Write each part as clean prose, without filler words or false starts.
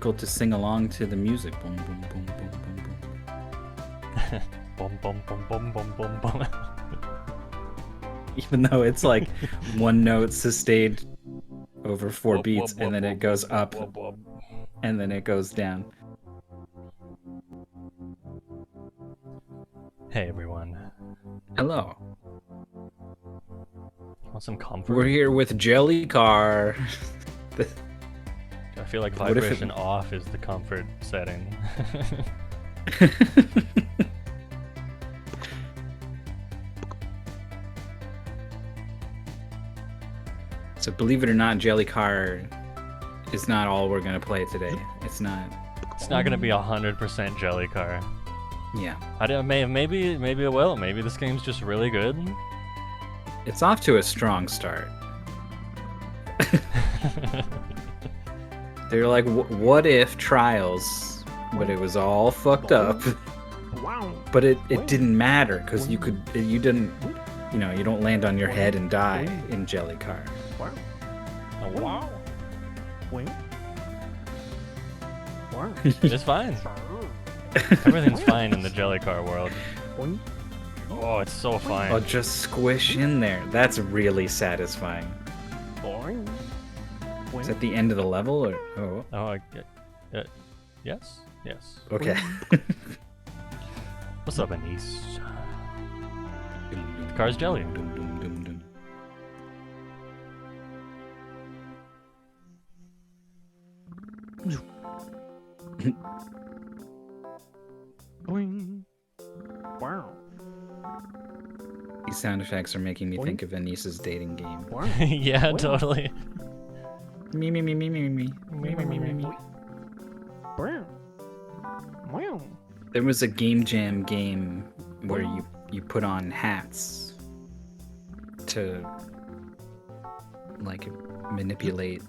difficult to sing along to the music. Boom, boom, boom, boom, boom, boom. Boom, boom, boom, boom, boom, boom, boom. Even though it's like one note sustained over 4 beats, and then it goes up, and then it goes down. Hey everyone. Hello. Want some comfort? We're here with JellyCar. I feel like vibration off is the comfort setting. So believe it or not, JellyCar is not all we're gonna play today. It's not. It's not gonna be 100% JellyCar. Yeah. Maybe it will. Maybe this game's just really good. It's off to a strong start. They're like, what if Trials, but it was all fucked up. But it didn't matter because you don't land on your head and die in JellyCar. Oh, wow. It's fine. Everything's fine in the JellyCar world. Oh, it's so fine. Oh, just squish in there. That's really satisfying. Is that the end of the level or? Oh. Oh, yes. Okay. What's up, Anise? The car's jelly. Wow. These sound effects are making me think of Anise's dating game. Yeah, totally. Me. There was a Game Jam game where you put on hats to like manipulate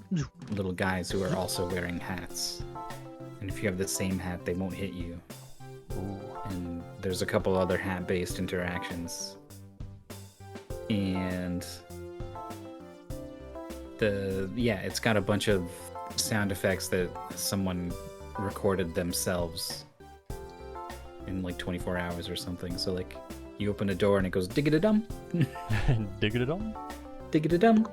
little guys who are also wearing hats. And if you have the same hat, they won't hit you. And there's a couple other hat-based interactions. And it's got a bunch of sound effects that someone recorded themselves in like 24 hours or something. So like you open a door and it goes dig-a-da-dum. Dig-a-da-dum? Dig-a-da-dum.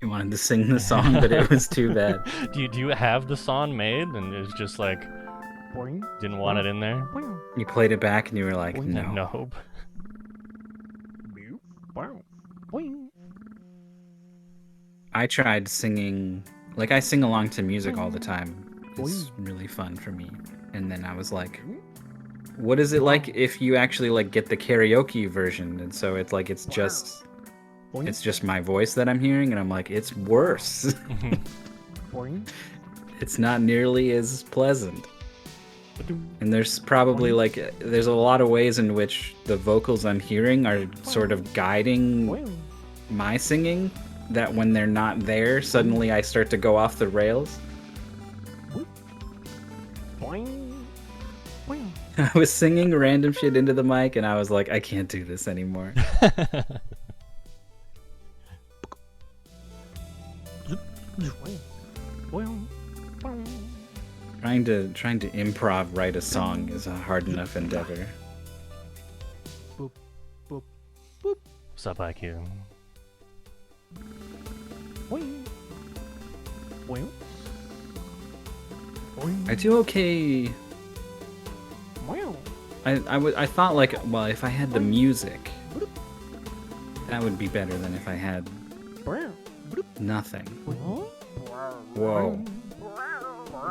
You wanted to sing the song, but it was too bad. Do you have the song made and it was just like didn't want it in there? You played it back and you were like, no. Nope. I tried singing, like I sing along to music all the time. It's really fun for me. And then I was like, what is it like if you actually like get the karaoke version? And so it's like it's just my voice that I'm hearing, and I'm like, it's worse. It's not nearly as pleasant. And there's probably there's a lot of ways in which the vocals I'm hearing are sort of guiding my singing, that when they're not there, suddenly I start to go off the rails. I was singing random shit into the mic, and I was like, I can't do this anymore. Trying to improv write a song is a hard enough endeavor. What's up, IQ? I do okay. I thought like, well, if I had the music, that would be better than if I had nothing. Whoa.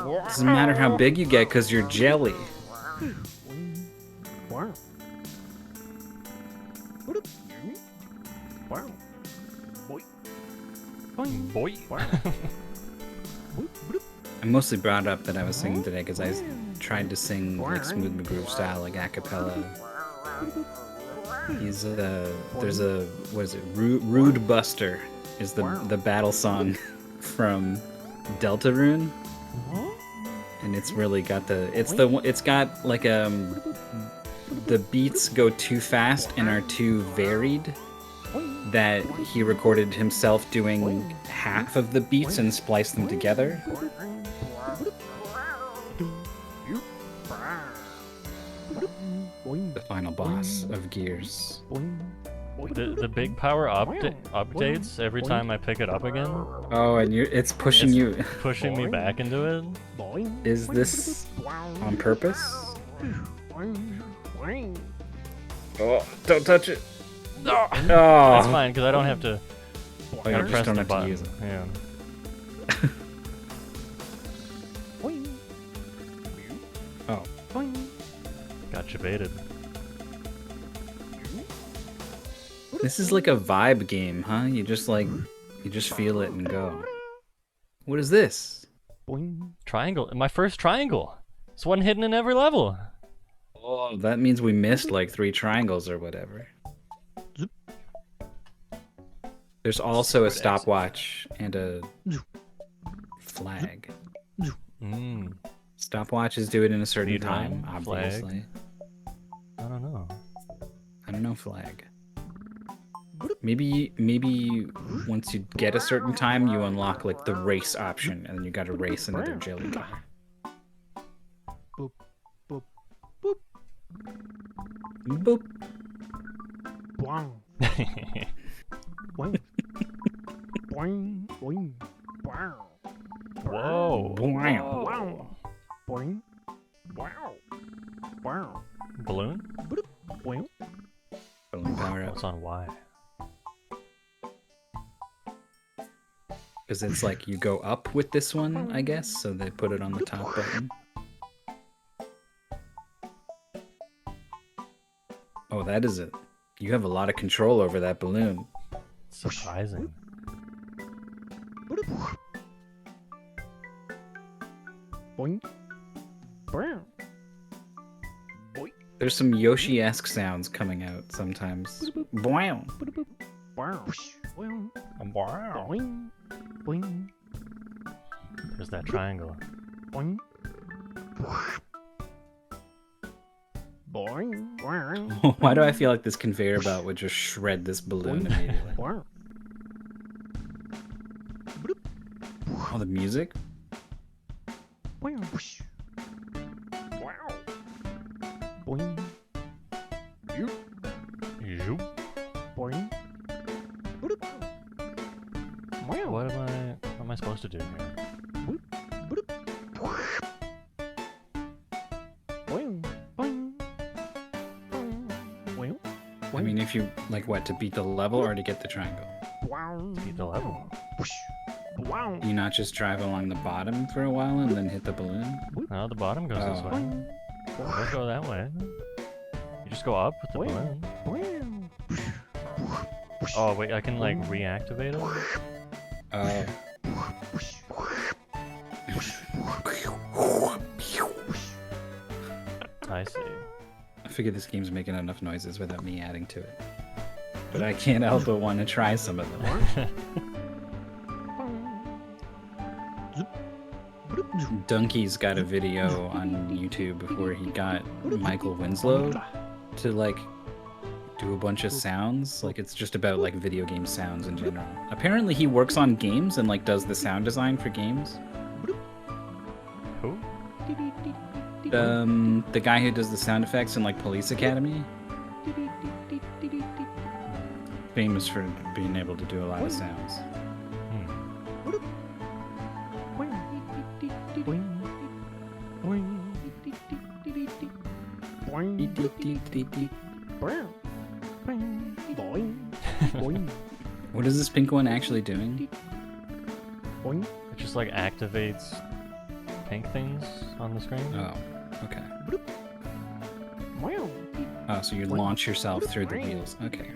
Doesn't matter how big you get because you're jelly. Boy. I mostly brought up that I was singing today because I tried to sing like Smooth McGroove style, like a cappella. There's a what is it? Rude Buster is the battle song from Deltarune, and it's really got it's got like the beats go too fast and are too varied that he recorded himself doing half of the beats and spliced them together. The final boss of Gears. The big power updates every time I pick it up again. Oh, and it's pushing you. Pushing me back into it. Is this on purpose? Oh, don't touch it. No. Oh. That's fine because I don't have to. I gotta press don't the have button. to use it. Yeah. Oh. Gotcha baited. This is like a vibe game, huh? You just feel it and go. What is this? Triangle. My first triangle. It's one hidden in every level. Oh, that means we missed like 3 triangles or whatever. There's also a stopwatch and a flag. Stopwatches do it in a certain Speed time, run, obviously. I don't know. I don't know, flag. Maybe once you get a certain time, you unlock like the race option, and then you gotta race another JellyCar. Boop, boop, boop. Boop. Boing. Boing. Boing. Boing. Wow. Whoa. Wow. Wow. Boing. Wow. Wow. Balloon? Boing. Balloon power up. What's on Y? Because it's like you go up with this one, I guess, so they put it on the top button. Oh, that is it. You have a lot of control over that balloon. Surprising. Boing. Boing. There's some Yoshi-esque sounds coming out sometimes. Wow. Wow. Boing. Wow. Boing. Boing. There's that triangle. Boing. Boing. Boing. Why do I feel like this conveyor belt would just shred this balloon immediately? Boing. Oh, the music? Boing. Wow. Boing. You. Boing. Wow. What am I supposed to do here? Boing. Boing. Boing. I mean, if you, like, what, to beat the level or to get the triangle? Wow. Beat the level. Wow. Do you not just drive along the bottom for a while and then hit the balloon? No, the bottom goes this Oh. way. Don't go that way. You just go up with the balloon. Boing. Oh wait, I can like reactivate it. I see. I figured this game's making enough noises without me adding to it. But I can't help but want to try some of them. Donkey's got a video on YouTube where he got Michael Winslow to like do a bunch of sounds. Like it's just about like video game sounds in general. Apparently he works on games and like does the sound design for games. Who? The guy who does the sound effects in like Police Academy. Famous for being able to do a lot of sounds. What is this pink one actually doing? It just like activates pink things on the screen. Oh, okay. Oh, so you launch yourself through the wheels. Okay.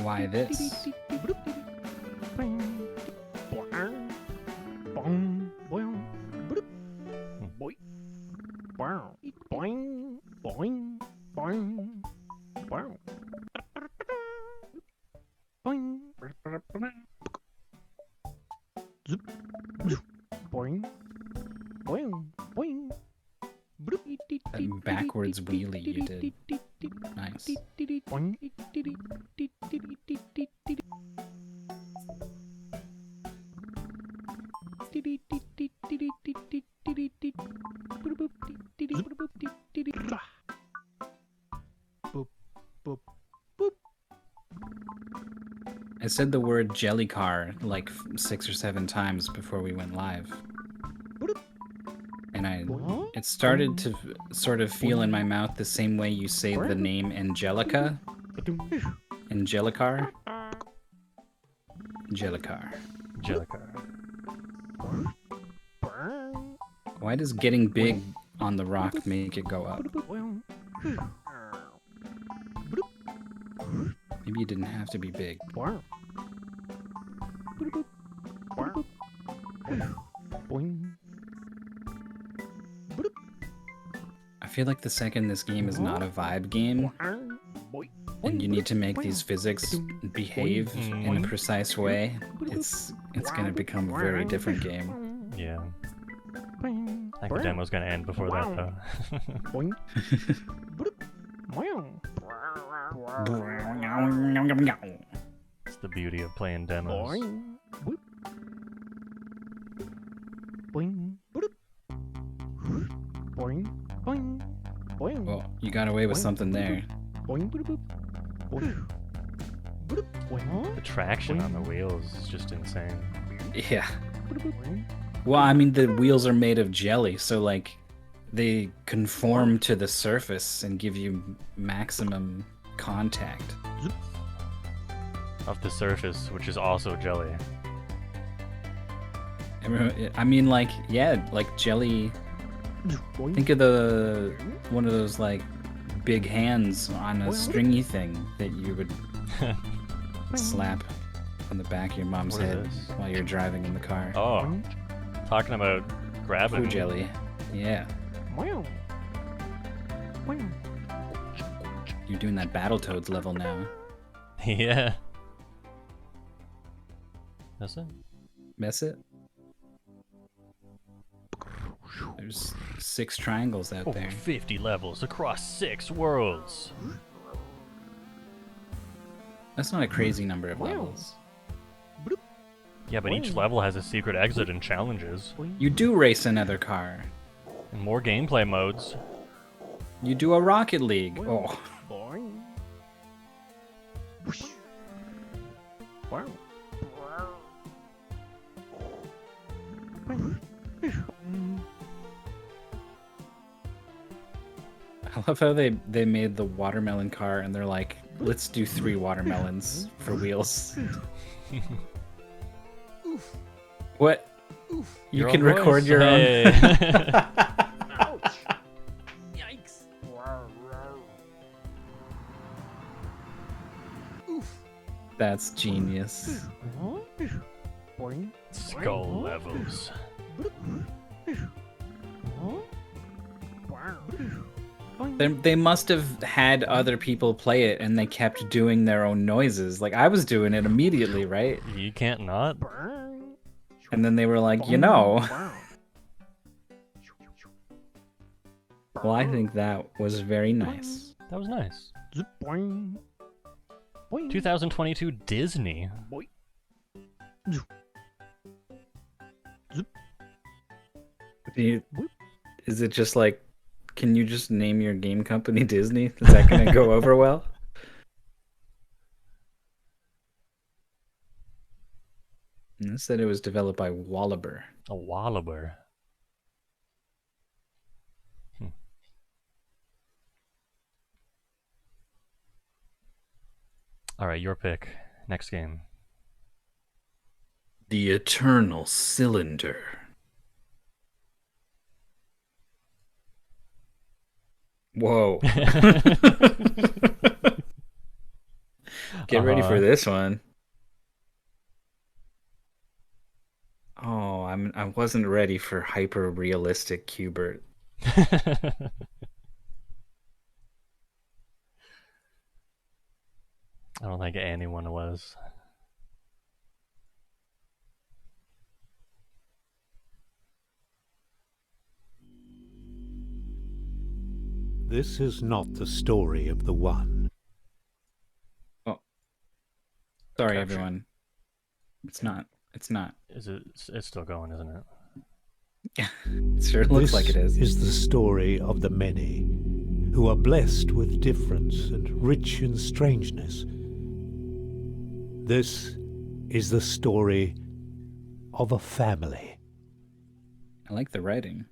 Why this? backwards wheelie you did. Nice. Boing. I said the word JellyCar like 6 or 7 times before we went live. And it started to sort of feel in my mouth the same way you say the name Angelica. JellyCar. JellyCar. JellyCar. Why does getting big on the rock make it go up? Maybe you didn't have to be big. I feel like the second this game is not a vibe game, and you need to make these physics behave in a precise way, it's gonna become a very different game. Yeah. I think the demo's gonna end before that, though. It's the beauty of playing demos. Well, you got away with something there. The traction on the wheels is just insane. Yeah. Well, I mean, the wheels are made of jelly, so like they conform to the surface and give you maximum contact. Of the surface, which is also jelly. I mean, like, yeah, like jelly. Think of one of those like big hands on a stringy thing that you would slap on the back of your mom's What is head this? while you're driving in the car. Oh, talking about grabbing. Food jelly. Yeah. You're doing that Battletoads level now. Yeah. That's it? Mess it? There's 6 triangles out Over there. 50 levels across 6 worlds. That's not a crazy number of levels. Yeah, but each level has a secret exit and challenges. You do race another car. And more gameplay modes. You do a Rocket League. Oh. I love how they made the watermelon car and they're like, let's do 3 watermelons for wheels. What? You Your can own record voice. your own. Hey. Yikes. That's genius. Skull levels. They must have had other people play it and they kept doing their own noises. Like I was doing it immediately, right? You can't not. And then they were like, you know. Well, I think that was very nice. That was nice. 2022 Disney. Is it just like, can you just name your game company Disney? Is that going to go over well? And it said it was developed by Wallaber. A Wallaber. Alright, your pick. Next game. The Eternal Cylinder. Whoa. Get ready for this one. Oh, I wasn't ready for hyper realistic Qbert. I don't think anyone was. This is not the story of the one. Oh, sorry, Capture. everyone. It's not. It's not. Is it? It's still going, isn't it? It sure looks like it is. This is the story of the many, who are blessed with difference and rich in strangeness. This is the story of a family. I like the writing.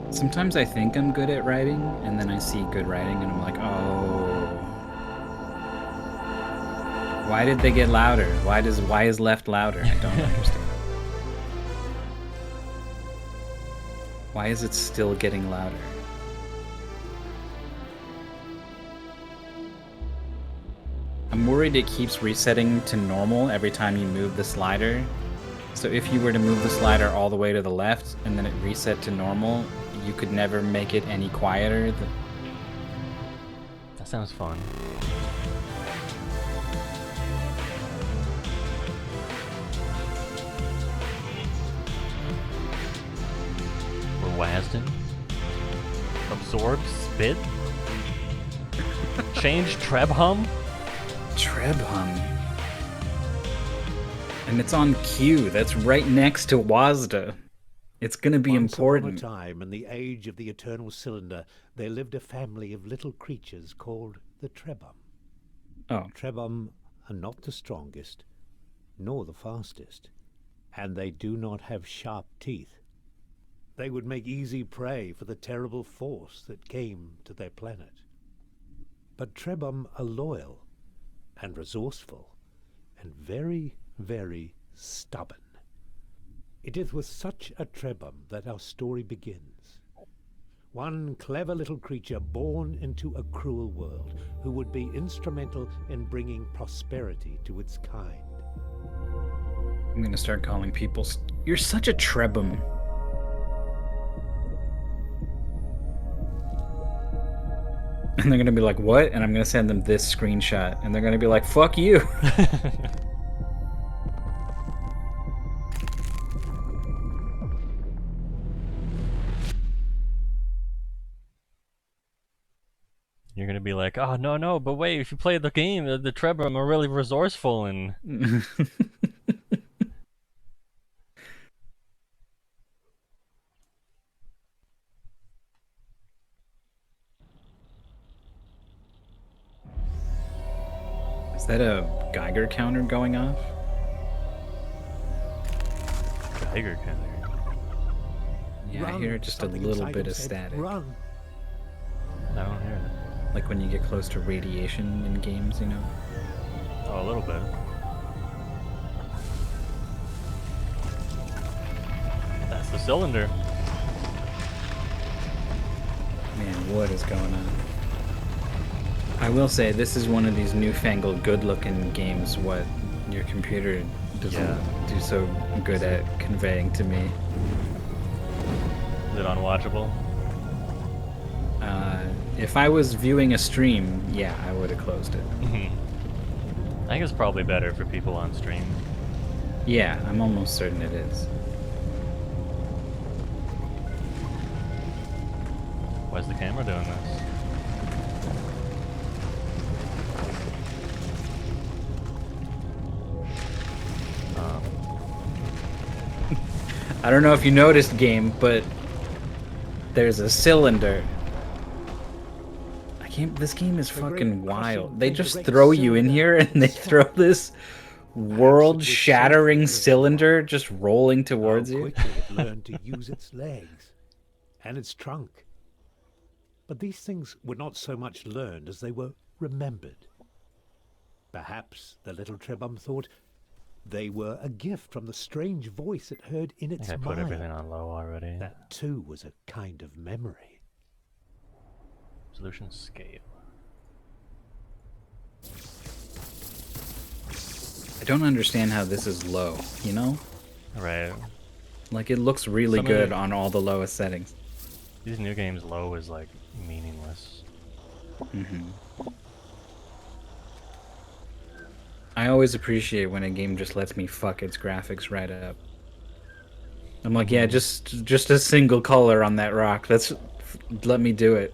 Sometimes I think I'm good at writing, and then I see good writing, and I'm like, oh. Why did they get louder? Why is left louder? I don't understand. Why is it still getting louder? I'm worried it keeps resetting to normal every time you move the slider. So if you were to move the slider all the way to the left and then it reset to normal, you could never make it any quieter. That sounds fun. We're Wasden. Absorb, spit. Change Trebhum. Trebhum. And it's on Q. That's right next to Wazda. It's gonna be important. Once upon a time, in the age of the eternal cylinder, there lived a family of little creatures called the Trebhum. Oh. Trebhum are not the strongest, nor the fastest, and they do not have sharp teeth. They would make easy prey for the terrible force that came to their planet. But Trebhum are loyal and resourceful and very, very stubborn. It is with such a Trebhum that our story begins. One clever little creature born into a cruel world who would be instrumental in bringing prosperity to its kind. I'm gonna start calling people. You're such a Trebhum. And they're gonna be like, what? And I'm gonna send them this screenshot. And they're gonna be like, fuck you. You're gonna be like, oh no, but wait, if you play the game, the Trebhum are really resourceful and Is that a Geiger counter going off? Geiger counter. Yeah, I Run, hear just a something little inside bit him of said, static. Run. I don't hear it. Like when you get close to radiation in games, you know? Oh, a little bit. That's the cylinder. Man, what is going on? I will say, this is one of these newfangled good-looking games what your computer doesn't do so good at conveying to me. Is it unwatchable? If I was viewing a stream, yeah, I would have closed it. I think it's probably better for people on stream. Yeah, I'm almost certain it is. Why's the camera doing this? I don't know if you noticed, game, but there's a cylinder. This game is fucking wild. They just throw you in here and they throw this world-shattering cylinder just rolling towards you. Quickly it learned to use its legs and its trunk. But these things were not so much learned as they were remembered. Perhaps the little Trebhum thought they were a gift from the strange voice it heard in its I mind. put everything on low already. That too was a kind of memory. Solution scale. I don't understand how this is low, you know? Right. Like, it looks really Some of good the- on all the lowest settings. These new games low is like meaningless. I I always appreciate when a game just lets me fuck its graphics right up. I'm like, yeah, just a single color on that rock. Let me do it.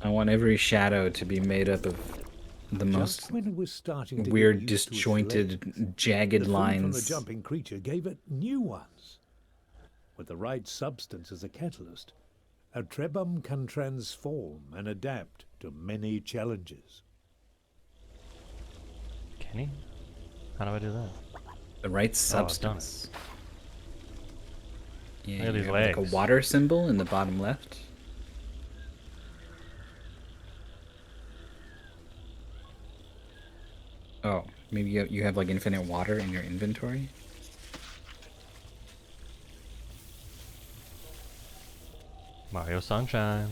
I want every shadow to be made up of the most Just when it was starting to weird, get used to its disjointed, legs, jagged the food from the lines. jumping creature gave it new ones. With the right substance as a catalyst, a trebum can transform and adapt to many challenges. Can he? How do I do that? The right I've done it. substance. Yeah, Look at you these have like a legs. water symbol in the bottom left. Oh, maybe you have like infinite water in your inventory? Mario Sunshine.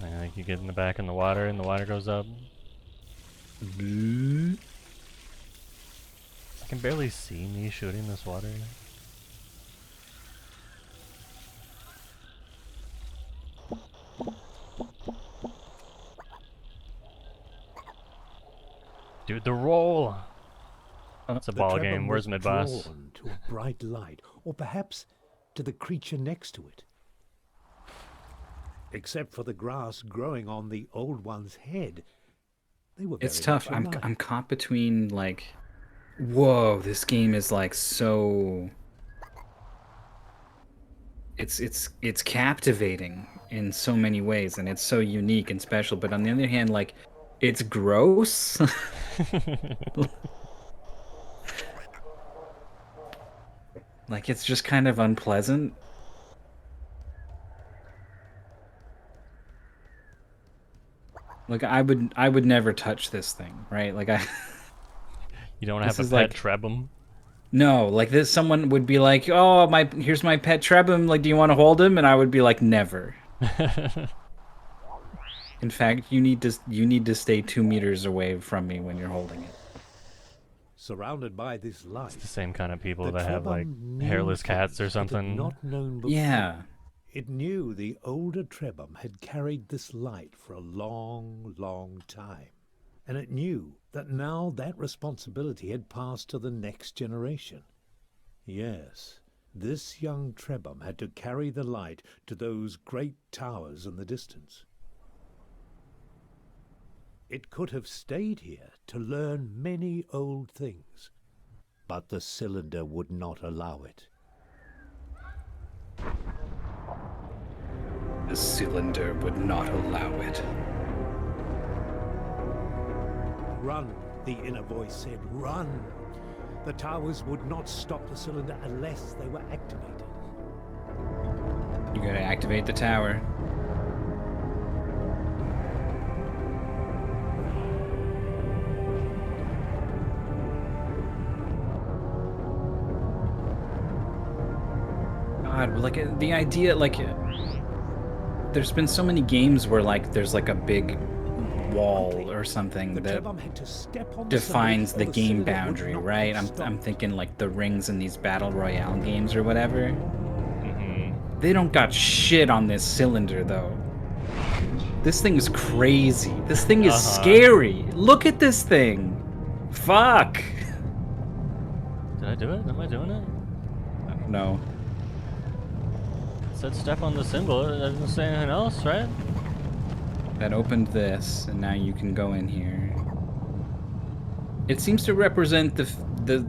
Like you get in the back in the water and the water goes up. I can barely see me shooting this water. Dude, the roll! It's a The ball trebum game. Where's was mid-boss? drawn to a bright light, or perhaps to the creature next to it. Except for the grass growing on the old one's head, they were very It's tough. much alike. I'm caught between like, whoa, this game is like so. It's captivating in so many ways, and it's so unique and special. But on the other hand, like, it's gross. Like, it's just kind of unpleasant. Like, I would never touch this thing, right? Like, You don't This have a is pet like- trebum? no, like this. Someone would be like, "Oh, here's my pet Trebum. Like, do you want to hold him?" And I would be like, "Never." In fact, you need to stay 2 meters away from me when you're holding it. Surrounded by this light, It's the same kind of people the that have like trebum knew hairless cats or things it had something. not known before. Yeah, It knew the older trebum had carried this light for a long, long time. And it knew that now that responsibility had passed to the next generation. Yes, this young trebum had to carry the light to those great towers in the distance. It could have stayed here to learn many old things, but the cylinder would not allow it. the cylinder would not allow it. Run, the inner voice said, run. The towers would not stop the cylinder unless they were activated. You gotta activate the tower. God, like the idea, like there's been so many games where like there's like a big wall or something The that trebum had to step on defines cylinder the or game cylinder would boundary, not right? stop. I'm thinking like the rings in these battle royale games or whatever. Mm-hmm. They don't got shit on this cylinder though. This thing is crazy. This thing is scary. Look at this thing. Fuck. Did I do it? Am I doing it? I don't know. It said step on the symbol. It doesn't say anything else, right? That opened this, and now you can go in here. It seems to represent the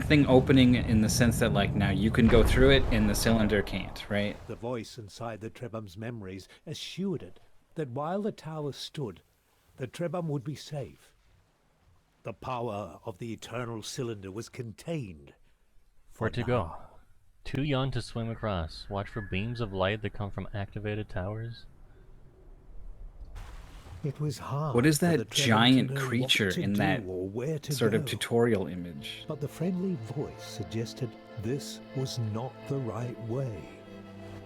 thing opening in the sense that like now you can go through it and the cylinder can't, right? The voice inside the trebum's memories assured it that while the tower stood, the trebum would be safe. The power of the eternal cylinder was contained. Where to go? Too young to swim across. Watch for beams of light that come from activated towers. It was hard. What is for the that trebum to giant know what creature to in do that or where to sort of go. tutorial image? But the friendly voice suggested this was not the right way.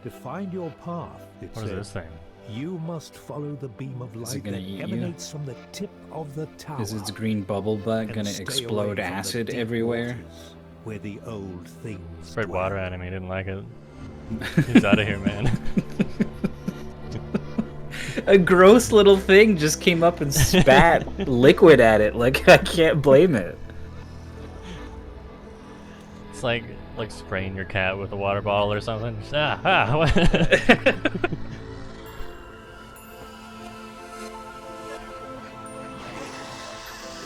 To find your path, it What is said, this thing? you must follow the beam of Is it light gonna that eat you? emanates from the tip of the tower. Is its green bubble butt and gonna stay explode away from the acid deep everywhere? waters where the old things Sprayed dwell. water at him. He didn't like it. He's out of here, man. A gross little thing just came up and spat liquid at it. Like, I can't blame it. It's like spraying your cat with a water bottle or something. Just, what?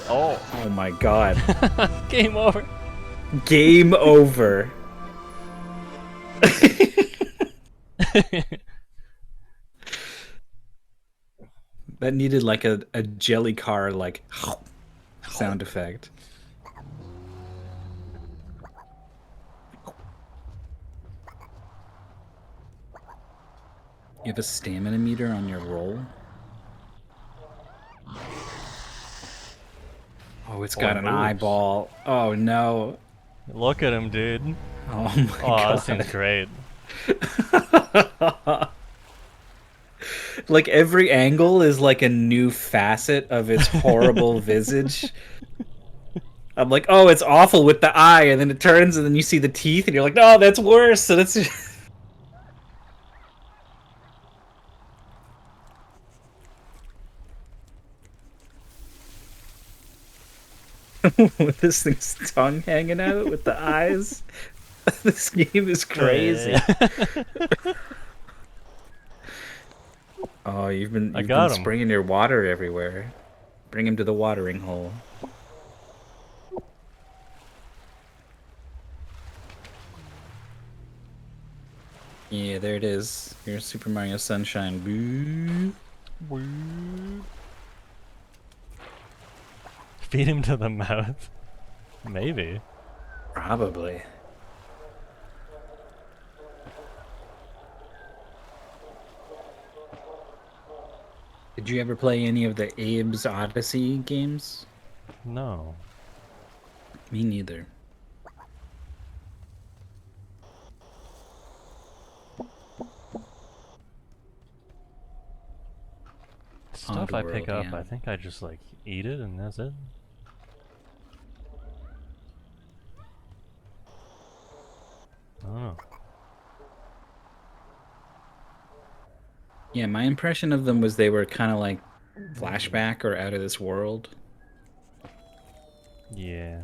Oh my god. Game over. Game over. That needed like a JellyCar like sound effect. You have a stamina meter on your roll? Oh, it's got an eyeball. Oh no. Look at him, dude. Oh my god. That seems great. Like every angle is like a new facet of its horrible visage. I'm like, oh, it's awful with the eye, and then it turns, and then you see the teeth, and you're like, no, that's worse. So that's with this thing's tongue hanging out with the eyes. This game is crazy. Oh, you've been spraying your water everywhere. Bring him to the watering hole. Yeah, there it is. Here's Super Mario Sunshine. Boo. Boo. Feed him to the mouth. Maybe. Probably. Did you ever play any of the Abe's Odyssey games? No. Me neither. Stuff I pick up, I think I just like eat it and that's it. I don't know. Yeah, my impression of them was they were kind of like flashback or out of this world. Yeah.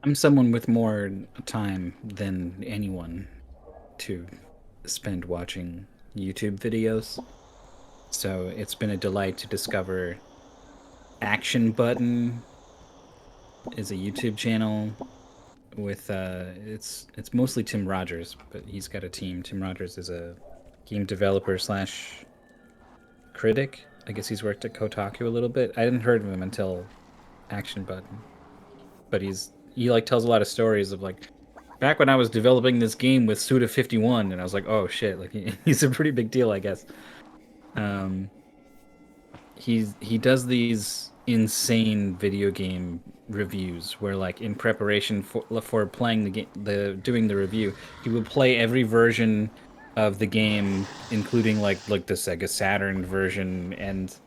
I'm someone with more time than anyone to spend watching YouTube videos. So it's been a delight to discover Action Button is a YouTube channel with it's mostly Tim Rogers, but he's got a team. Tim Rogers is a game developer slash critic. I guess he's worked at Kotaku a little bit. I hadn't heard of him until Action Button, but he like tells a lot of stories of like back when I was developing this game with Suda51, and I was like, oh shit, like he's a pretty big deal, I guess. He does these insane video game reviews where like in preparation for playing the game, doing the review, he will play every version of the game, including like the Sega Saturn version, and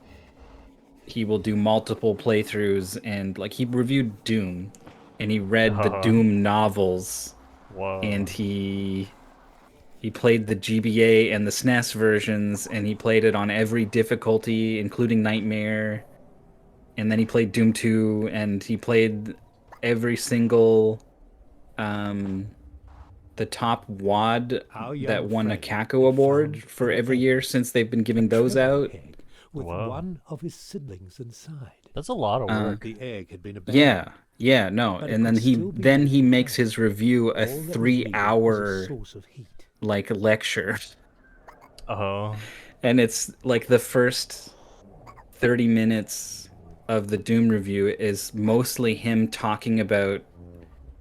he will do multiple playthroughs, and like he reviewed Doom and he read the Doom novels. Whoa. And he played the GBA and the SNES versions, and he played it on every difficulty, including Nightmare. And then he played Doom 2, and he played every single the top WAD that won a Kako Award for every year since they've been giving those out. With one of his siblings inside. That's a lot of work. The egg had been abandoned. Yeah, no. And then he makes his review a 3-hour like lecture. Oh. And it's like the first 30 minutes of the Doom review is mostly him talking about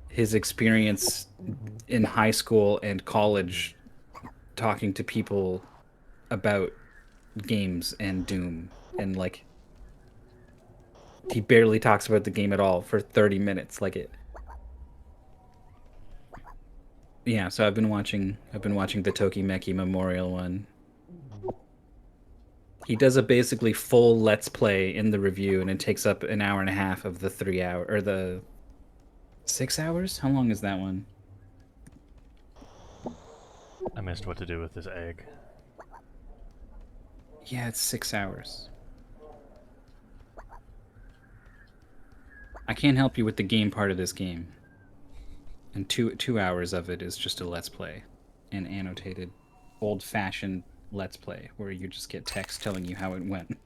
his experience in high school and college, talking to people about games and Doom, and like he barely talks about the game at all for 30 minutes. Like it. Yeah, so I've been watching the Tokimeki Memorial one. He does a basically full Let's Play in the review, and it takes up an hour and a half of the 3 hour or the 6 hours. How long is that one? I missed what to do with this egg. Yeah, it's 6 hours. I can't help you with the game part of this game. And two hours of it is just a Let's Play, an annotated, old-fashioned Let's Play where you just get text telling you how it went.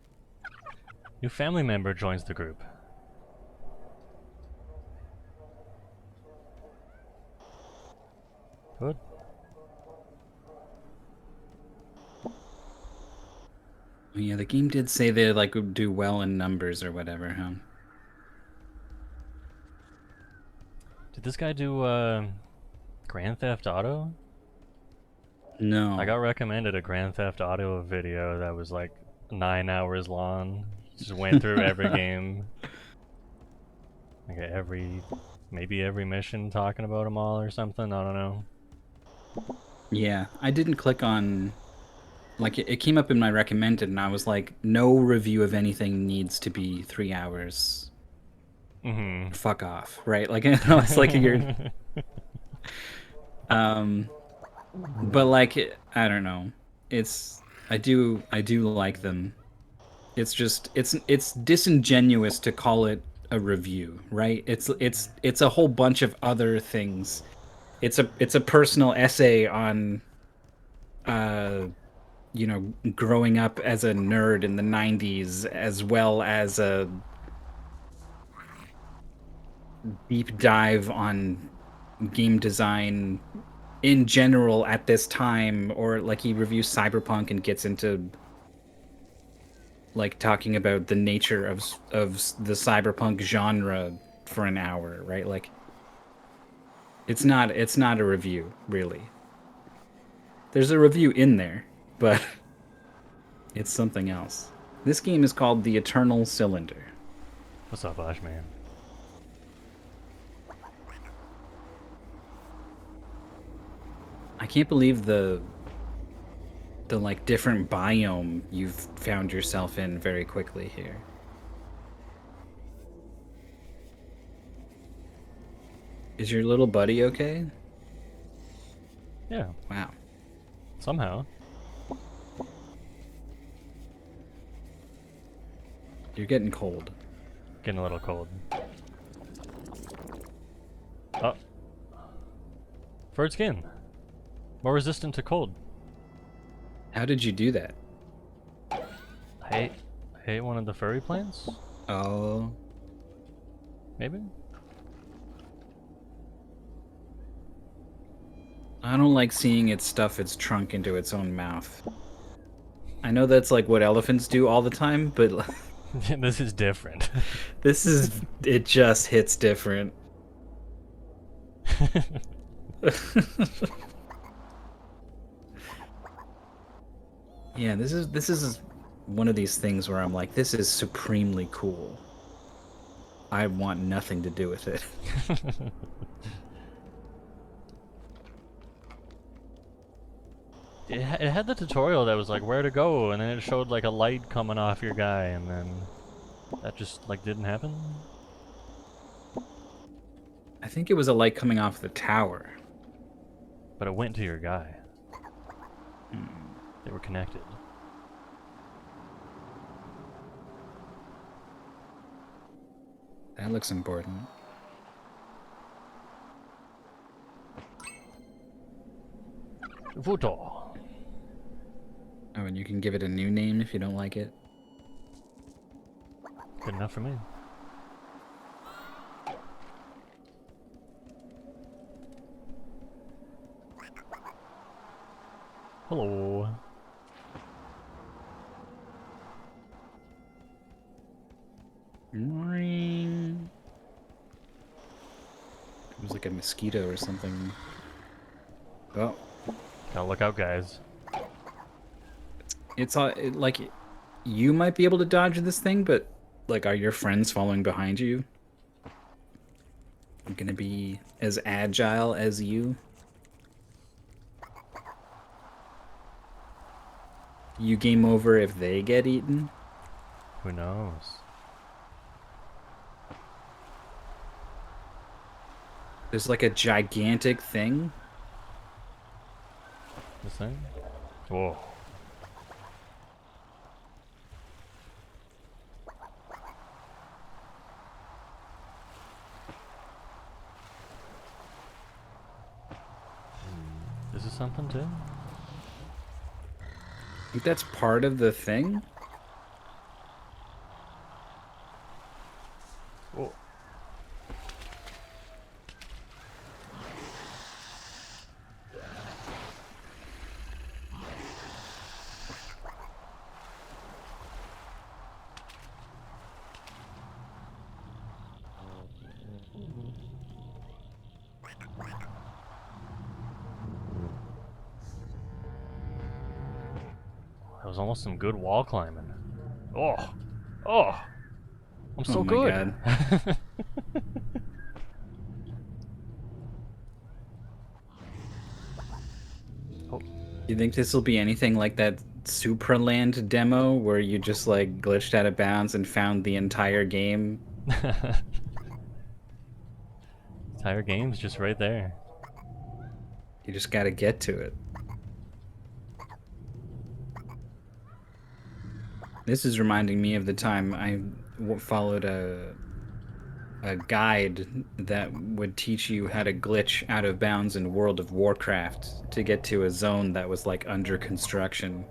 New family member joins the group. Good. Yeah, the game did say they like would do well in numbers or whatever, huh? Did this guy do Grand Theft Auto? No. I got recommended a Grand Theft Auto video that was like 9 hours long. Just went through every game. Like maybe every mission talking about them all or something. I don't know. Yeah, I didn't click on... Like, it came up in my recommended, and I was like, no review of anything needs to be 3 hours. Mm-hmm. Fuck off, right? Like, it's like you're... But like, I don't know. I do like them. It's just, it's disingenuous to call it a review, right? It's a whole bunch of other things. It's a personal essay on, you know, growing up as a nerd in the 90s, as well as a deep dive on game design in general at this time, or like he reviews Cyberpunk and gets into like talking about the nature of the cyberpunk genre for an hour, right? Like it's not a review, really. There's a review in there, but it's something else. This game is called The Eternal Cylinder. What's up, Ash man? I can't believe the like different biome you've found yourself in very quickly here. Is your little buddy okay? Yeah. Wow. Somehow. You're getting cold. Getting a little cold. Oh. Furred skin. More resistant to cold. How did you do that? I ate one of the furry plants? Oh. Maybe? I don't like seeing it stuff its trunk into its own mouth. I know that's like what elephants do all the time, but This is different. it just hits different. Yeah, this is one of these things where I'm like, this is supremely cool. I want nothing to do with it. It had the tutorial that was like where to go, and then it showed like a light coming off your guy, and then that just like didn't happen. I think it was a light coming off the tower. But it went to your guy. They were connected. That looks important. Voto. Oh, and you can give it a new name if you don't like it. Good enough for me. Hello. Ring. It was like a mosquito or something. Oh. Gotta look out, guys. It's like you might be able to dodge this thing, but like, are your friends following behind you? Gonna be as agile as you? you game over if they get eaten? Who knows? There's like a gigantic thing. This thing? Whoa. This is something too? I think that's part of the thing. Whoa. That was almost some good wall climbing. Oh, oh, I'm so Oh my good. God. Oh, You think this will be anything like that Supraland demo where you just like glitched out of bounds and found the entire game? entire game's just right there. You just gotta get to it. This is reminding me of the time I followed a guide that would teach you how to glitch out of bounds in World of Warcraft to get to a zone that was like under construction.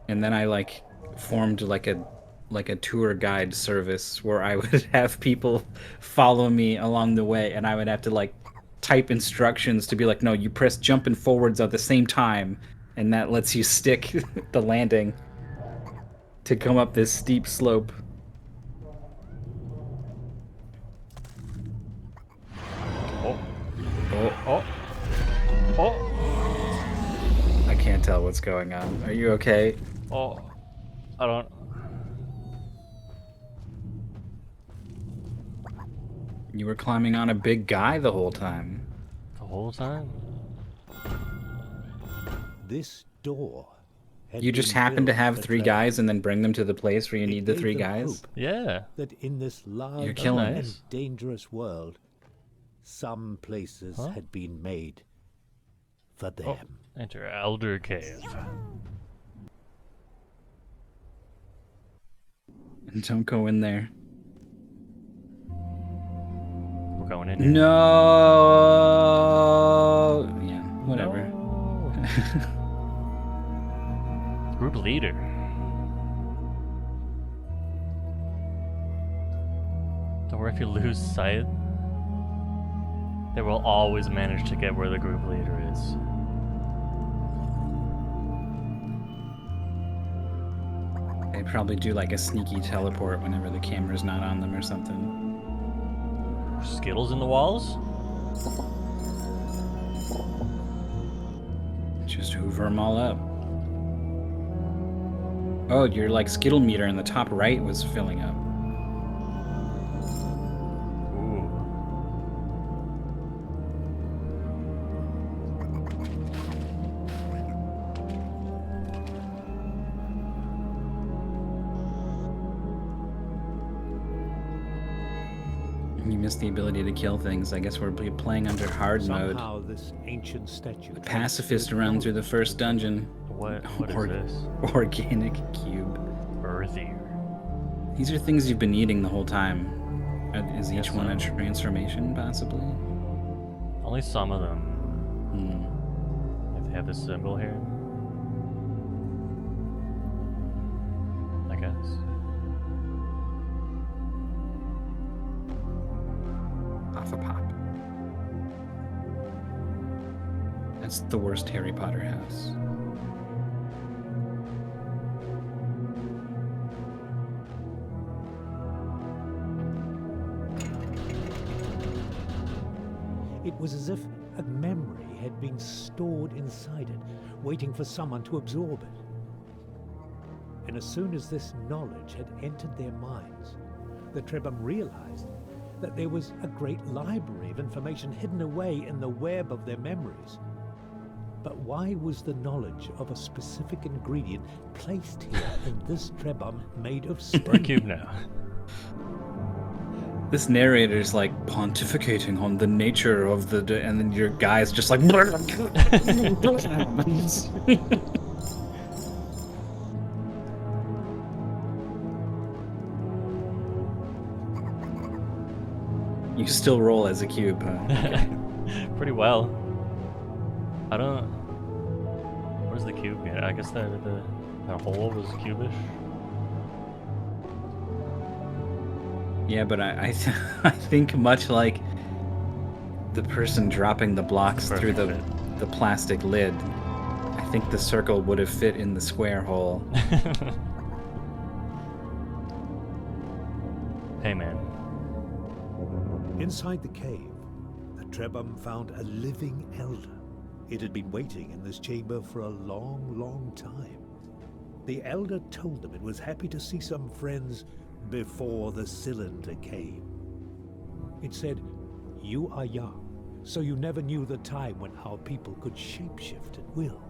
And then I like formed like a tour guide service where I would have people follow me along the way, and I would have to like type instructions to be like, no, you press jump and forwards at the same time, and that lets you stick the landing to come up this steep slope. Oh, Oh, oh, oh, I can't tell what's going on. Are you okay? oh. I don't. You were climbing on a big guy the whole time. The whole time? This door had You just been happen to built have for 3 trade. guys and then bring them to the place where you It need the gave 3 them guys? hope Yeah. that in this large killing and it. dangerous world, some places Huh? had been made for Oh, them. enter Elder Cave. Don't go in there. We're going in here. No. Yeah, whatever. No. Group leader. Don't worry if you lose sight. They will always manage to get where the group leader is. They probably do like a sneaky teleport whenever the camera's not on them or something. Skittles in the walls? Just hoover them all up. Oh, your like Skittle meter in the top right was filling up. Ooh. You missed the ability to kill things. I guess we're playing under hard mode. Somehow this ancient statue The pacifist run through the first dungeon. What is Or- this? Organic cube. Earthier. These are things you've been eating the whole time. Is each Guess one a so. transformation, possibly? Only some of them. Hmm. If they have this symbol here. I guess. Off a pop. That's the worst Harry Potter house. It was as if a memory had been stored inside it, waiting for someone to absorb it. And as soon as this knowledge had entered their minds, the Trebhum realized that there was a great library of information hidden away in the web of their memories. But why was the knowledge of a specific ingredient placed here in this trebum made of We're a stone? cube now. This narrator's like pontificating on the nature of the, and then your guy's just like. You still roll as a cube, huh? Pretty well. I don't. Where's the cube? Yeah, I guess the hole was cubish. Yeah, but I think much like the person dropping the blocks through the plastic lid, I think the circle would have fit in the square hole. Hey man. Inside the cave, the trebum found a living elder. It had been waiting in this chamber for a long, long time. The elder told them it was happy to see some friends before the cylinder came. It said, "You are young, so you never knew the time when our people could shapeshift at will.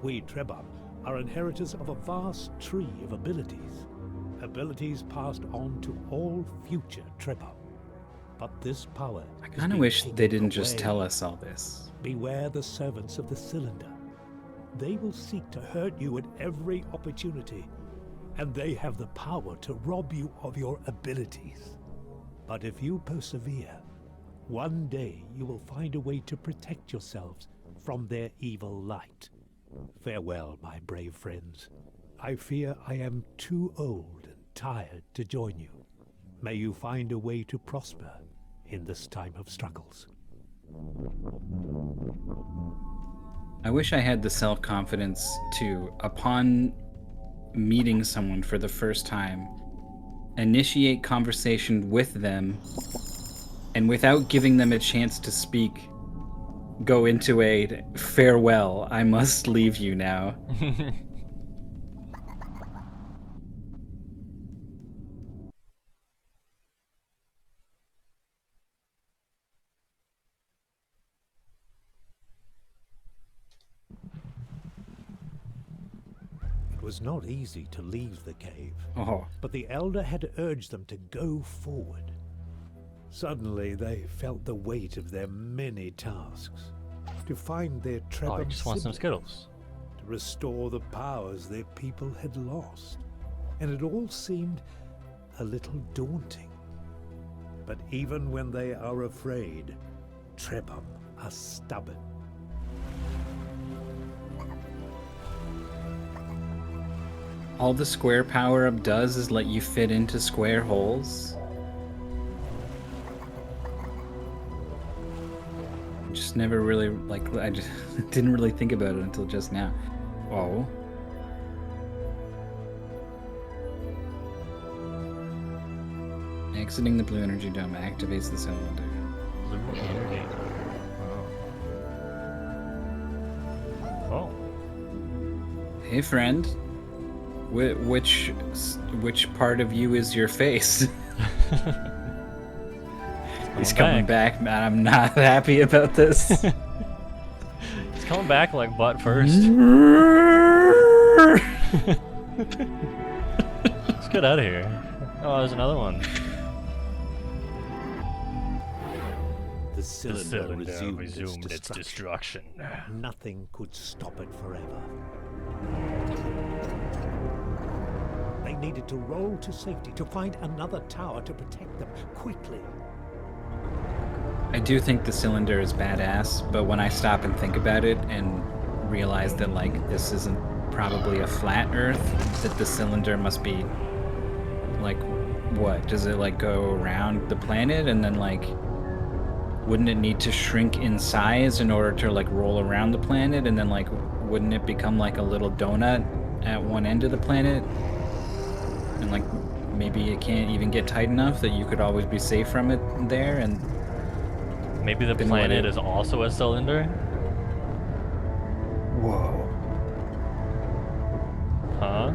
We trebum are inheritors of a vast tree of abilities, abilities passed on to all future trebum. But this power I kind of wish they didn't just tell us all this. Beware the servants of the cylinder. They will seek to hurt you at every opportunity, and they have the power to rob you of your abilities. But if you persevere, one day you will find a way to protect yourselves from their evil light. Farewell, my brave friends. I fear I am too old and tired to join you. May you find a way to prosper in this time of struggles." I wish I had the self-confidence to, upon meeting someone for the first time, initiate conversation with them, and without giving them a chance to speak, go into a farewell, I must leave you now. It was not easy to leave the cave, Oh, but the elder had urged them to go forward. Suddenly they felt the weight of their many tasks. To find their Oh, I trebum just want some siblings, Skittles. to restore the powers their people had lost. And it all seemed a little daunting. But even when they are afraid, trebum are stubborn. all the square power-up does is let you fit into square holes. Just never really, like, I just didn't really think about it until just now. Oh. Exiting the blue energy dome activates the cylinder. Blue energy. Oh. Hey, friend. Which part of you is your face? He's coming back, man. I'm not happy about this. He's coming back like butt first. Let's get out of here. Oh, there's another one. The cylinder resumed its destruction. Nothing could stop it forever. They needed to roll to safety to find another tower to protect them quickly. I do think the cylinder is badass, but when I stop and think about it and realize that, like, this isn't probably a flat Earth, that the cylinder must be, like, what? Does it, like, go around the planet and then, like, wouldn't it need to shrink in size in order to, like, roll around the planet? And then, like, wouldn't it become like a little donut at one end of the planet? And, like, maybe it can't even get tight enough that you could always be safe from it there, and maybe the planet is also a cylinder? Whoa. Huh?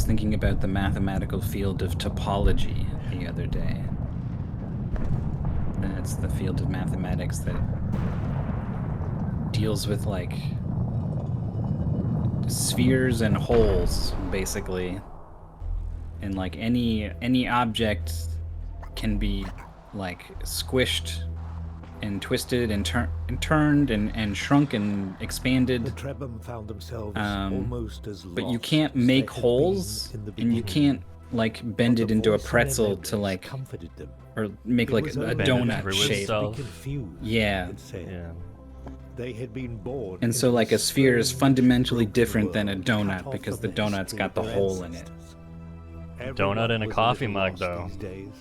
thinking about the mathematical field of topology the other day. That's the field of mathematics that deals with like spheres and holes, basically. And like any object can be like squished and twisted and turned and shrunk and expanded. The Trebham found themselves almost as lost but you can't as make they had holes, been in the and you beginning. can't like bend But it the into a voice in their pretzel to memories like, comforted them. or make It like was a only Bend it donut through shape. itself. Be confused, Yeah. it said. Yeah. They had been born And so into like a this sphere is strange, fundamentally broken different than a world, donut cut off because from the donut's history got the of their hole in it. ancestors. Donut in a Everyone was coffee little mug, lost though. these days.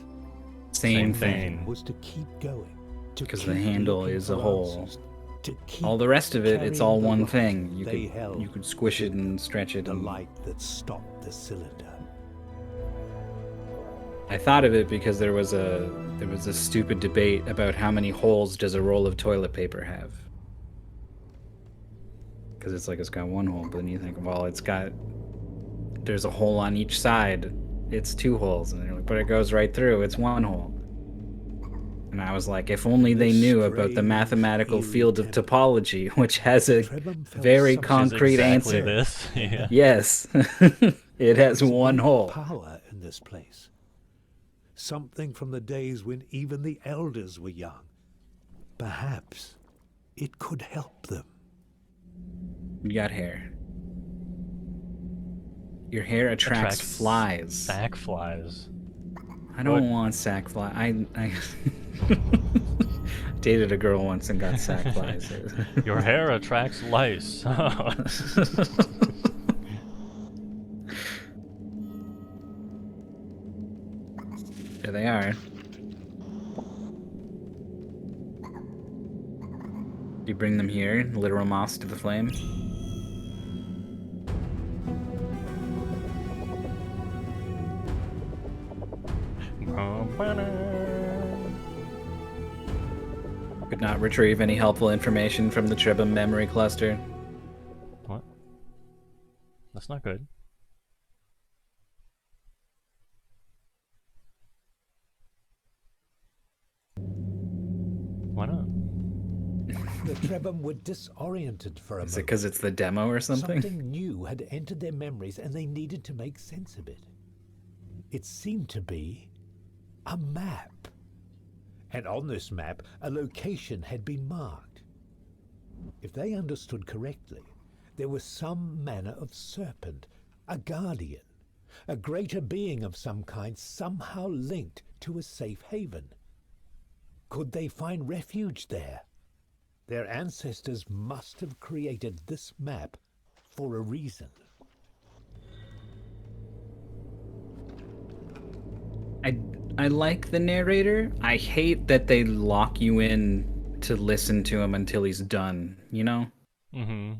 Same Same thing. thing. Was to keep going, to Because the keep handle looking is a for hole. answers, to keep All the rest of it, it's all carrying the one light thing. You they held, could squish it and stretch it. the And light that stopped the cylinder. I thought of it because there was a stupid debate about how many holes does a roll of toilet paper have. Because it's got one hole, but then you think, well, there's a hole on each side. It's two holes, and they're like, but it goes right through. It's one hole. And I was like, if only they knew about the strange, mathematical eerie field of temple. topology, which has a Trebham felt very something concrete exactly answer. this. Yeah. Yes, it has There's one great hole. Power in this place. Something from the days when even the elders were young. Perhaps it could help them. You got hair. Your hair attracts flies. Sack flies. I don't want sack fly. I dated a girl once and got sack flies. Your hair attracts lice. There they are. You bring them here, literal moss to the flame. Could not retrieve any helpful information from the Trebham memory cluster. What? That's not good. Why not? The Trebham were disoriented for a Is it moment. because it's the demo or something? Something new had entered their memories and they needed to make sense of it. It seemed to be a map. And on this map, a location had been marked. If they understood correctly, there was some manner of serpent, a guardian, a greater being of some kind somehow linked to a safe haven. Could they find refuge there? Their ancestors must have created this map for a reason. I like the narrator. I hate that they lock you in to listen to him until he's done, you know? Mm-hmm.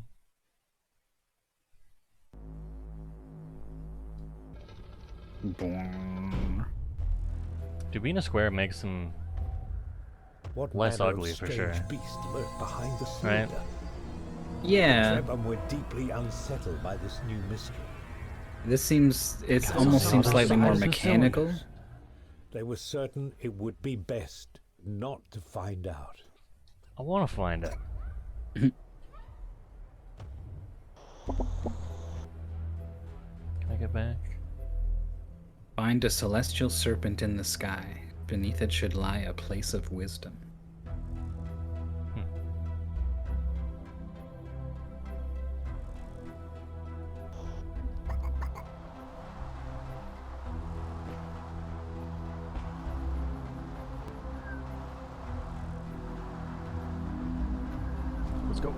Do being a square makes him What less manner of ugly, for strange sure. beast lurked behind the Right. cylinder? Yeah. Trebham were deeply unsettled by this new mystery. It almost Because seems of slightly the more size of mechanical. cylinders, they were certain it would be best not to find out. I want to find it. Can I get back? Find a celestial serpent in the sky. Beneath it should lie a place of wisdom. Let's go.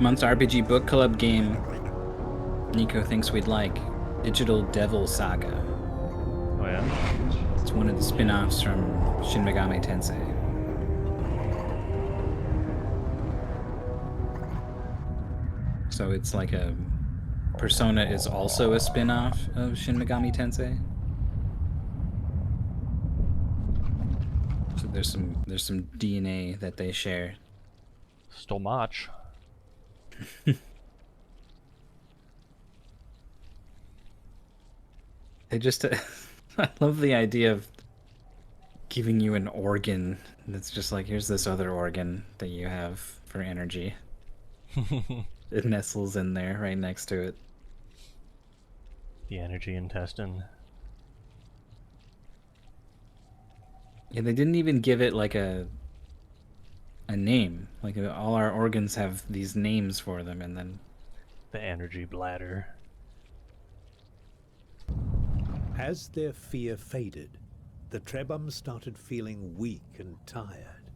Month's RPG book club game Nico thinks we'd like. Digital Devil Saga. Oh yeah? It's It's one of the spin-offs from Shin Megami Tensei. So it's like a Persona is also a spin-off of Shin Megami Tensei. So there's some DNA that they share. Still much. They just I love the idea of giving you an organ that's just like, here's this other organ that you have for energy. It nestles in there right next to it. The energy intestine. Yeah, they didn't even give it like a name. Like all our organs have these names for them, and then The energy bladder. As their fear faded, the Trebhums started feeling weak and tired.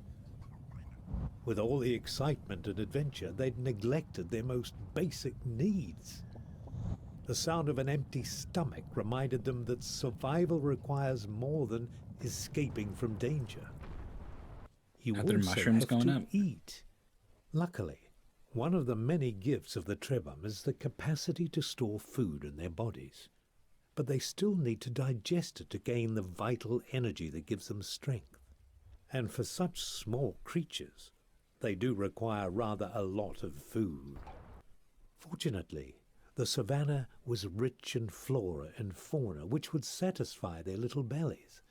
With all the excitement and adventure, they'd neglected their most basic needs. The sound of an empty stomach reminded them that survival requires more than escaping from danger. You Are there also mushrooms have going to up? eat. Luckily, one of the many gifts of the Trebhum is the capacity to store food in their bodies. But they still need to digest it to gain the vital energy that gives them strength. And for such small creatures, they do require rather a lot of food. Fortunately, the savannah was rich in flora and fauna which would satisfy their little bellies,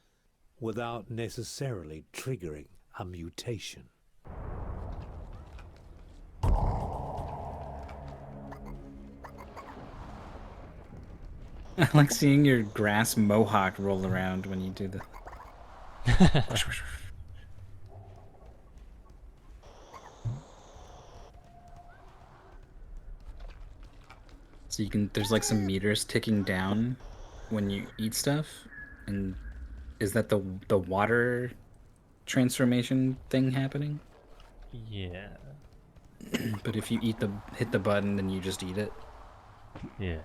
without necessarily triggering a mutation. I like seeing your grass mohawk roll around when you do the. So you can. There's like some meters ticking down when you eat stuff, and is that the water transformation thing happening? Yeah. But if you hit the button, then you just eat it. Yeah.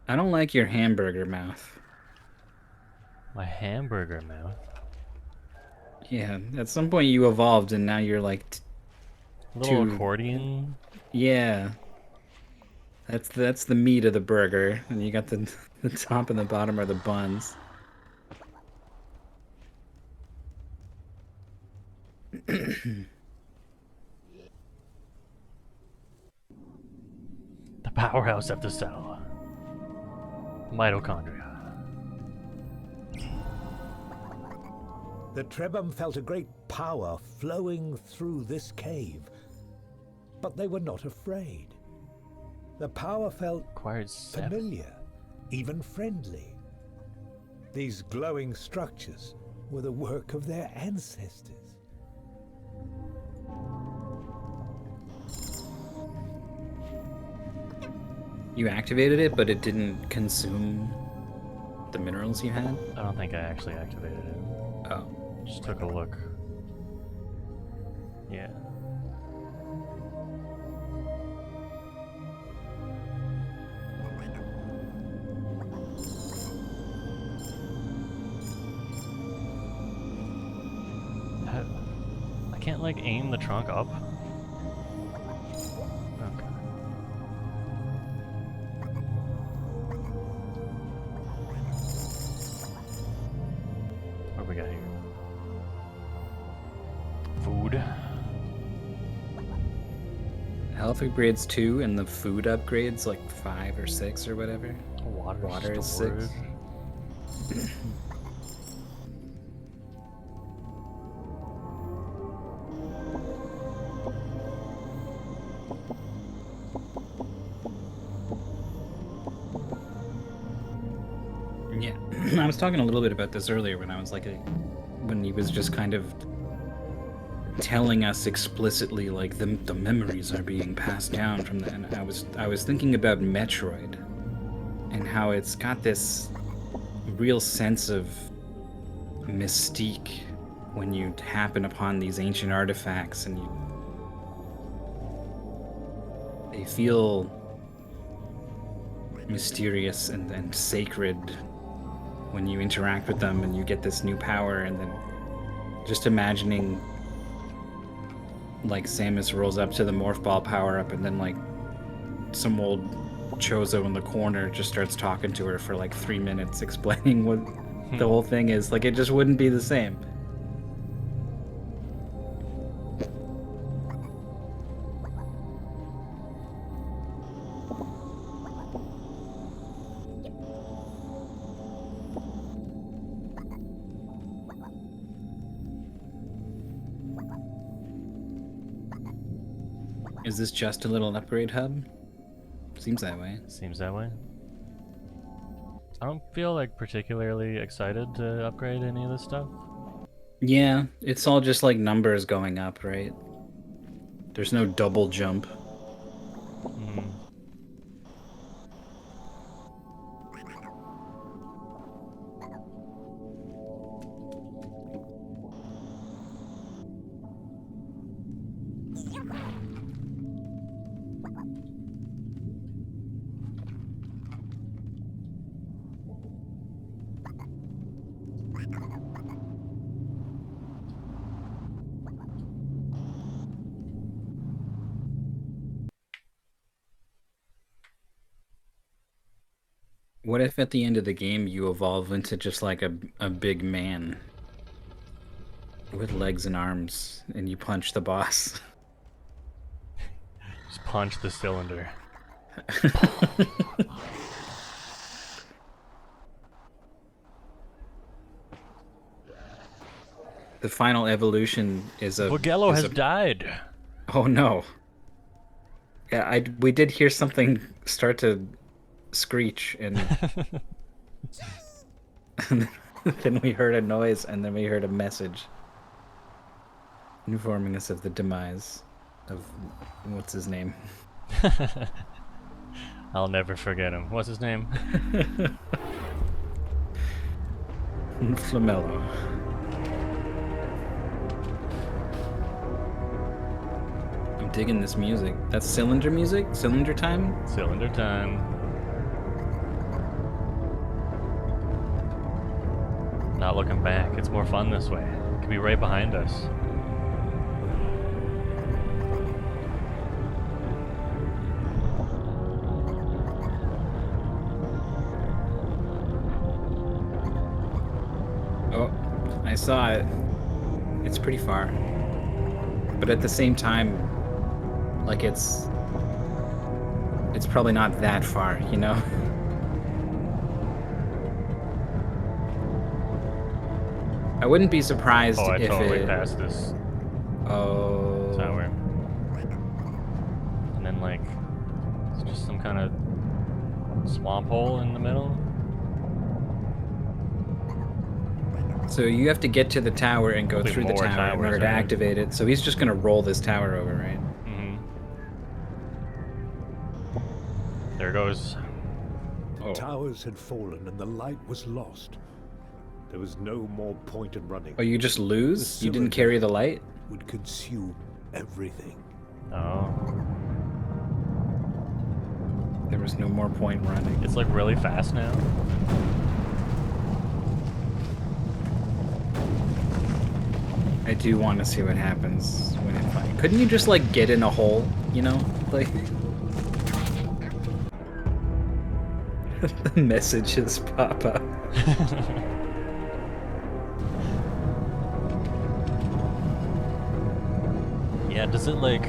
I don't like your hamburger mouth. My hamburger mouth. Yeah, at some point you evolved, and now you're like, Little Two- accordion. yeah. That's the meat of the burger, and you got the the top and the bottom are the buns. The powerhouse of the cell. Mitochondria. The Trebhum felt a great power flowing through this cave, but they were not afraid. The power felt Acquired 7. familiar, even friendly. These glowing structures were the work of their ancestors. You activated it, but it didn't consume the minerals you had? I don't think I actually activated it. Oh. Just took a look. Yeah. I can't like aim the trunk up. Okay. What do we got here? Food. Health upgrades 2, and the food upgrades like 5 or 6 or whatever. Water is 6. Yeah, I was talking a little bit about this earlier when I was like, when he was just kind of telling us explicitly like the memories are being passed down from the. And I was thinking about Metroid, and how it's got this real sense of mystique when you happen upon these ancient artifacts and they feel mysterious and sacred when you interact with them and you get this new power. And then just imagining like Samus rolls up to the morph ball power up and then like some old Chozo in the corner just starts talking to her for like 3 minutes explaining what the whole thing is. Like, it just wouldn't be the same. Is this just a little upgrade hub? Seems that way. Seems that way. I don't feel like particularly excited to upgrade any of this stuff. Yeah, it's all just like numbers going up, right? There's no double jump. Mm. What if at the end of the game you evolve into just like a big man with legs and arms and you punch the boss? Just punch the cylinder. The final evolution is a... Vogello is has died. Oh no. Yeah, we did hear something start to screech and and then we heard a noise and then we heard a message informing us of the demise of what's his name. I'll never forget him. What's his name? Flamello. I'm digging this music. That's cylinder music? Cylinder time? Cylinder time. Not looking back. It's more fun this way. It could be right behind us. Oh, I saw it. It's pretty far. But at the same time, like it's probably not that far, you know? I wouldn't be surprised Oh, I if totally passed this Oh. tower. And then, like, it's just some kind of swamp hole in the middle. So you have to get to the tower and go Probably through the more tower in towers, order to right? activate it. So he's just gonna roll this tower over, right? Mm-hmm. There goes. Oh. Towers had fallen and the light was lost. There was no more point in running. Oh, you just lose? The You didn't cylinder carry the light? would consume everything. Oh. There was no more point running. It's like really fast now. I do want to see what happens when it finds. Couldn't you just like get in a hole, you know? Like the messages pop up. Yeah, does it like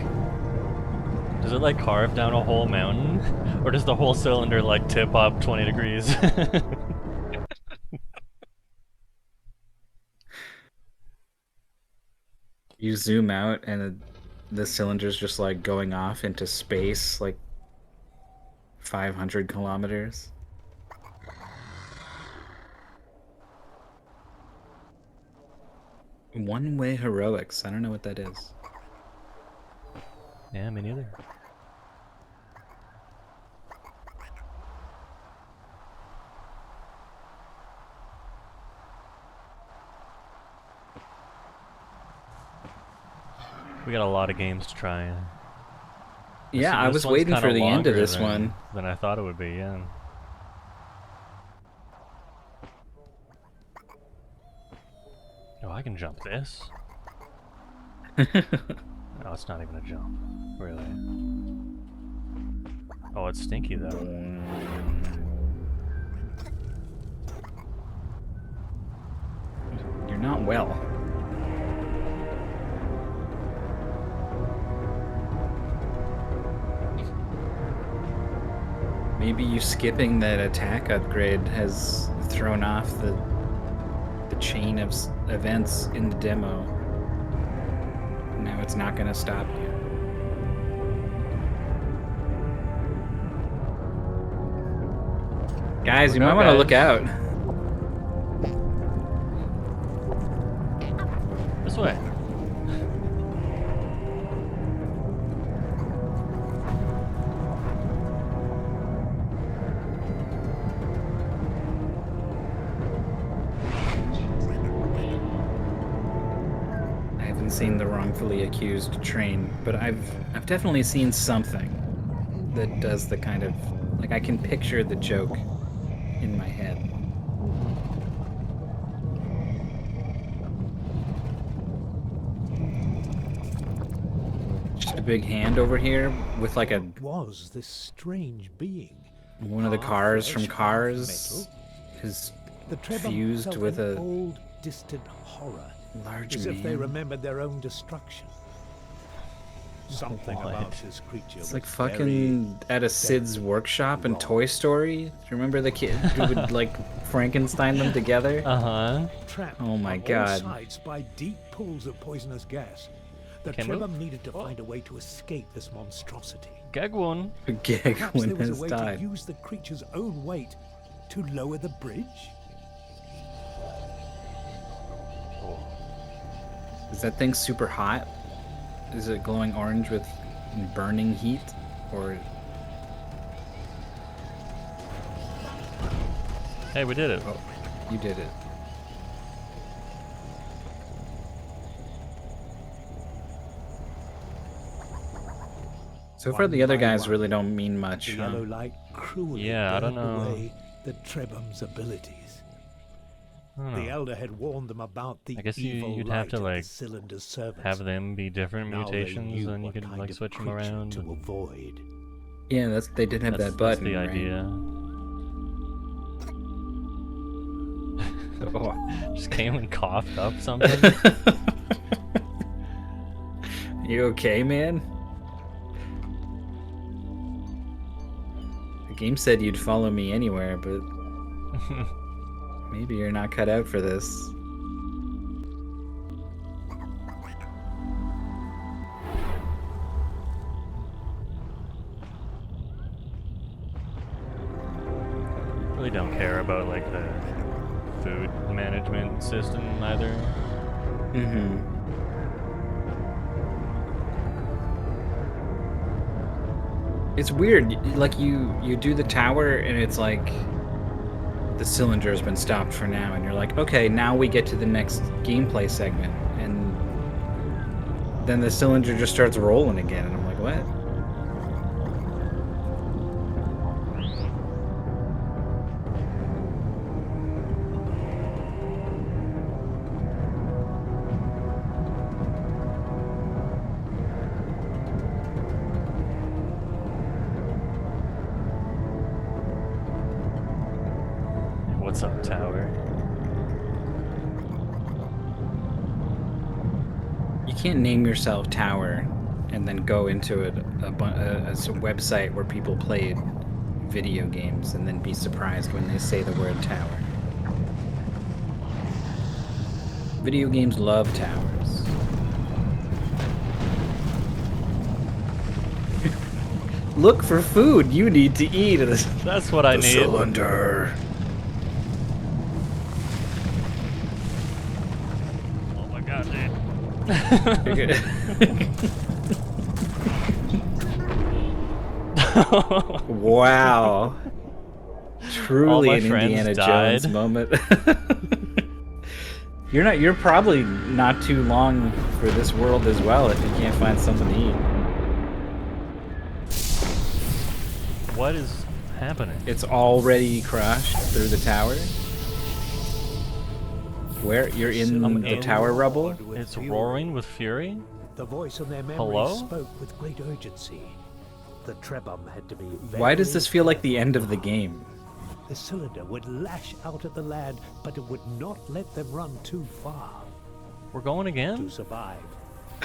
carve down a whole mountain? Or does the whole cylinder like tip up 20 degrees? You zoom out and the cylinder's just like going off into space like 500 kilometers. One-way heroics. I don't know what that is. Yeah, me neither. We got a lot of games to try. Yeah, I This was one's waiting for kinda the end of longer this one. than I thought it would be, yeah. Oh, I can jump this? No, it's not even a jump. Really. Oh, it's stinky though. You're not well. Maybe you skipping that attack upgrade has thrown off the chain of events in the demo. Now it's not going to stop you. Guys, you might want to look out. This way. Seen the wrongfully accused train, but I've definitely seen something that does the kind of, like, I can picture the joke in my head. Just a big hand over here with like a What was this strange being? one of the Half cars flesh, from half Cars metal? is The Trebhum fused felt with an a old, distant horror, large as if they man. remembered their own destruction. Something What? about this creature It's was like very fucking at a Sid's workshop in wrong. Toy Story. Do you remember the kid who would like Frankenstein them together? Uh-huh. trapped Oh my on all God. sides by deep pools of poisonous gas. The Can move? Trebhum needed to find a way to escape this monstrosity. Gag one. Perhaps there Gagwin was a has way died. to use the creature's own weight to lower the bridge? Is that thing super hot? Is it glowing orange with burning heat? Or Hey, we did it. oh, you did it. So far, One the other by guys one, really don't mean much. The Huh? yellow light cruelly Yeah, I don't burned know. away the Trebhum's abilities. I don't The know. elder had warned them about the I guess evil you'd light have to, of like, the Cylinder's servants. have them be different Now they mutations, knew and you what could kind like of switch them creature around. to avoid. Yeah, they did have that button. That's the right? idea. Oh. Just came and coughed up something. You okay, man? The game said you'd follow me anywhere, but maybe you're not cut out for this. Really don't care about like the food management system either. Mm-hmm. It's weird. Like you do the tower and it's like the cylinder has been stopped for now, and you're like, okay, now we get to the next gameplay segment, and then the cylinder just starts rolling again, and I'm like, what? What's up, tower? You can't name yourself Tower and then go into a website where people play video games and then be surprised when they say the word tower. Video games love towers. Look for food. You need to eat. That's what I need. Cylinder. Oh my god, dude. Wow. Truly my an friends Indiana died. Jones moment. You're probably not too long for this world as well if you can't find something to eat. What is happening? It's already crashed through the tower. Where you're in the tower rubble? It's roaring with fury? The voice of their memory Hello? spoke with great urgency. The Trebum had to be very Why does this feel like the careful. end of the game? The cylinder would lash out at the lad, but it would not let them run too far. We're going To again? survive,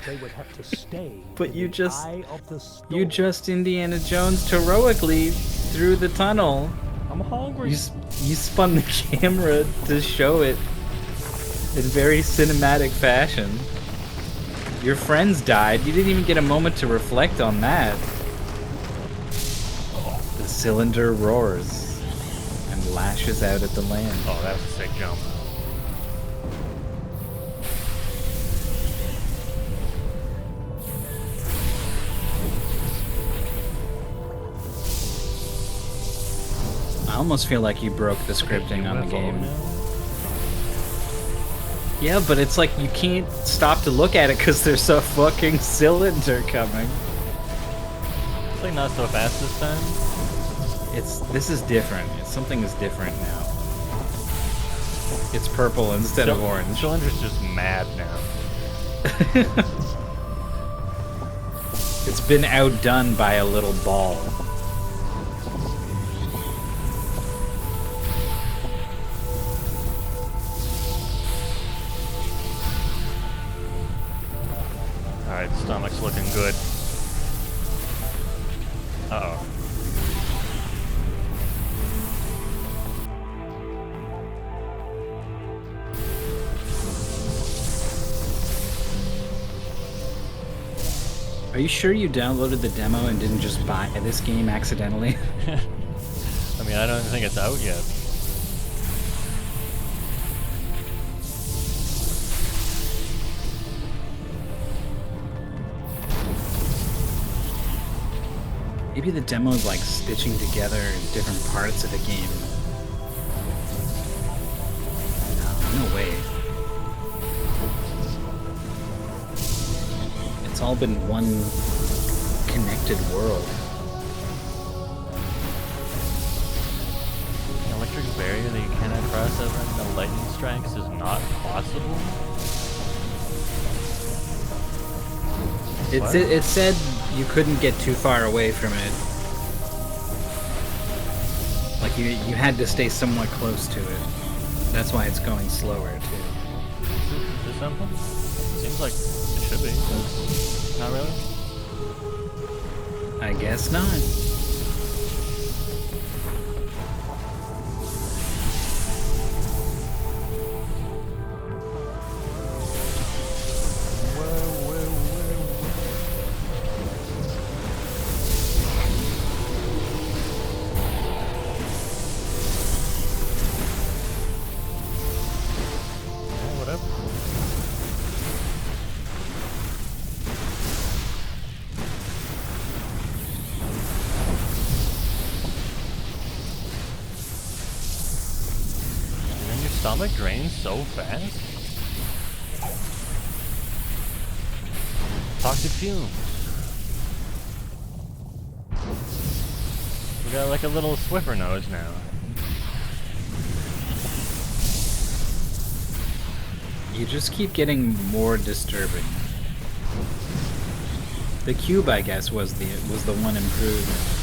they would have to stay But in you the just- eye of the storm. You just Indiana Jones heroically through the tunnel. I'm hungry. You spun the camera to show it in very cinematic fashion. Your friends died. You didn't even get a moment to reflect on that. The cylinder roars and lashes out at the land. Oh, that was a sick jump. I almost feel like you broke the scripting on the UFO game. now? Yeah, but it's like you can't stop to look at it because there's a fucking cylinder coming. It's like not so fast this time. This is different. Something is different now. It's purple instead of orange. Cylinder's just mad now. It's been outdone by a little ball. Alright, stomach's looking good. Uh-oh. Are you sure you downloaded the demo and didn't just buy this game accidentally? I mean, I don't think it's out yet. Maybe the demo is like stitching together different parts of the game. No way. It's all been one connected world. An electric barrier that you cannot cross over and the lightning strikes is not possible? What? It said you couldn't get too far away from it. Like you had to stay somewhat close to it. That's why it's going slower too. Is this something? Seems like it should be, but not really. I guess not. Whatever. And then your stomach drains so fast? Toxic fumes. We got like a little Swiffer nose now. You just keep getting more disturbing. The cube, I guess, was the one improvement.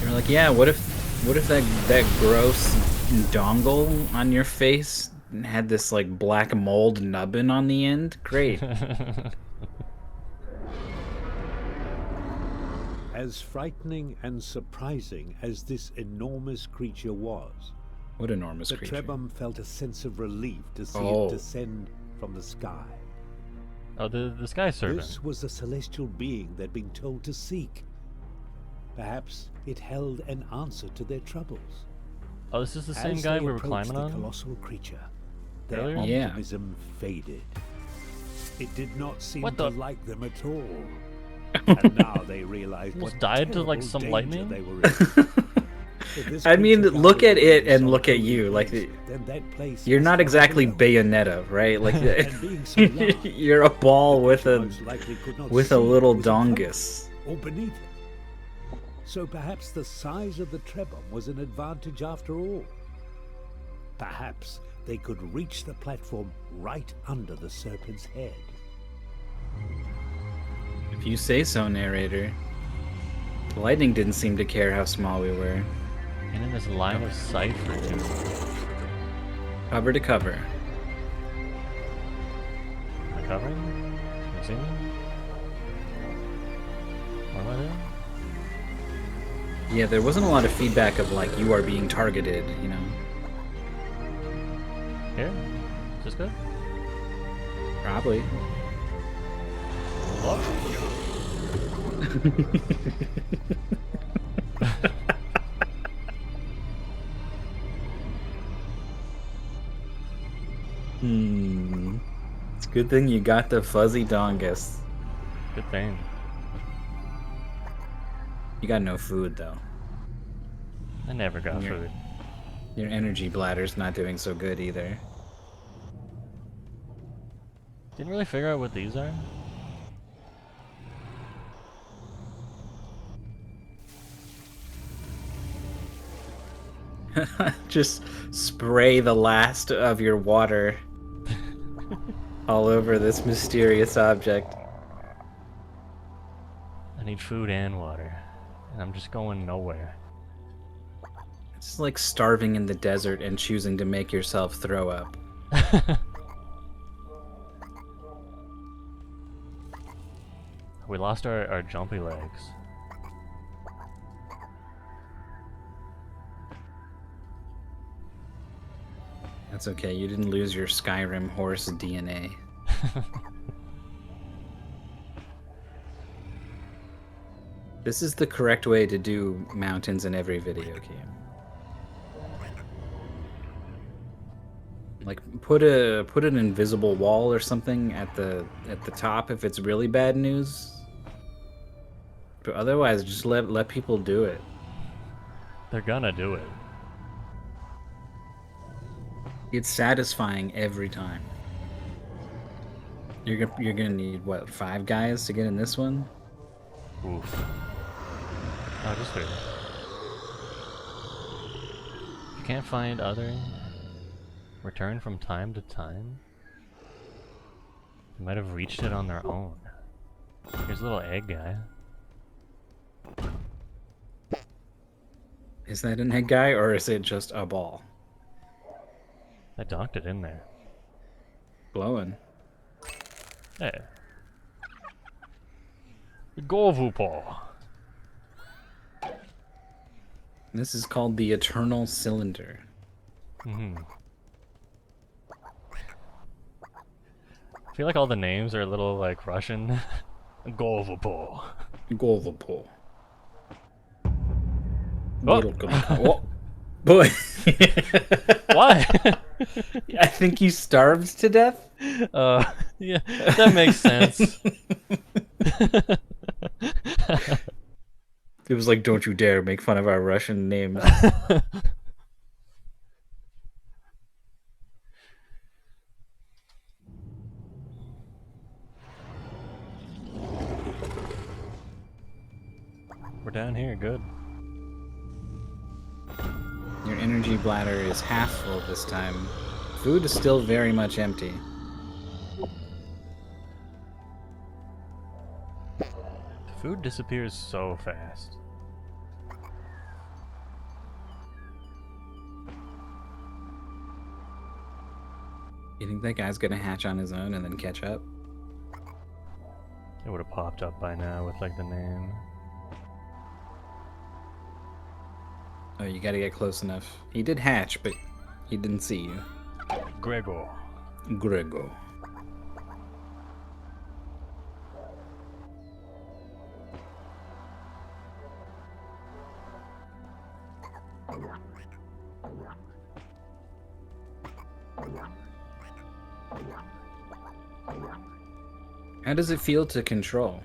You're like, yeah, what if that gross dongle on your face had this like black mold nubbin on the end? Great. As frightening and surprising as this enormous creature was, What enormous the creature. Trebum felt a sense of relief to see Oh. it descend from the sky. Oh, the sky servant. This was the celestial being they'd been told to seek. Perhaps it held an answer to their troubles. Oh, this is the same As guy they we were approached climbing the on? colossal creature, their Earlier? Yeah. optimism faded. It did not seem What to the- like them at all. And now they realized Almost what died to, like, terrible some danger lightning? they were in. If this I mean, creature look at found it in and some look at holy you. Like, place, then that place you're must not have exactly belonged. Bayonetta, right? Like, And being so large, you're a ball the with creature a most likely could not with a see little what was in front of dongus. it or beneath it. So perhaps the size of the trebon was an advantage after all. Perhaps they could reach the platform right under the serpent's head. If you say so, narrator. The lightning didn't seem to care how small we were. And in this line of sight for 2. Cover to cover. Am I covering? Can you see me? What am I doing? Yeah, there wasn't a lot of feedback of like you are being targeted, you know. Here? Is this good? Probably. It's a good thing you got the fuzzy dongus. Good thing. You got no food though. I never got Yeah. food. Your energy bladder's not doing so good either. Didn't really figure out what these are. Just spray the last of your water all over this mysterious object. I need food and water. And I'm just going nowhere. It's like starving in the desert and choosing to make yourself throw up. We lost our jumpy legs. That's okay, you didn't lose your Skyrim horse DNA. This is the correct way to do mountains in every video game. Like put an invisible wall or something at the top if it's really bad news. But otherwise just let people do it. They're gonna do it. It's satisfying every time. You're gonna need what, 5 guys to get in this one? Oof. Oh, just 3. You can't find other... Return from time to time? They might have reached it on their own. Here's a little egg guy. Is that an egg guy or is it just a ball? I docked it in there. Glowing. Hey. Govupo. This is called the Eternal Cylinder. Mm-hmm. I feel like all the names are a little like Russian. Govupo. Golvapo. Oh. Oh. Boy. What? I think you starved to death. Yeah, that makes sense. It was like, don't you dare make fun of our Russian names. We're down here, good. Your energy bladder is half full this time. Food is still very much empty. The food disappears so fast. You think that guy's gonna hatch on his own and then catch up? It would have popped up by now with like the name. Oh, you gotta get close enough. He did hatch, but he didn't see you. Gregor. Grego. How does it feel to control?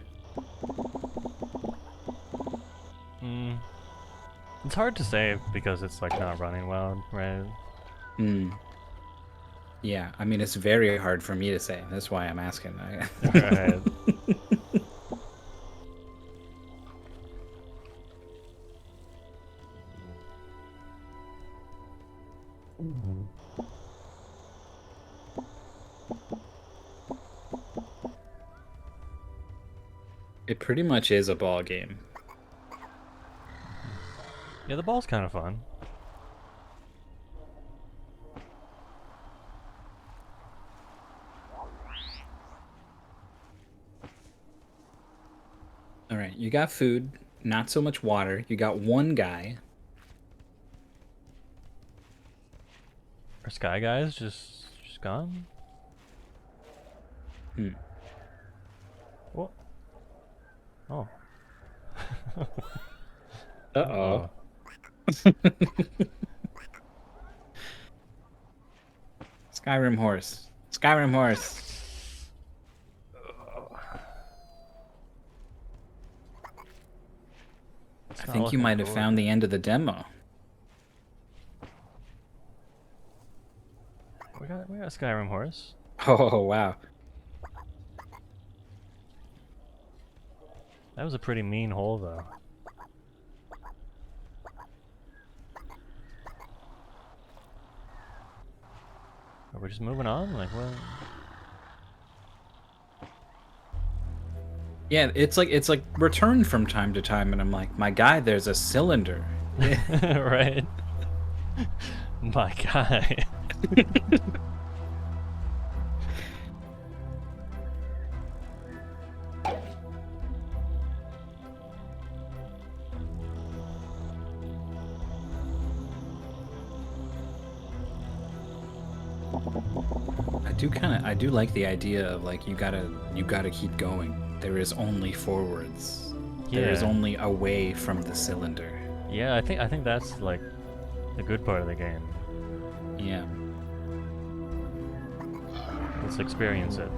It's hard to say because it's like not running well, right? Yeah, I mean, it's very hard for me to say. That's why I'm asking. Right. It pretty much is a ball game. Yeah, the ball's kind of fun. All right, you got food, not so much water. You got one guy. Are Sky Guys just gone? What? Oh. Uh-oh. Skyrim horse. Skyrim horse. I think you might have found the end of the demo. We got a Skyrim horse. Oh, wow. That was a pretty mean hole, though. Are we just moving on? Like, what? Yeah, it's like returned from time to time, and I'm like, my guy, there's a cylinder. Right? My guy. I do like the idea of like you gotta keep going. There is only forwards. Yeah. There is only away from the cylinder. Yeah, I think that's like the good part of the game. Yeah. Let's experience it.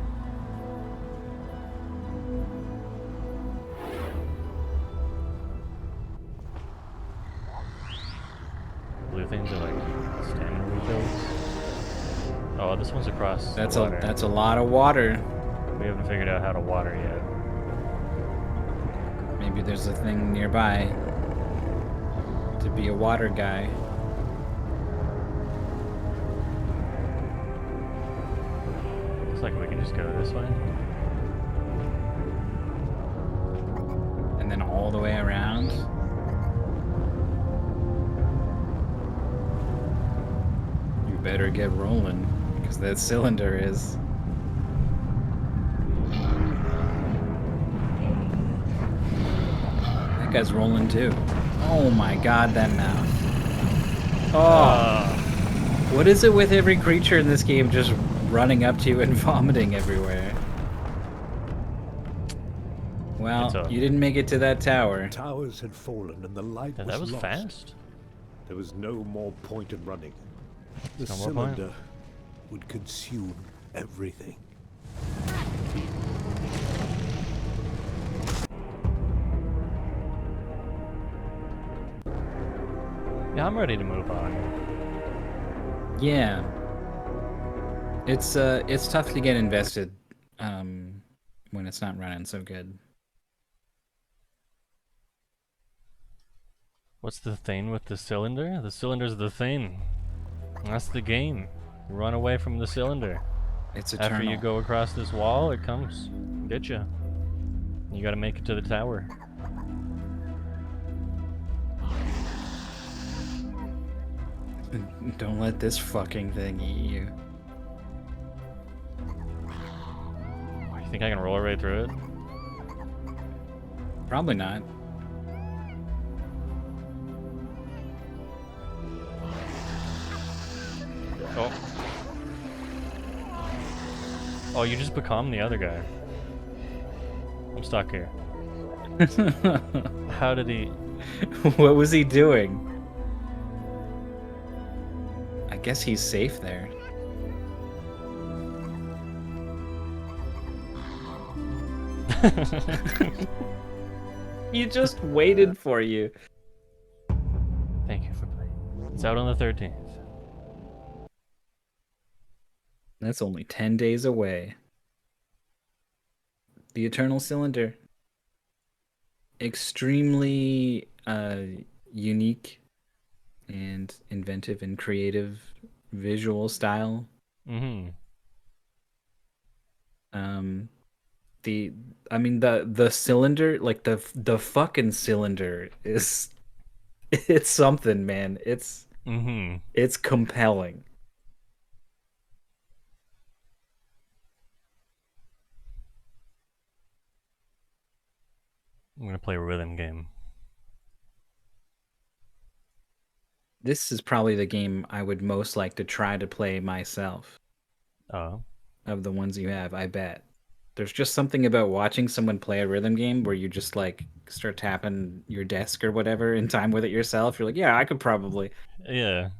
Blue things are like stamina refills. Oh, this one's across That's the water. that's a lot of water. We haven't figured out how to water yet. Maybe there's a thing nearby to be a water guy. Looks like we can just go this way. And then all the way around. You better get rolling, because that cylinder is. That guy's rolling too. Oh my god, that mouth. Oh. What is it with every creature in this game just running up to you and vomiting everywhere? Well, you didn't make it to that tower. Towers had fallen and the light Yeah, was that was lost. fast. There was no more point in running. The No more point? cylinder would consume everything. Yeah, I'm ready to move on. Yeah. It's tough to get invested when it's not running so good. What's the thing with the cylinder? The cylinder's the thing. That's the game. You run away from the cylinder. It's eternal. After you go across this wall, it comes get you. You gotta make it to the tower. Don't let this fucking thing eat you. You think I can roll right through it? Probably not. Oh. Oh, you just become the other guy. I'm stuck here. How did he... What was he doing? I guess he's safe there. He just waited for you. Thank you for playing. It's out on the 13th. That's only 10 days away. The Eternal Cylinder. Extremely unique and inventive and creative visual style. Mm-hmm. The cylinder, like the fucking cylinder is it's something, man. It's compelling. I'm gonna play a rhythm game. This is probably the game I would most like to try to play myself. Oh. Of the ones you have, I bet. There's just something about watching someone play a rhythm game where you just like start tapping your desk or whatever in time with it yourself. You're like, yeah, I could probably. Yeah.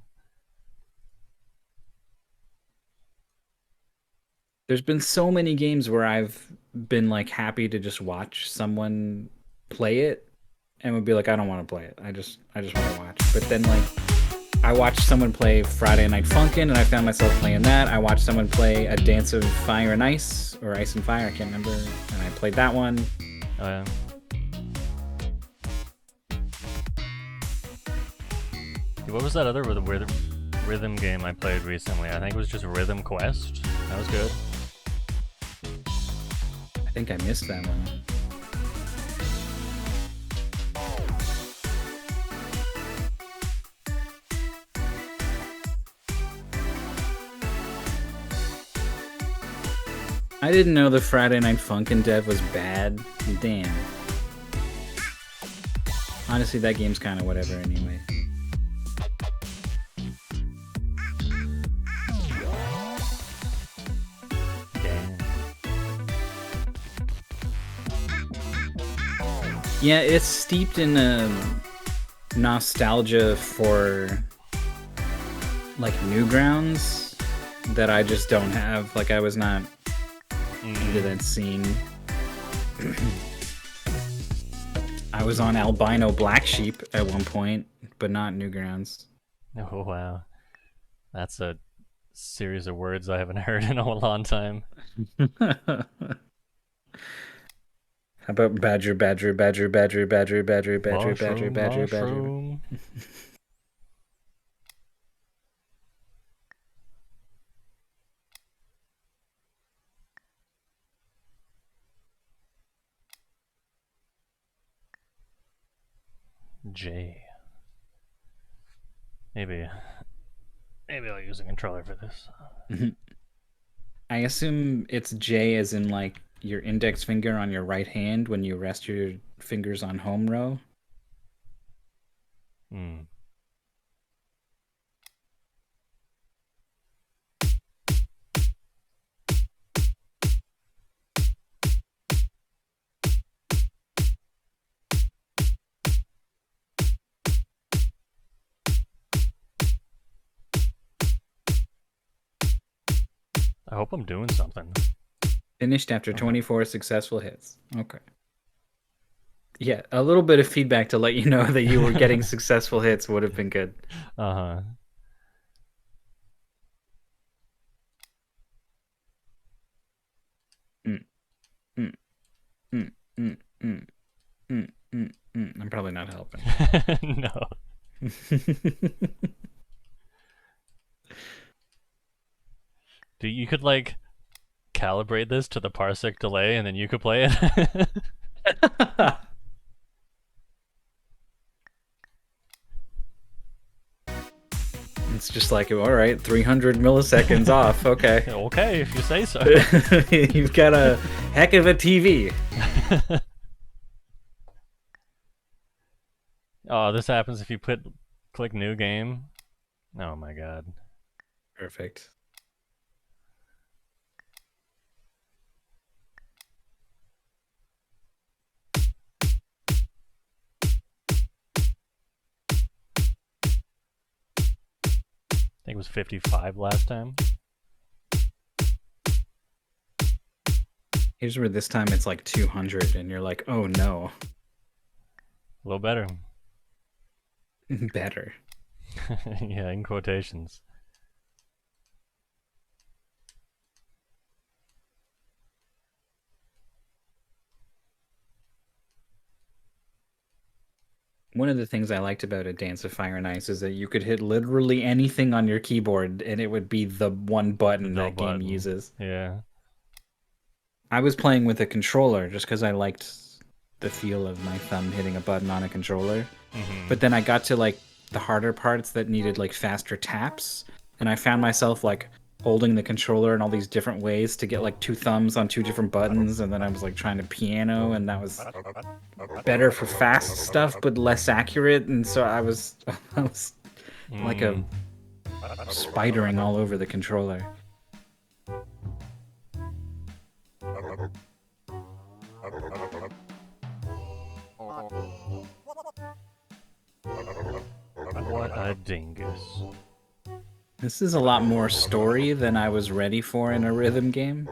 There's been so many games where I've been like happy to just watch someone play it and would be like, I don't want to play it. I just want to watch. But then like I watched someone play Friday Night Funkin' and I found myself playing that. I watched someone play A Dance of Fire and Ice or Ice and Fire, I can't remember. And I played that one. Oh yeah. What was that other rhythm game I played recently? I think it was just Rhythm Quest. That was good. I think I missed that one. I didn't know the Friday Night Funkin' dev was bad. Damn. Honestly, that game's kind of whatever anyway. Damn. Yeah, it's steeped in nostalgia for like Newgrounds that I just don't have. Like I was not into that scene. I was on Albino Black Sheep at one point, but not Newgrounds. Oh wow. That's a series of words I haven't heard in a long time. How about Badger, Badger, Badger, Badger, Badger, Badger, Badger, Badger, Badger, Badger? J. Maybe I'll use a controller for this. I assume it's J as in like your index finger on your right hand when you rest your fingers on home row. Hmm. I hope I'm doing something. Finished after 24 successful hits. Okay. Yeah, a little bit of feedback to let you know that you were getting successful hits would have been good. Uh-huh. I'm probably not helping. No. Dude, you could like calibrate this to the parsec delay and then you could play it. It's just like, all right, 300 milliseconds off. Okay. Okay, if you say so. You've got a heck of a TV. Oh, this happens if you click new game. Oh my god. Perfect. I think it was 55 last time. Here's where this time it's like 200 and you're like, oh no. A little better. Better. Yeah, in quotations. One of the things I liked about A Dance of Fire and Ice is that you could hit literally anything on your keyboard and it would be the one button No that button. game uses. Yeah. I was playing with a controller just because I liked the feel of my thumb hitting a button on a controller. But then I got to like the harder parts that needed like faster taps, and I found myself like holding the controller in all these different ways to get like two thumbs on two different buttons, and then I was like trying to piano, and that was better for fast stuff but less accurate, and so I was like a spidering all over the controller. What a dingus. This is a lot more story than I was ready for in a rhythm game.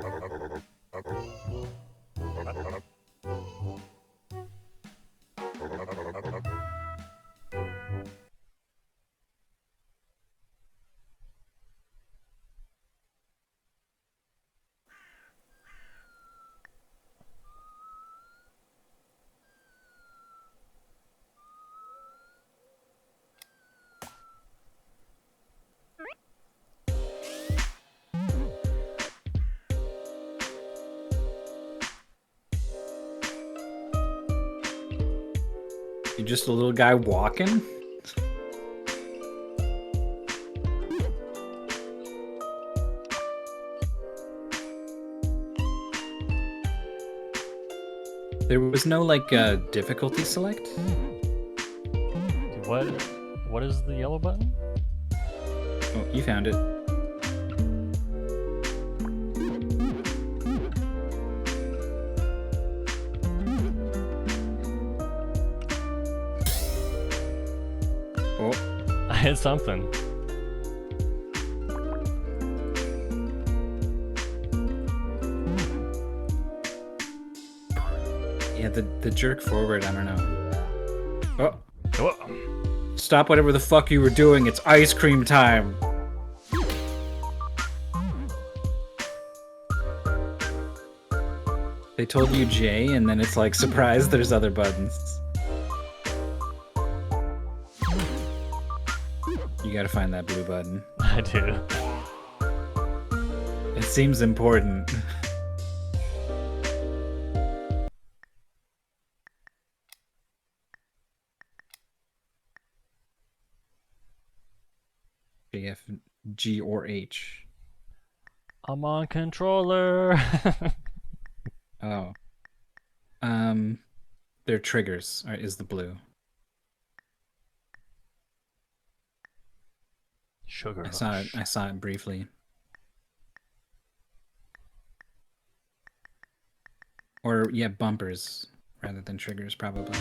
You're just a little guy walking? There was no like difficulty select? What is the yellow button? Oh, you found it. Oh, I hit something. yeah, the jerk forward, I don't know. Oh, Oh. stop whatever the fuck you were doing, it's ice cream time! They told you J, and then it's like, surprise, there's other buttons. You gotta find that blue button. I do. It seems important. F, G, or H. I'm on controller. Oh. They're triggers, is the blue. Sugar. I saw it briefly. Or yeah, bumpers rather than triggers probably.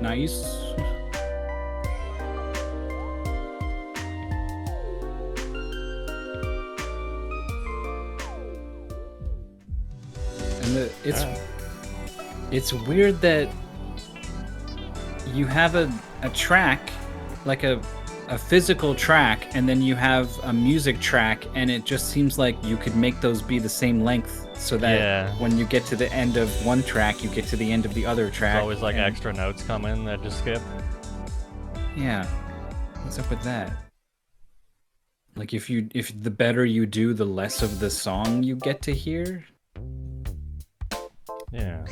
Nice. And it's weird that you have a track, like a physical track, and then you have a music track, and it just seems like you could make those be the same length, so that when you get to the end of one track, you get to the end of the other track. There's always like extra notes come in that just skip. Yeah, what's up with that? Like if the better you do, the less of the song you get to hear. Yeah.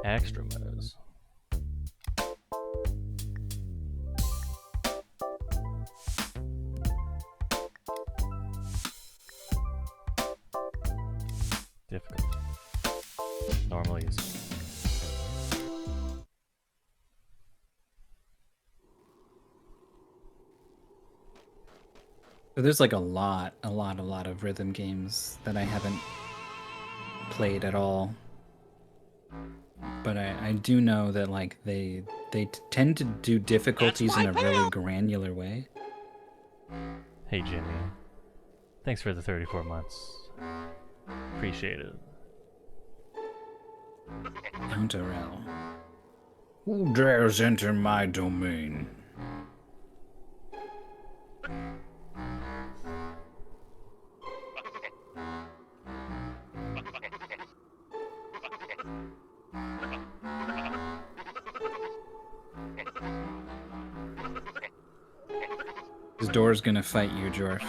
Extra modes. Difficult. Normally easy. So there's like a lot of rhythm games that I haven't played at all. But I do know that like they tend to do difficulties in a really granular way. Hey Jimmy. Thanks for the 34 months. Appreciate it. Counterell. Who dares enter my domain? This door's gonna fight you, Jorf.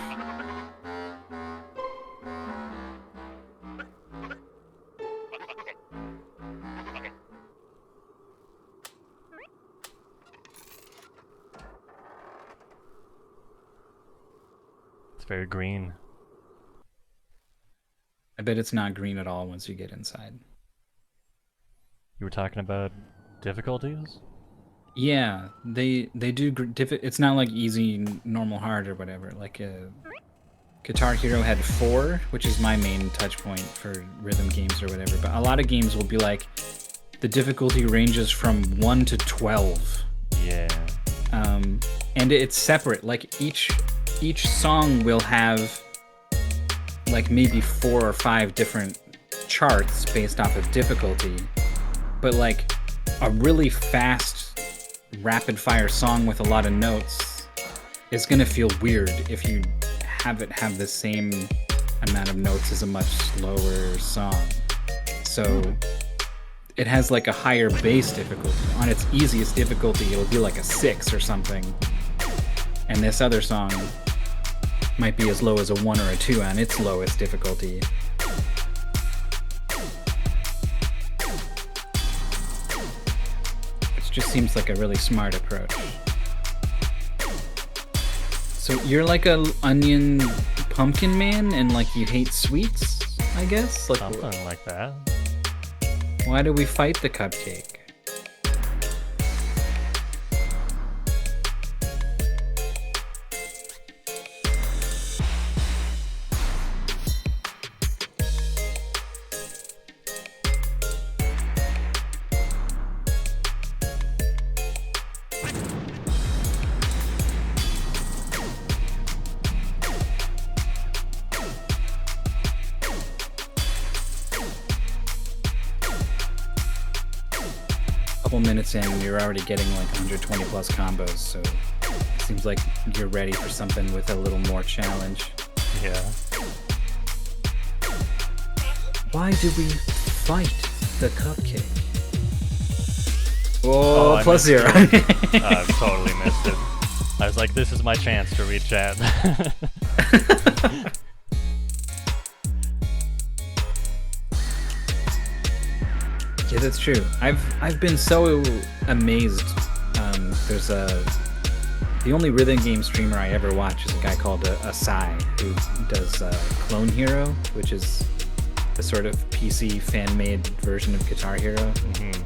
It's very green. I bet it's not green at all once you get inside. You were talking about difficulties? Yeah, they do. It's not like easy, normal, hard, or whatever. Like Guitar Hero had 4, which is my main touch point for rhythm games or whatever. But a lot of games will be like the difficulty ranges from 1 to 12. Yeah. And it's separate. Like each song will have like maybe 4 or 5 different charts based off of difficulty. But like a really fast rapid fire song with a lot of notes is gonna feel weird if you have it have the same amount of notes as a much slower song. So it has like a higher bass difficulty. On its easiest difficulty, it'll be like a 6 or something. And this other song might be as low as a 1 or a 2 on its lowest difficulty. Just seems like a really smart approach. So you're like a onion pumpkin man, and like you hate sweets, I guess? Like, something like that. Why do we fight the cupcake? Minutes in, you're already getting like 120 plus combos, so it seems like you're ready for something with a little more challenge. Yeah. Why do we fight the cupcake? Oh, plus 0. I've totally missed it. I was like, this is my chance to read chat. Yeah, that's true. I've been so amazed. There's the only rhythm game streamer I ever watch is a guy called Asai, who does Clone Hero, which is the sort of PC fan-made version of Guitar Hero. Mm-hmm.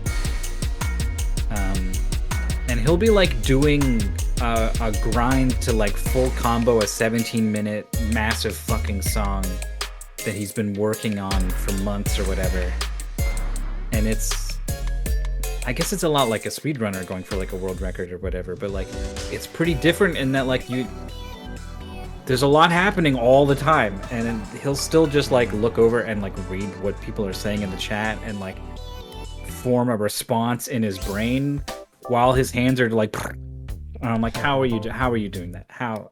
And he'll be like doing a grind to like full combo a 17-minute massive fucking song that he's been working on for months or whatever. And I guess it's a lot like a speedrunner going for like a world record or whatever, but like it's pretty different in that like there's a lot happening all the time, and he'll still just like look over and like read what people are saying in the chat and like form a response in his brain while his hands are like. And I'm like, how are you doing that? How?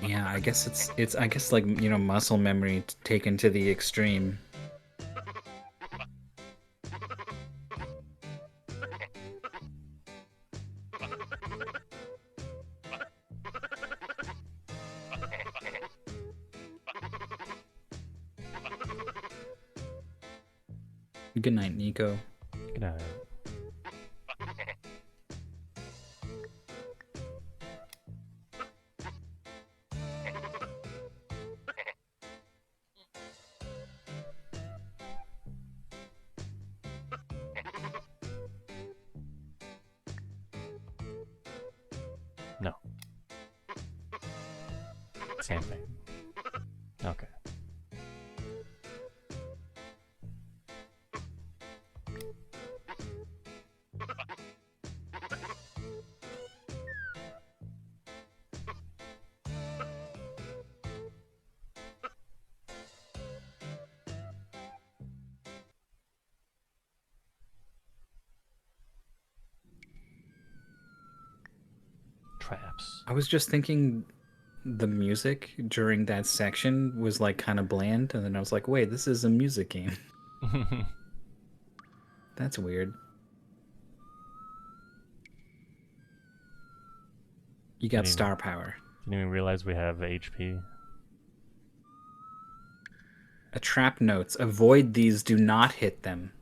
Yeah, I guess it's I guess like, you know, muscle memory taken to the extreme. Good night, Nico. Good night. No. Same thing. Okay. Traps. I was just thinking the music during that section was like kind of bland, and then I was like, wait, this is a music game. That's weird. You got star power. Didn't even realize we have HP. A trap notes. Avoid these, do not hit them.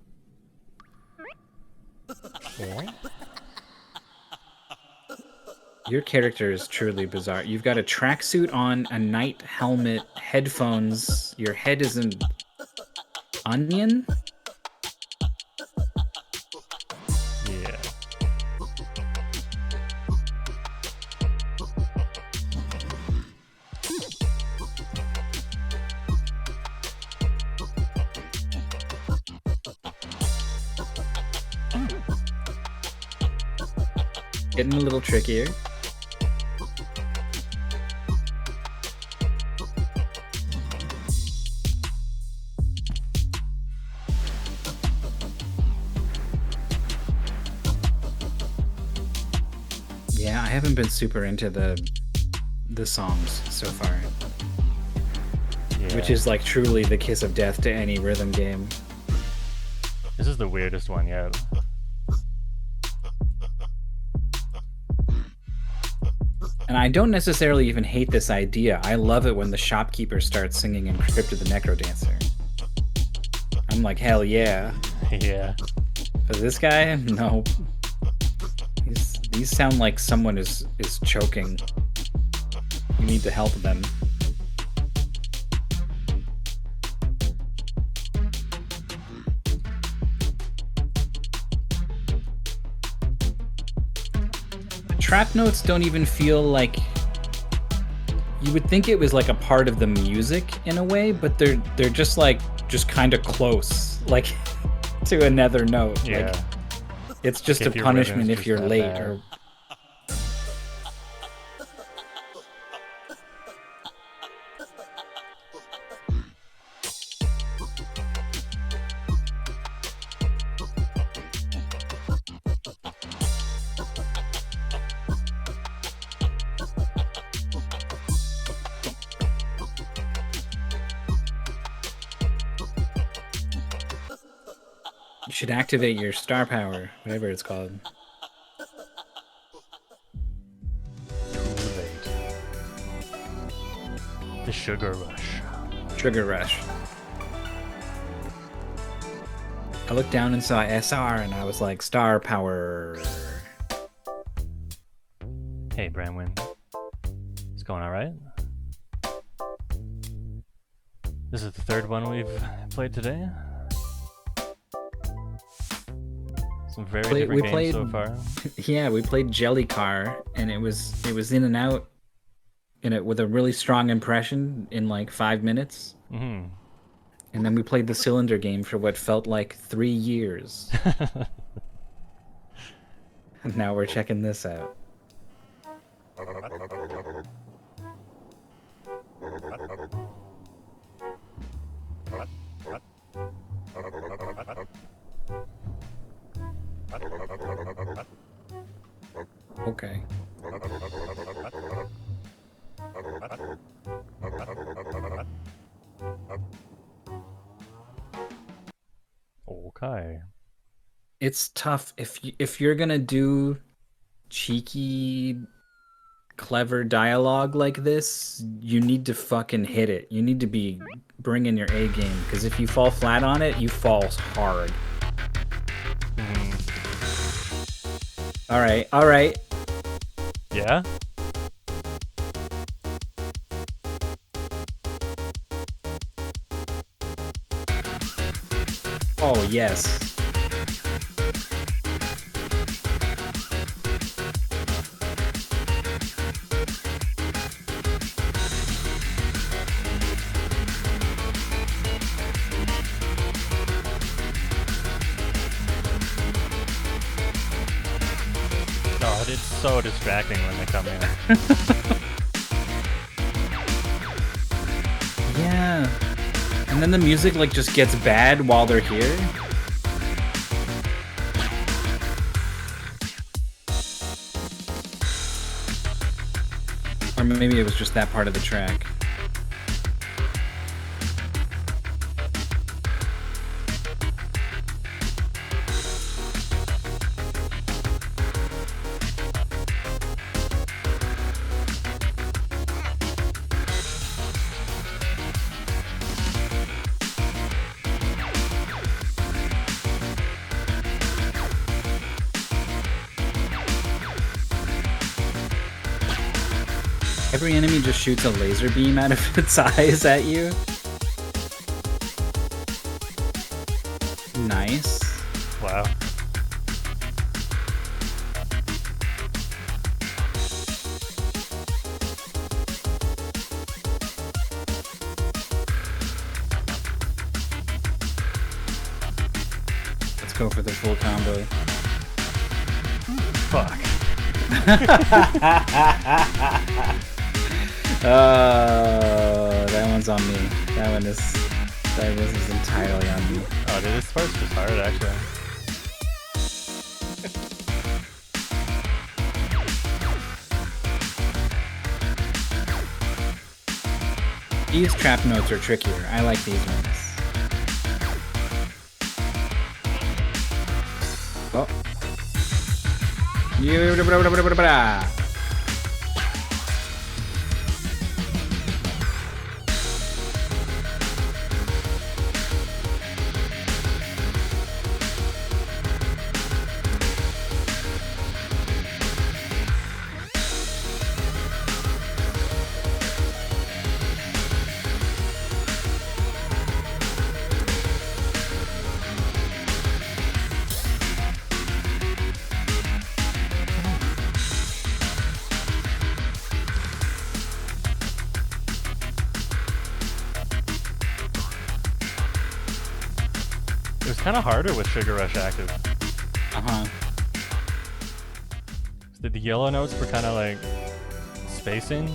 Your character is truly bizarre. You've got a tracksuit on, a night helmet, headphones. Your head is an onion? Yeah. Getting a little trickier. Yeah, I haven't been super into the songs so far. Yeah. Which is like truly the kiss of death to any rhythm game. This is the weirdest one yet. And I don't necessarily even hate this idea. I love it when the shopkeeper starts singing in Crypt of the Necrodancer. I'm like, hell yeah. Yeah. But this guy, no. These sound like someone is choking. You need to help them. Trap notes don't even feel like... You would think it was like a part of the music in a way, but they're just like, just kind of close, like to another note. Yeah. Like, it's just If a your punishment rhythm's if just you're that late. bad. Or you should activate your star power, whatever it's called. Too late. The sugar rush. Trigger rush. I looked down and saw SR and I was like, star power. Hey, Branwyn. It's going alright? This is the third one we've played today. Some very different games so far. Yeah, we played JellyCar, and it was in and out, in it with a really strong impression in like 5 minutes. Mm-hmm. And then we played the Cylinder game for what felt like 3 years. Now we're checking this out. Okay. Okay. It's tough if you're gonna do cheeky, clever dialogue like this. You need to fucking hit it. You need to be bringing your A game, because if you fall flat on it, you fall hard. All right, all right. Yeah? Oh yes. God, it's so distracting when they come in. Yeah. And then the music like just gets bad while they're here. Or maybe it was just that part of the track. Every enemy just shoots a laser beam out of its eyes at you. Nice. Wow. Let's go for the full combo. Fuck. Oh, that one's on me. That is entirely on me. Oh, dude, this part's just hard, actually. These trap notes are trickier. I like these ones. Oh. It was kind of harder with Sugar Rush active. Uh-huh. The yellow notes were kind of like spacing.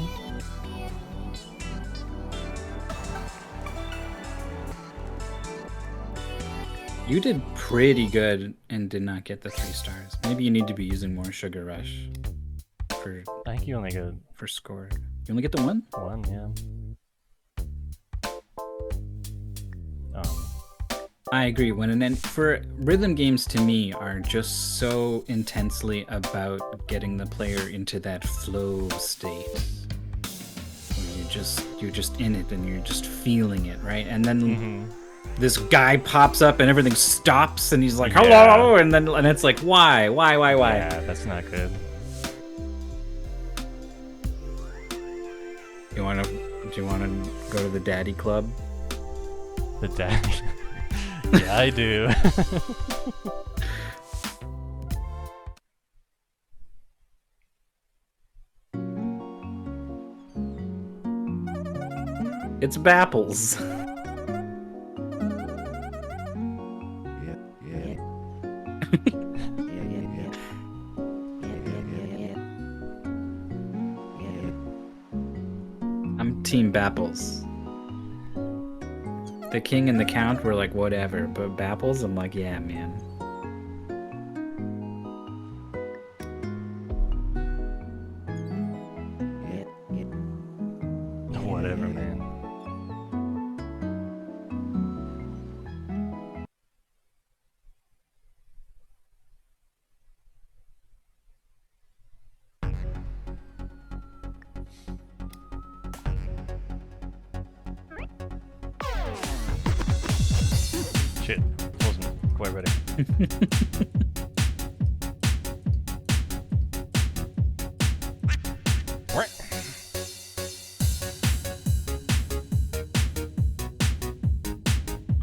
You did pretty good and did not get the 3 stars. Maybe you need to be using more Sugar Rush for I think you only get for score. You only get the 1? one, yeah. I agree. For rhythm games to me are just so intensely about getting the player into that flow state. Where you're just in it and you're just feeling it, right? And then this guy pops up and everything stops and he's like, hello, and it's like, why? Yeah, that's not good. Do you wanna go to the daddy club? The daddy. Yeah, I do. It's Bapples. Team Bapples. The King and the Count were like whatever, but Bapples, I'm like, yeah, man. Whatever, man. Shit, wasn't quite ready.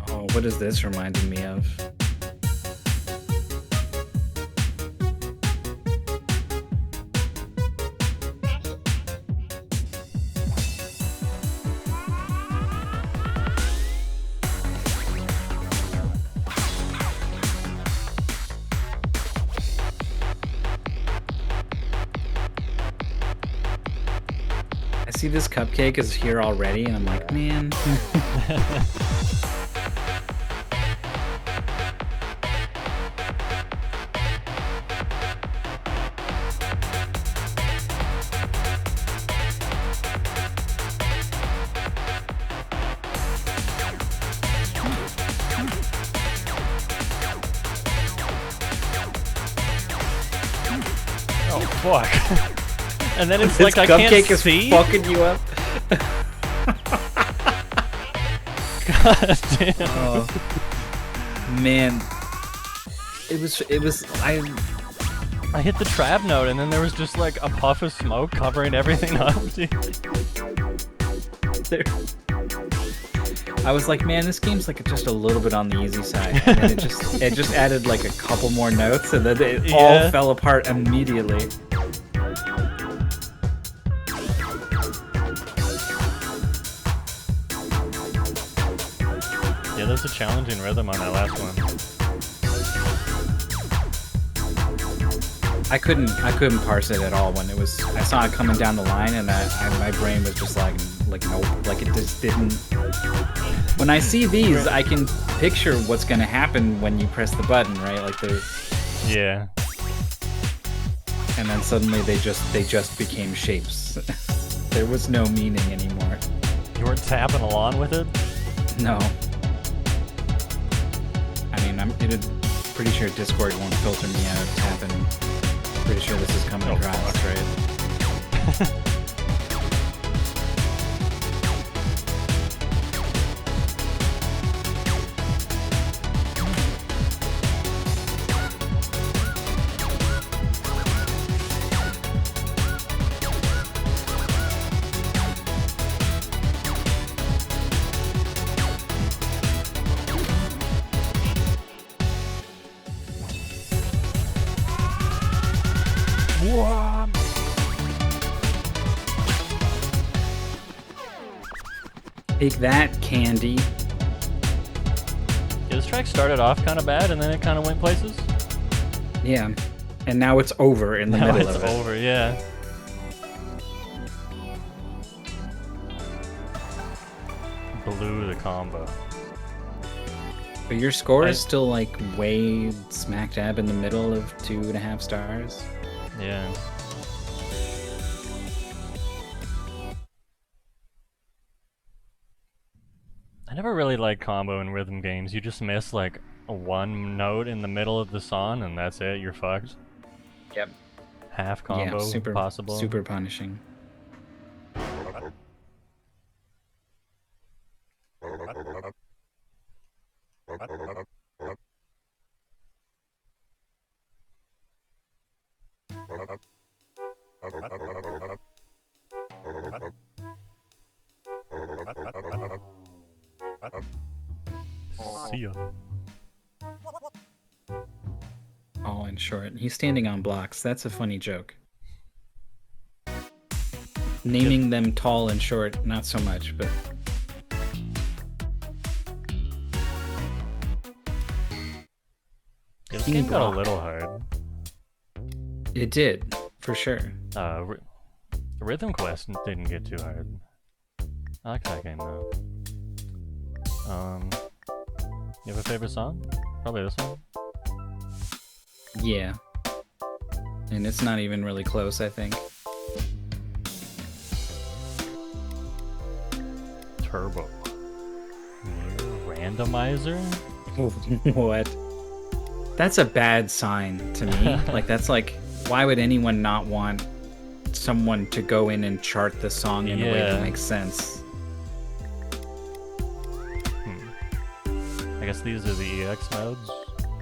Oh, what is this reminding me of? I see this cupcake is here already, and I'm like, man. Oh fuck! And then it's This like I cupcake can't is see. fucking you up. God damn! Oh, man, I hit the trap note, and then there was just like a puff of smoke covering everything up. I was like, man, this game's like just a little bit on the easy side, and then it just added like a couple more notes, and then it all fell apart immediately. Yeah, there's a challenging rhythm on that last one. I couldn't parse it at all when it was. I saw it coming down the line, and my brain was just like nope, like it just didn't. When I see these, I can picture what's gonna happen when you press the button, right? Like there's. Yeah. And then suddenly they just became shapes. There was no meaning anymore. You weren't tapping along with it? No. I mean, I'm pretty sure Discord won't filter me out of tapping. Pretty sure this is coming across, right? Take that, Candy. Yeah, this track started off kind of bad, and then it kind of went places. Yeah, and now it's over in the middle of it. It's over, yeah. Blew the combo. But your score is still like way smack dab in the middle of 2.5 stars. Yeah. I never really liked combo in rhythm games. You just miss like one note in the middle of the song, and that's it. You're fucked. Yep. Half combo, super possible. Super punishing. See ya. All in short. He's standing on blocks. That's a funny joke. Naming them tall and short, not so much, but... Yeah, this game got a little hard. It did, for sure. Rhythm Quest didn't get too hard. I like that game though. You have a favorite song? Probably this one. Yeah. And it's not even really close, I think. Turbo. Randomizer? What? That's a bad sign to me. Like, that's like, why would anyone not want someone to go in and chart the song in a way that makes sense? I guess these are the EX modes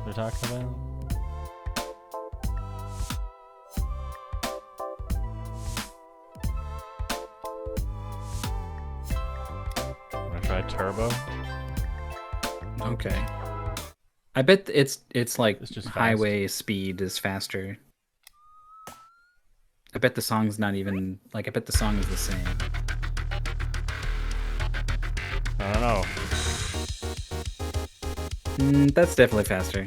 they're talking about. I'm gonna try turbo. Okay. I bet it's like It's just highway speed is faster. I bet the song's not even like, I bet the song is the same. I don't know. That's definitely faster.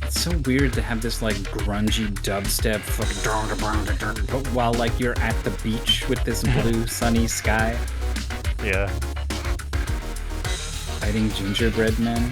So weird to have this like grungy dubstep fucking while like you're at the beach with this blue sunny sky Yeah. fighting gingerbread men.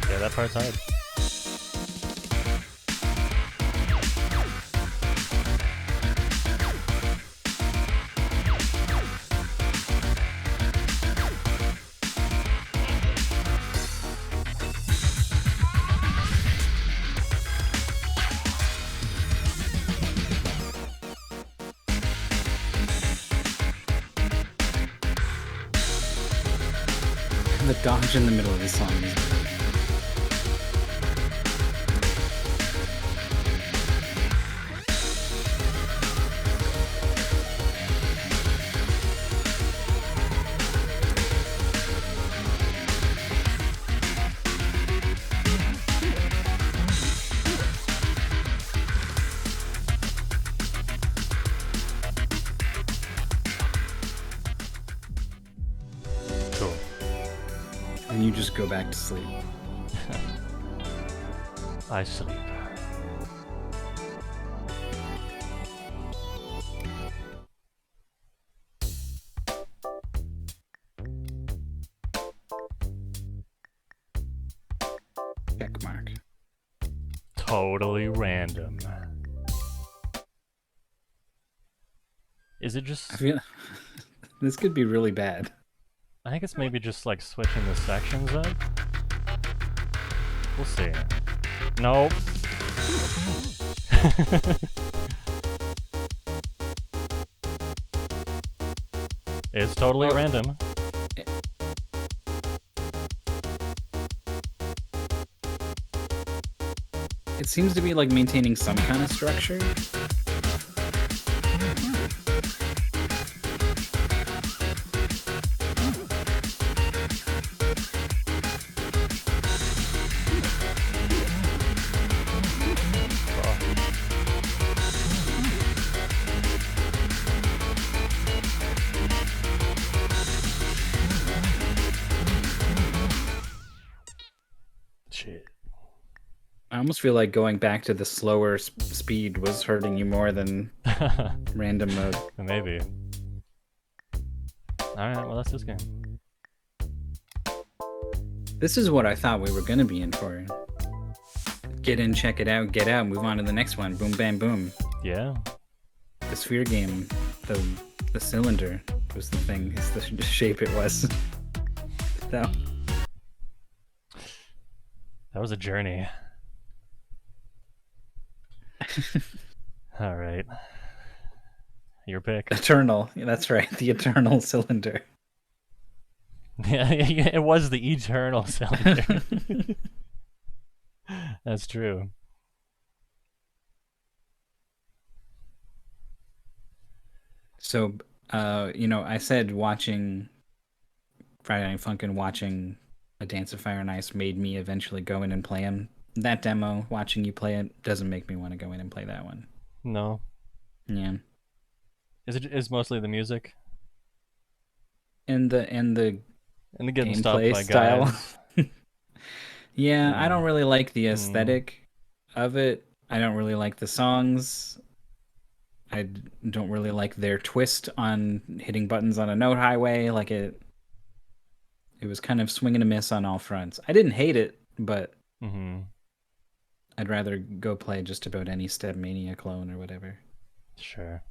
Yeah, that part's hard. The dodge in the middle of the song is Cool. and you just go back to sleep. I sleep. Check mark. Totally random. Is it just... I feel this could be really bad. I think it's maybe just like switching the sections up. We'll see. Nope. It's totally Oh. random. It seems to be like maintaining some kind of structure. Shit. almost feel like going back to the slower speed was hurting you more than random mode. Maybe. Alright, well that's this game. This is what I thought we were gonna be in for. Get in, check it out, get out, move on to the next one. Boom, bam, boom. Yeah. The sphere game, the cylinder was the thing. It's the shape it was. So. That was a journey. Alright. Your pick. Eternal. Yeah, that's right. The eternal cylinder. Yeah, it was the eternal cylinder. That's true. So, I said watching Friday Night Funkin', watching A Dance of Fire and Ice made me eventually go in and play him. That demo, watching you play it, doesn't make me want to go in and play that one. No. Yeah. Is mostly the music? And the getting stopped gameplay by style. guys. Yeah, I don't really like the aesthetic of it. I don't really like the songs. I don't really like their twist on hitting buttons on a note highway. Like it was kind of swing and a miss on all fronts. I didn't hate it, but I'd rather go play just about any Stepmania clone or whatever. Sure.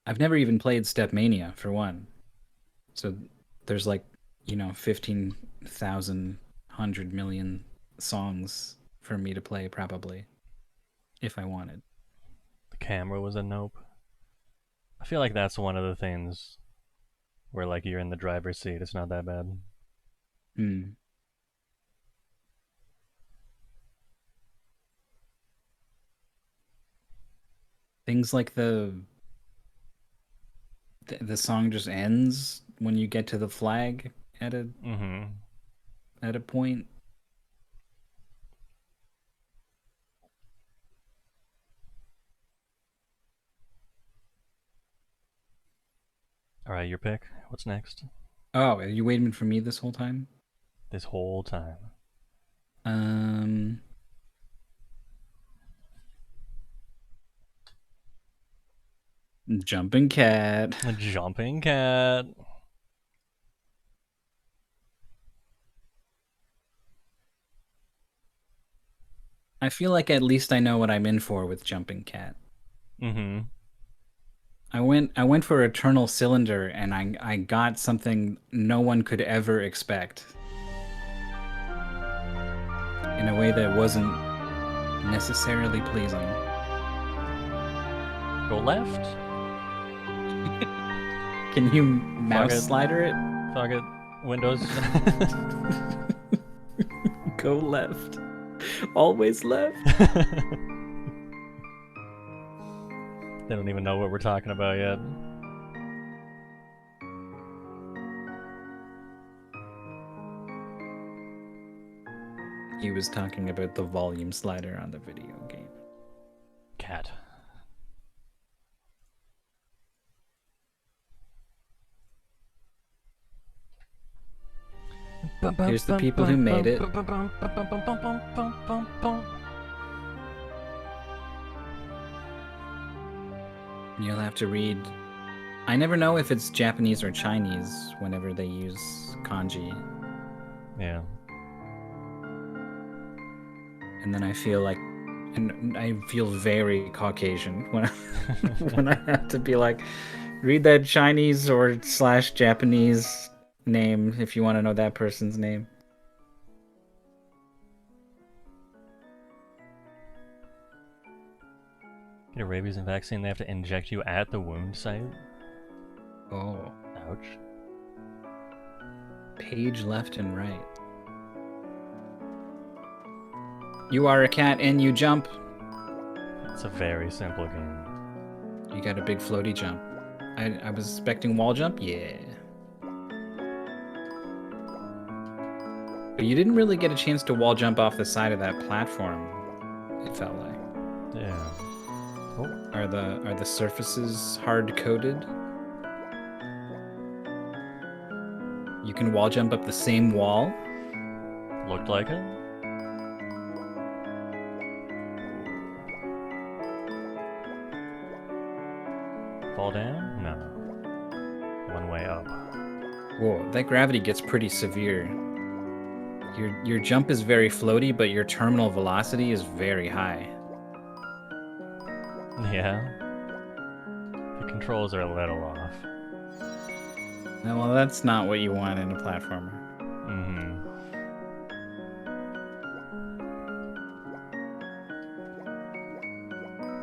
I've never even played Stepmania, for one. So there's 15,000, 100 million songs for me to play, probably, if I wanted. The camera was a nope. I feel like that's one of the things where you're in the driver's seat. It's not that bad. Things like the song just ends when you get to the flag at a point. All right, your pick. What's next? Oh, are you waiting for me this whole time? This whole time. Jumping Cat. A jumping cat. I feel like at least I know what I'm in for with Jumping Cat. I went for Eternal Cylinder, and I got something no one could ever expect. In a way that wasn't necessarily pleasing. Go left. Can you mouse slider it? Fuck it. Windows. Go left. Always left. They don't even know what we're talking about yet. He was talking about the volume slider on the video game. Cat. Here's the people who made it. You'll have to read. I never know if it's Japanese or Chinese whenever they use kanji. Yeah. And then I feel very Caucasian when when I have to be like, read that Chinese or / Japanese name if you want to know that person's name. Get a rabies vaccine, they have to inject you at the wound site. Oh. Ouch. Page left and right. You are a cat and you jump. It's a very simple game. You got a big floaty jump. I was expecting wall jump? Yeah. But you didn't really get a chance to wall jump off the side of that platform, it felt like. Yeah. Oh. Are the surfaces hard-coded? You can wall jump up the same wall? Looked like it. fall down? No. One way up. Whoa, that gravity gets pretty severe. Your jump is very floaty, but your terminal velocity is very high. Yeah. The controls are a little off. No, well, that's not what you want in a platformer. Mm-hmm.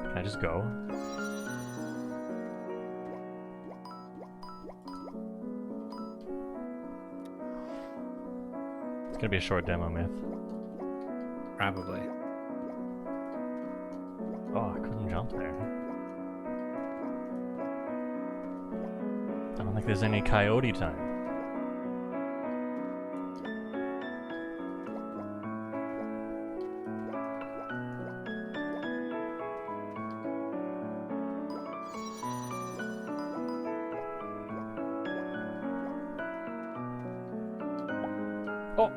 Can I just go? It's gonna be a short demo, Myth. Probably. Oh, I couldn't jump there. I don't think there's any coyote time. Oh.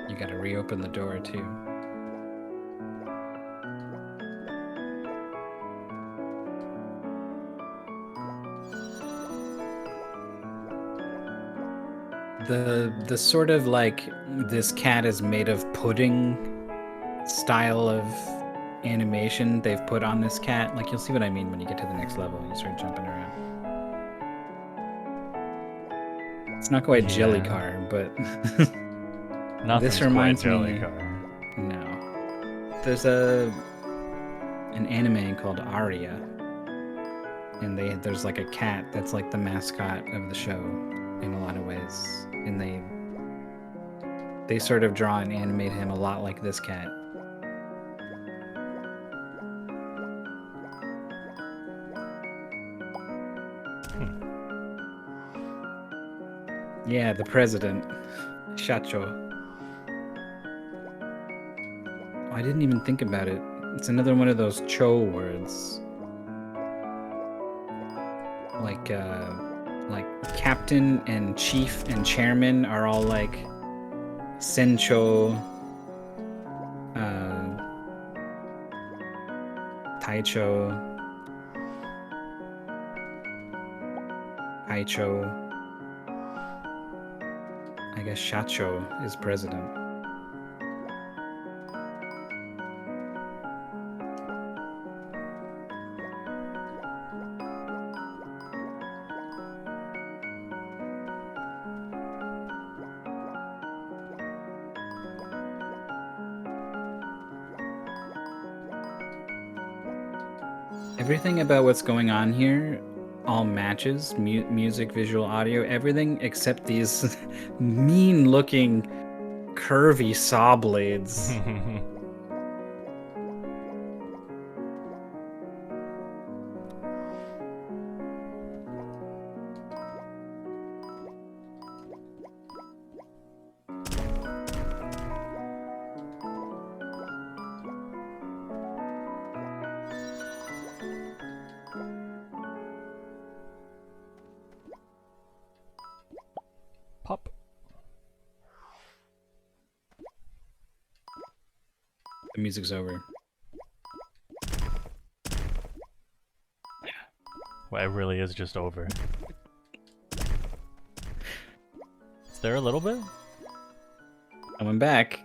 You gotta reopen the door too. The sort of like this cat is made of pudding style of animation they've put on this cat. Like you'll see what I mean when you get to the next level. You start jumping around. It's not quite Yeah. JellyCar, but Nothing's this reminds quite me. JellyCar. No, there's an anime called Aria, and there's like a cat that's like the mascot of the show in a lot of ways, and they sort of draw and animate him a lot like this cat. Yeah, the president, Shacho. Oh, I didn't even think about it. It's another one of those cho words. Like captain and chief and chairman are all like sencho, taicho, aicho. I guess Shacho is president. Everything about what's going on here all matches, music, visual, audio, everything except these mean-looking, curvy saw blades. Pop. The music's over. Well, it really is just over. Is there a little bit? Coming back.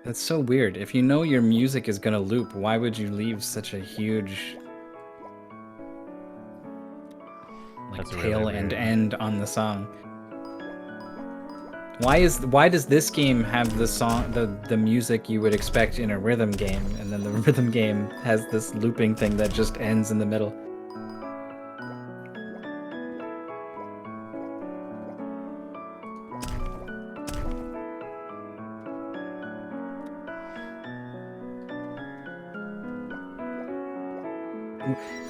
That's so weird. If you know your music is gonna loop, why would you leave such a huge like tail really and weird. end on the song? Why does this game have the music you would expect in a rhythm game, and then the rhythm game has this looping thing that just ends in the middle?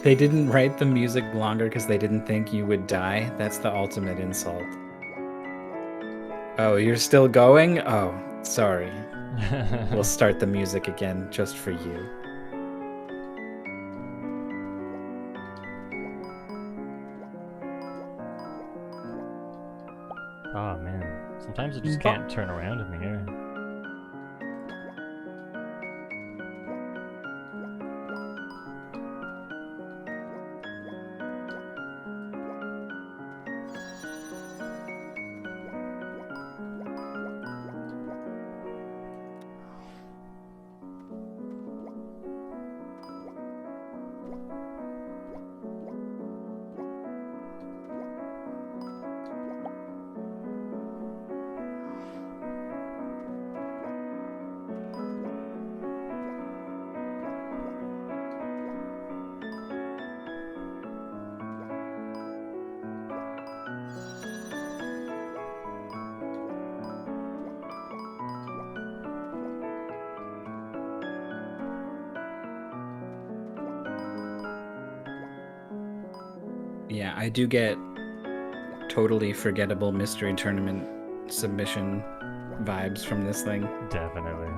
They didn't write the music longer because they didn't think you would die. That's the ultimate insult. Oh, you're still going? Oh, sorry. We'll start the music again just for you. Oh man, sometimes I just can't turn around in the air. Yeah, I do get totally forgettable mystery tournament submission vibes from this thing. Definitely.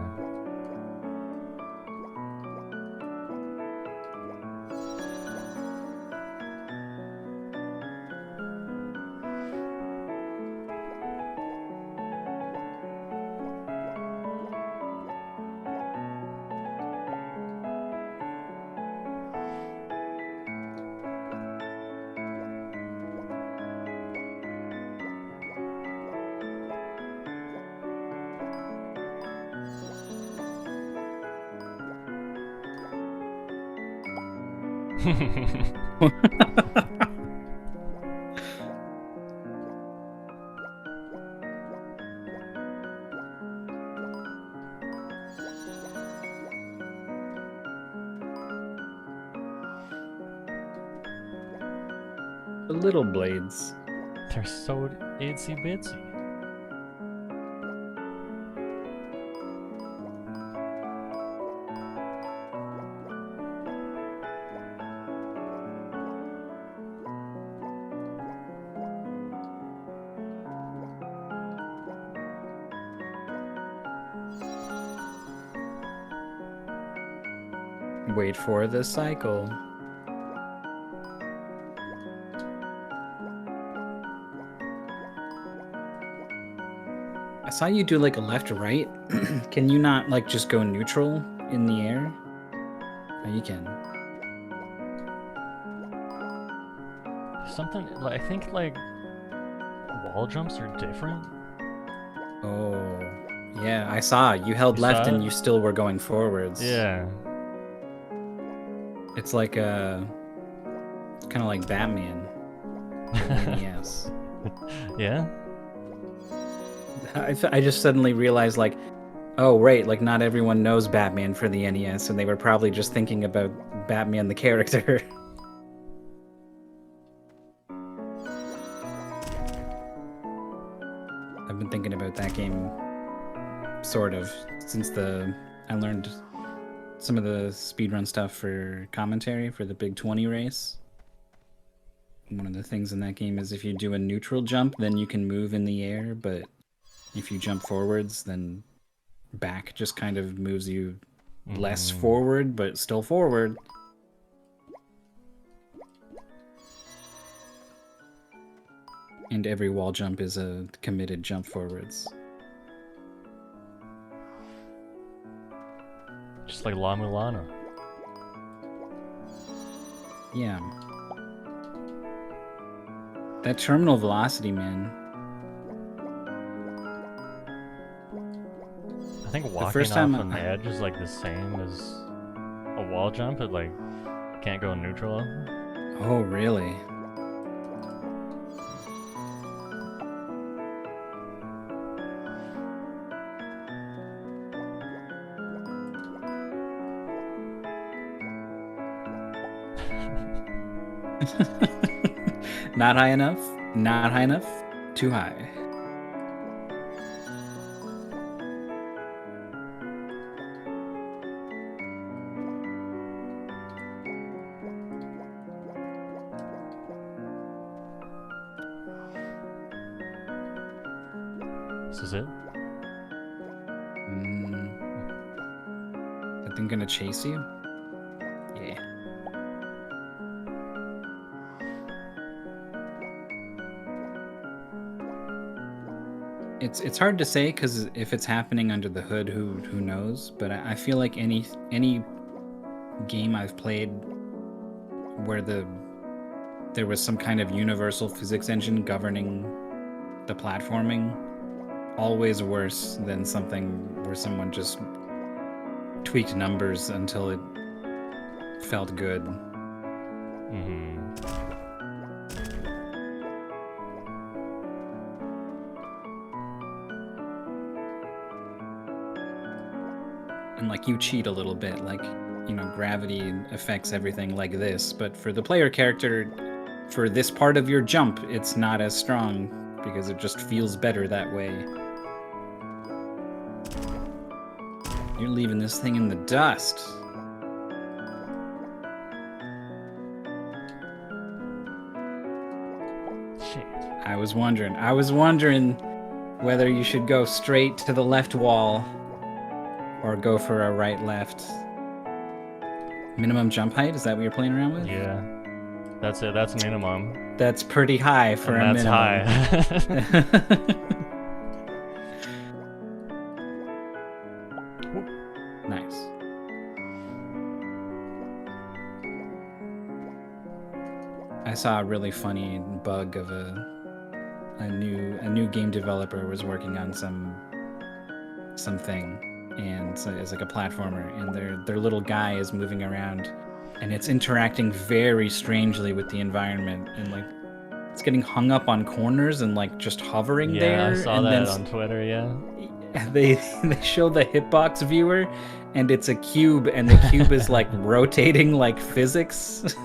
The little blades. They're so itsy bitsy. Wait for the cycle. I saw you do like a left to right. Can you not like just go neutral in the air? Oh, you can. Something like I think like wall jumps are different. Oh, yeah, I saw. You held You left saw and it? you still were going forwards. Yeah. It's like kind of like Batman. Yes. Yeah. I just suddenly realized like, oh right, like not everyone knows Batman for the NES, and they were probably just thinking about Batman the character. I've been thinking about that game, sort of, since I learned some of the speedrun stuff for commentary for the Big 20 race. One of the things in that game is if you do a neutral jump, then you can move in the air, but if you jump forwards, then back just kind of moves you less forward, but still forward. And every wall jump is a committed jump forwards. Just like La Mulana. Yeah. That terminal velocity, man. I think walking first off time an edge is like the same as a wall jump. It like can't go neutral. Oh, really? Not high enough? Not high enough? Too high. This is it? That thing gonna chase you? Yeah. It's hard to say because if it's happening under the hood, who knows? But I feel like any game I've played where there was some kind of universal physics engine governing the platforming, always worse than something where someone just tweaked numbers until it felt good. And like you cheat a little bit, like, you know, gravity affects everything like this, but for the player character, for this part of your jump, it's not as strong because it just feels better that way. You're leaving this thing in the dust. I was wondering whether you should go straight to the left wall or go for a right-left. Minimum jump height? Is that what you're playing around with? Yeah. That's it. That's minimum. That's pretty high for a minimum. That's high. Nice. I saw a really funny bug of a new game developer was working on something, and so it's like a platformer, and their little guy is moving around, and it's interacting very strangely with the environment, and like it's getting hung up on corners and like just hovering there. Yeah, I saw and that then on Twitter. Yeah. They show the hitbox viewer, and it's a cube, and the cube is like rotating like physics.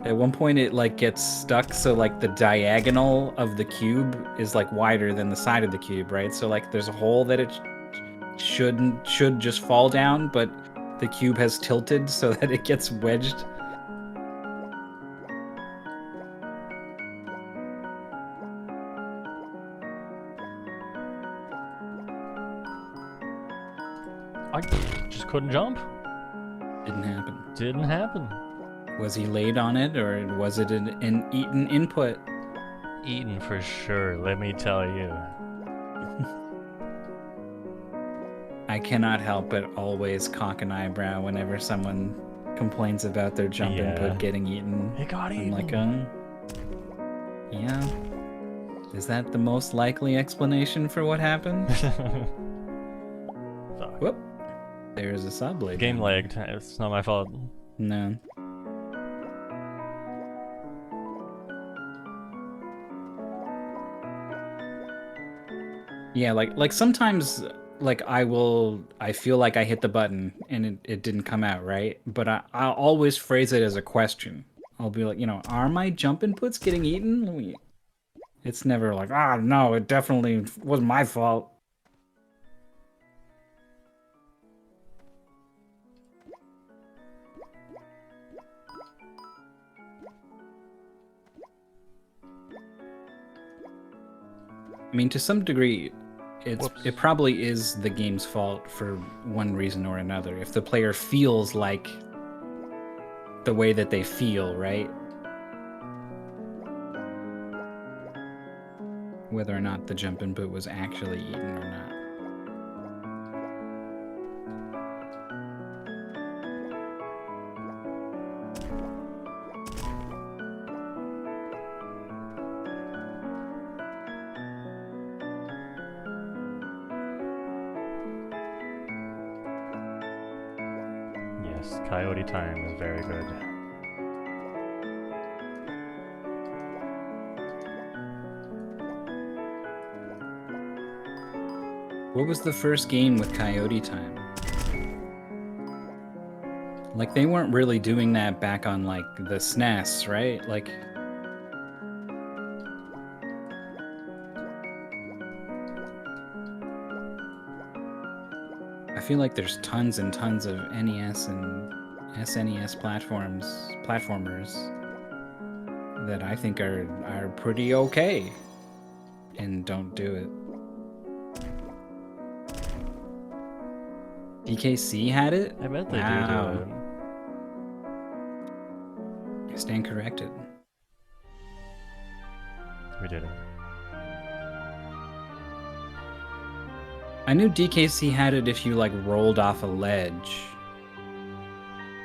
At one point it like gets stuck, so like the diagonal of the cube is like wider than the side of the cube, right? So like there's a hole that it should just fall down, but the cube has tilted so that it gets wedged. I just couldn't jump. Didn't happen. Didn't happen. Was he laid on it, or was it an eaten input? Eaten for sure, let me tell you. I cannot help but always cock an eyebrow whenever someone complains about their jump input getting eaten. It got eaten. I'm like, yeah. Is that the most likely explanation for what happened? Fuck. Whoop. There's a sub-blade. Game lagged. It's not my fault. No. Yeah, like sometimes like I feel like I hit the button and it didn't come out, right? But I'll always phrase it as a question. I'll be like, are my jump inputs getting eaten? It's never like, no, it definitely wasn't my fault. I mean, to some degree, it probably is the game's fault for one reason or another. If the player feels like the way that they feel, right? Whether or not the jump input was actually eaten or not. Yes, Coyote Time is very good. What was the first game with Coyote Time? Like, they weren't really doing that back on, like, the SNES, right? Like... I feel like there's tons and tons of NES and SNES platformers that I think are pretty okay and don't do it. DKC had it? I bet they do it. I stand corrected. We did it. I knew DKC had it if you, like, rolled off a ledge.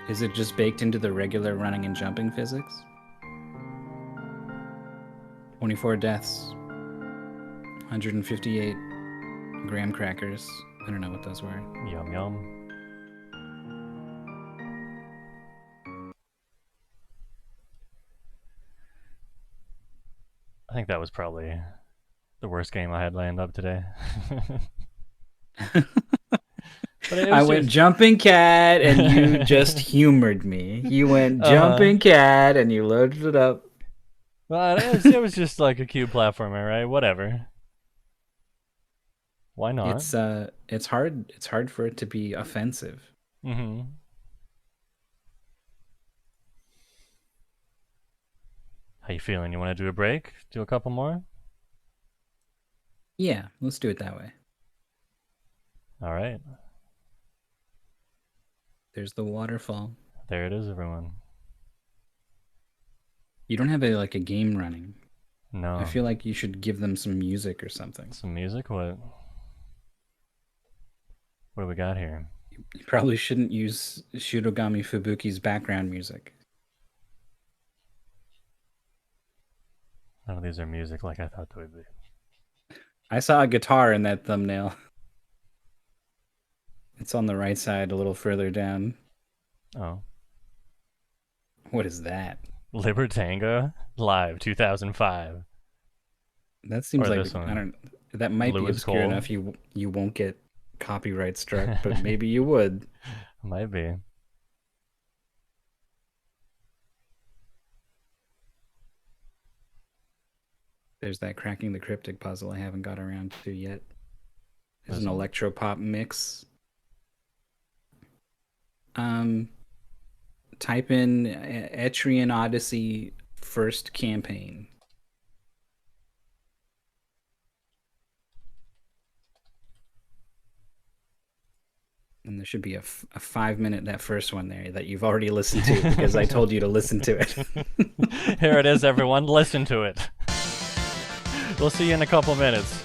Is it just baked into the regular running and jumping physics? 24 deaths. 158 graham crackers. I don't know what those were. Yum yum. I think that was probably the worst game I had lined up today. I went jumping cat and you just humored me. You went jumping cat and you loaded it up. Well, it was just like a cube platformer, right? Whatever. Why not? It's hard for it to be offensive. Mm-hmm. How you feeling? You want to do a break? Do a couple more? Yeah, let's do it that way. All right. There's the waterfall. There it is, everyone. You don't have a game running. No. I feel like you should give them some music or something. Some music? What? What do we got here? You probably shouldn't use Shirogami Fubuki's background music. None of these are music like I thought they would be. I saw a guitar in that thumbnail. It's on the right side, a little further down. Oh. What is that? Libertanga Live 2005. That seems Or like this one. I don't. That might be Lewis obscure Cole. enough. You won't get copyright struck, but maybe you would. Might be. There's that cracking the cryptic puzzle I haven't got around to yet. There's This an one? electropop mix. Type in Etrian Odyssey first campaign. And there should be a 5-minute, that first one there that you've already listened to because I told you to listen to it. Here it is, everyone. Listen to it. We'll see you in a couple minutes.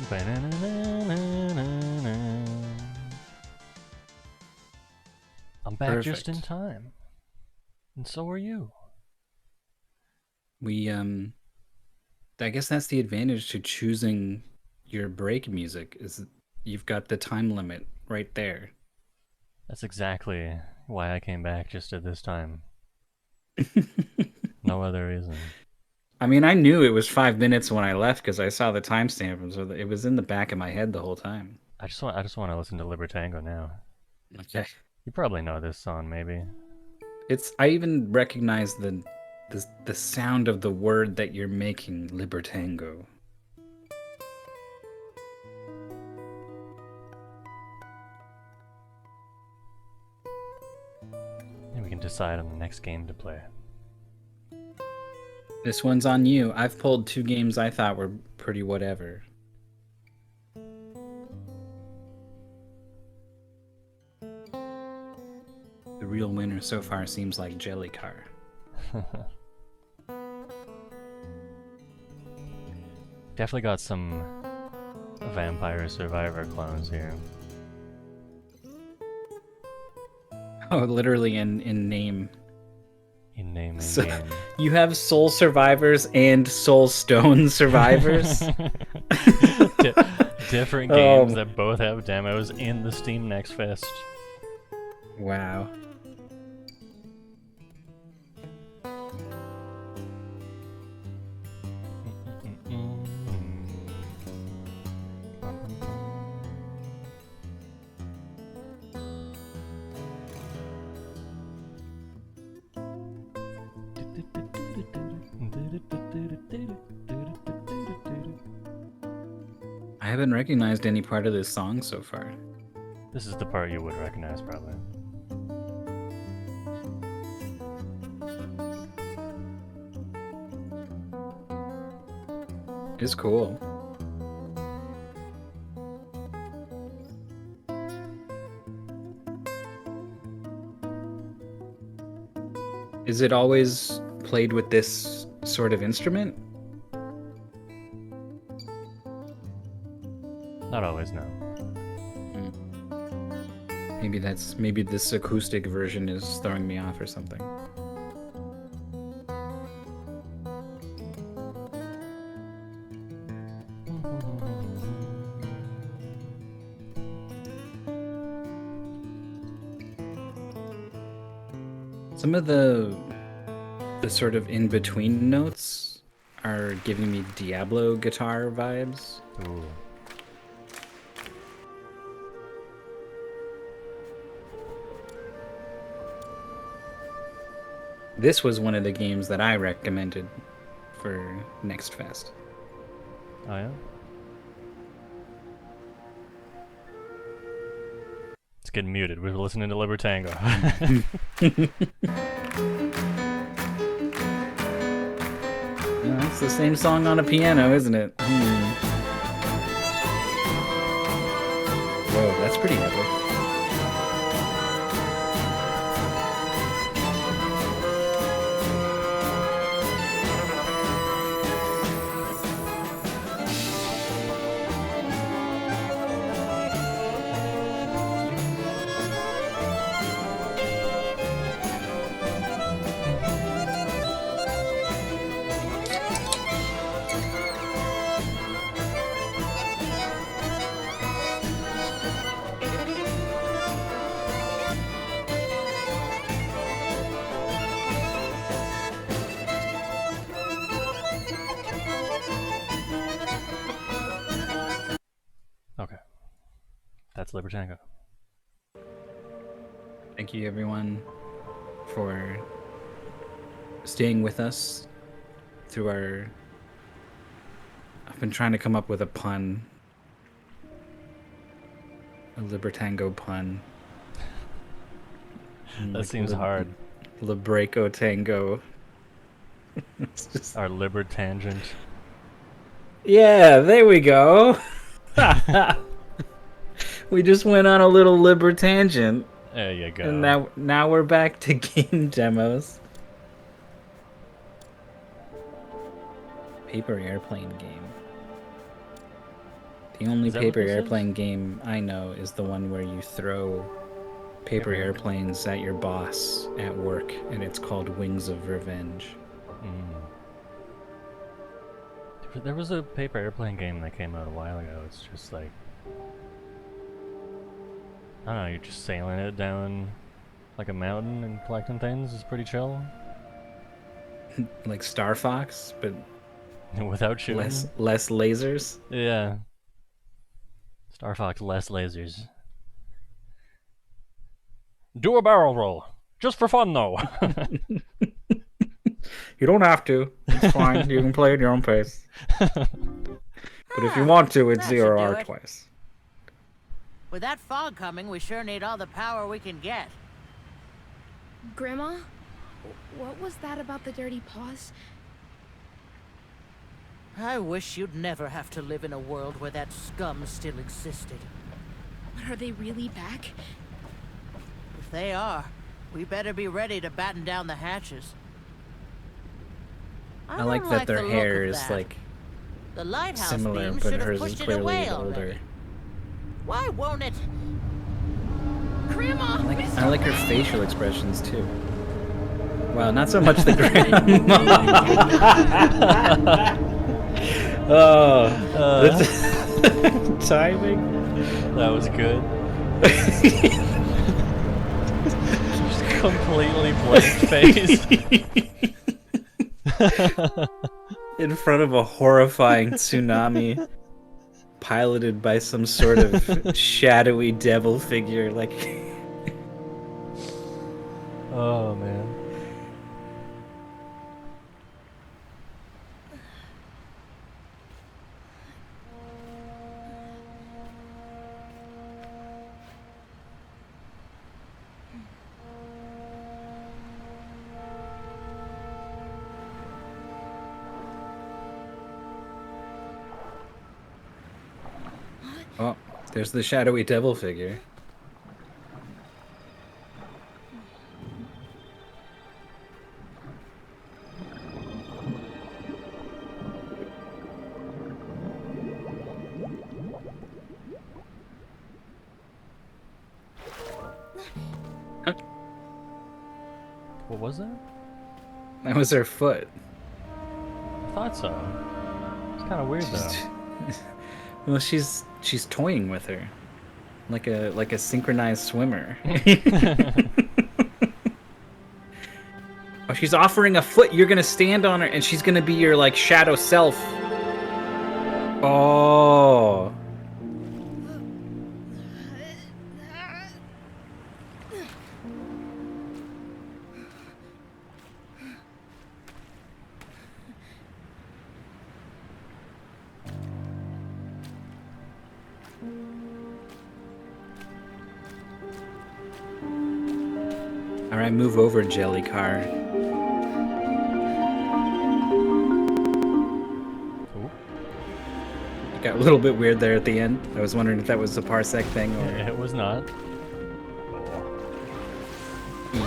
I'm back just in Perfect. time. And so are you. We I guess that's the advantage to choosing your break music is you've got the time limit right there. That's exactly why I came back just at this time. No other reason. I mean, I knew it was 5 minutes when I left because I saw the timestamp, so it was in the back of my head the whole time. I just want to listen to Libertango now. Okay. You probably know this song, maybe. I even recognize the sound of the word that you're making, Libertango. And we can decide on the next game to play. This one's on you. I've pulled 2 games I thought were pretty whatever. The real winner so far seems like JellyCar. Definitely got some Vampire Survivor clones here. Oh, literally in name. In name and So, game. you have Soul Survivors and Soul Stone Survivors? Different games that both have demos in the Steam Next Fest. Wow. I haven't recognized any part of this song so far. This is the part you would recognize, probably. It's cool. Is it always played with this sort of instrument? Not always, no. Maybe this acoustic version is throwing me off or something. Some of the sort of in-between notes are giving me Diablo guitar vibes. Ooh. This was one of the games that I recommended for Next Fest. Oh, yeah? It's getting muted. We're listening to Libertango. It's the same song on a piano, isn't it? Whoa, that's pretty epic. Okay. That's Libertango. Thank you, everyone, for staying with us through our... I've been trying to come up with a pun. A Libertango pun. That seems hard. Libreco Tango. It's just... Our Libertangent. Yeah, there we go. We just went on a little Libertangent. There you go. And now we're back to game demos. Paper airplane game. The only Is that what paper this is? airplane game I know is the one where you throw paper airplanes at your boss at work, and it's called Wings of Revenge. There was a paper airplane game that came out a while ago. It's just like, I don't know, you're just sailing it down like a mountain and collecting things. It's pretty chill. Like Star Fox, but Without shooting. less lasers. Yeah. Star Fox, less lasers. Do a barrel roll. Just for fun, though. You don't have to. It's fine. You can play at your own pace. But if you want to, it's That should do 0R it. twice. With that fog coming, we sure need all the power we can get. Grandma, what was that about the dirty paws? I wish you'd never have to live in a world where that scum still existed. Are they really back? If they are, we better be ready to batten down the hatches. I like don't that their the look hair of is that. like The lighthouse similar, beam but should have hers is pushed it away clearly already. older. Why won't it? Grandma! I like her facial expressions too. Wow, not so much the grandma. Oh, the timing. That was good. Just completely blank face. In front of a horrifying tsunami, piloted by some sort of shadowy devil figure, like. Oh man. Oh, there's the shadowy devil figure. What was that? That was her foot. I thought so. It's kind of weird though. Well, she's toying with her, like a synchronized swimmer. Oh, she's offering a foot. You're gonna stand on her, and she's gonna be your like shadow self. Oh. All right, move over, JellyCar. Ooh. It got a little bit weird there at the end. I was wondering if that was a parsec thing or. It was not.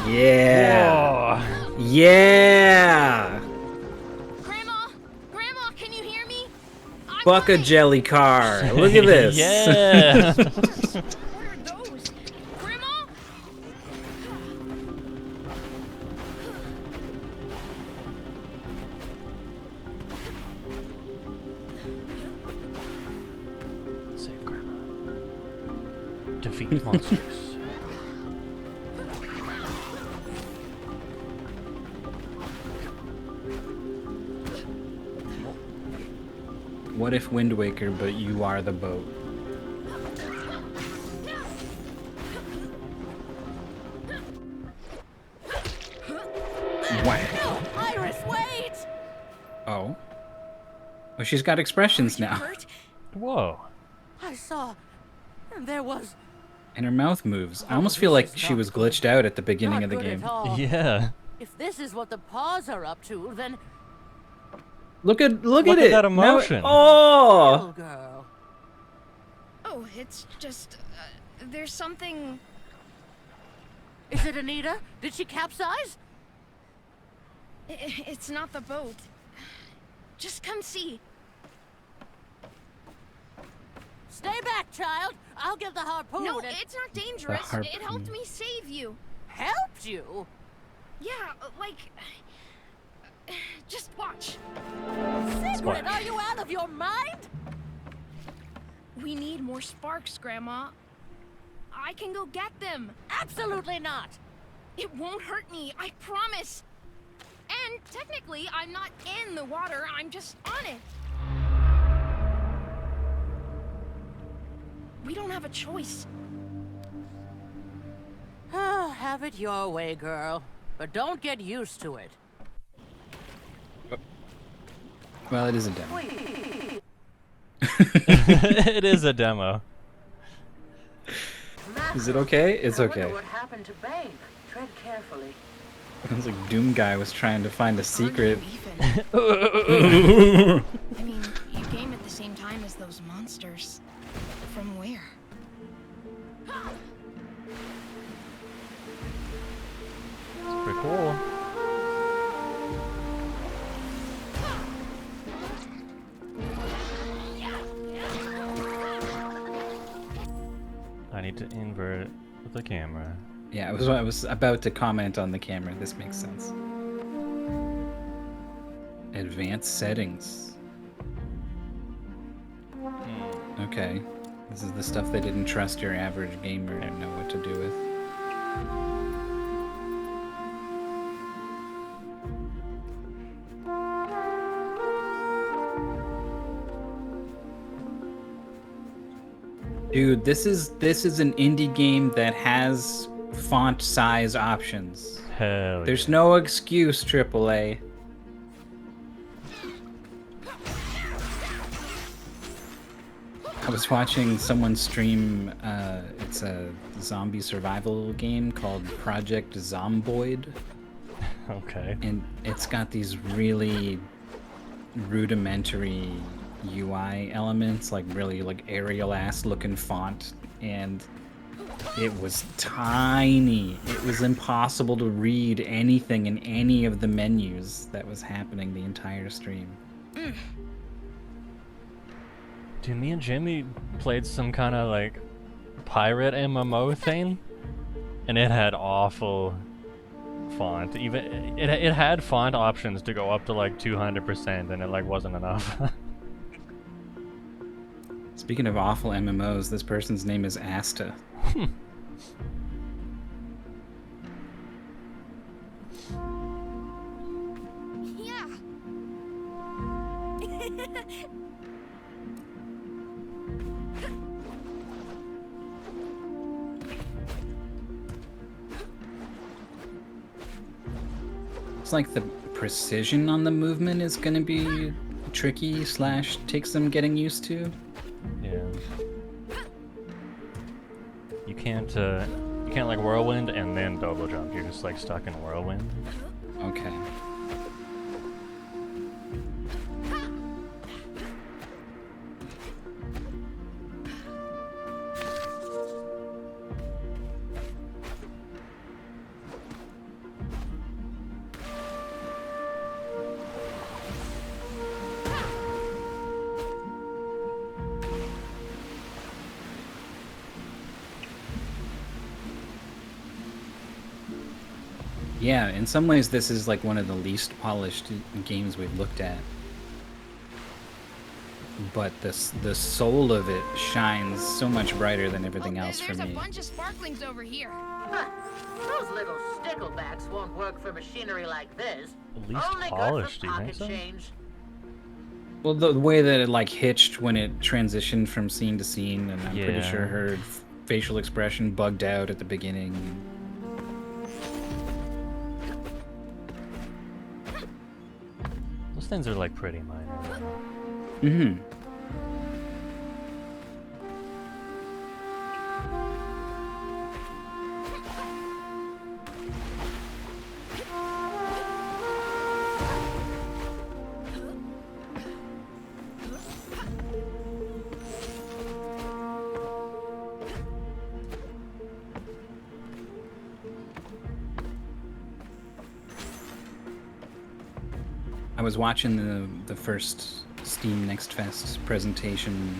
Yeah. Whoa. Yeah. Grandma! Grandma, can you hear me? I'm Fuck a coming. JellyCar. Look at this. Yeah. What are those? Grandma? Save Grandma. Defeat monsters. What if Wind Waker, but you are the boat? Wow. Iris, wait! Oh. Oh, she's got expressions now. Hurt? Whoa. I saw. There was. And her mouth moves. I almost feel like she was glitched out at the beginning Not of the good game. at all. Yeah. If this is what the paws are up to, then Look at Look it. at that Now- emotion. oh. little girl. Oh, it's just... there's something... Is it Anita? Did she capsize? It's not the boat. Just come see. Stay back, child. I'll get the harpoon. No, and... it's not dangerous. It helped harpoon. me save you. Helped you? Yeah, like... Just watch. Secret, are you out of your mind? We need more sparks, Grandma. I can go get them. Absolutely not. It won't hurt me, I promise. And technically, I'm not in the water, I'm just on it. We don't have a choice. Have it your way, girl. But don't get used to it. Well, it is a demo. It is a demo. Is it okay? It's I okay. wonder what happened to Babe. Tread carefully. It was like Doom Guy was trying to find a secret. I mean, you came at the same time as those monsters. From where? It's pretty cool. I need to invert the camera. Yeah, I was about to comment on the camera. This makes sense. Advanced settings. Okay. This is the stuff they didn't trust your average gamer to know what to do with. Dude, this is an indie game that has font size options. Hell There's yeah. no excuse, AAA. I was watching someone stream, it's a zombie survival game called Project Zomboid, Okay. and it's got these really rudimentary UI elements, like really like aerial ass looking font, and it was tiny. It was impossible to read anything in any of the menus that was happening the entire stream. Dude, me and Jimmy played some kind of like pirate MMO thing, and it had awful font. Even it had font options to go up to like 200%, and it like wasn't enough. Speaking of awful MMOs, this person's name is Asta. Yeah. It's like the precision on the movement is gonna be tricky / take some getting used to. Yeah. You can't like whirlwind and then double jump. You're just like stuck in whirlwind. Okay. Yeah, in some ways this is like one of the least polished games we've looked at. But the soul of it shines so much brighter than everything else for There's me. a bunch of sparklings over here. Those little sticklebacks won't work for machinery like this. At least Only polished, good do for you think pocket so? change. Well, the way that it like hitched when it transitioned from scene to scene, and I'm pretty Yeah. sure her facial expression bugged out at the beginning. Those things are like pretty minor. Mm-hmm. I was watching the first Steam Next Fest presentation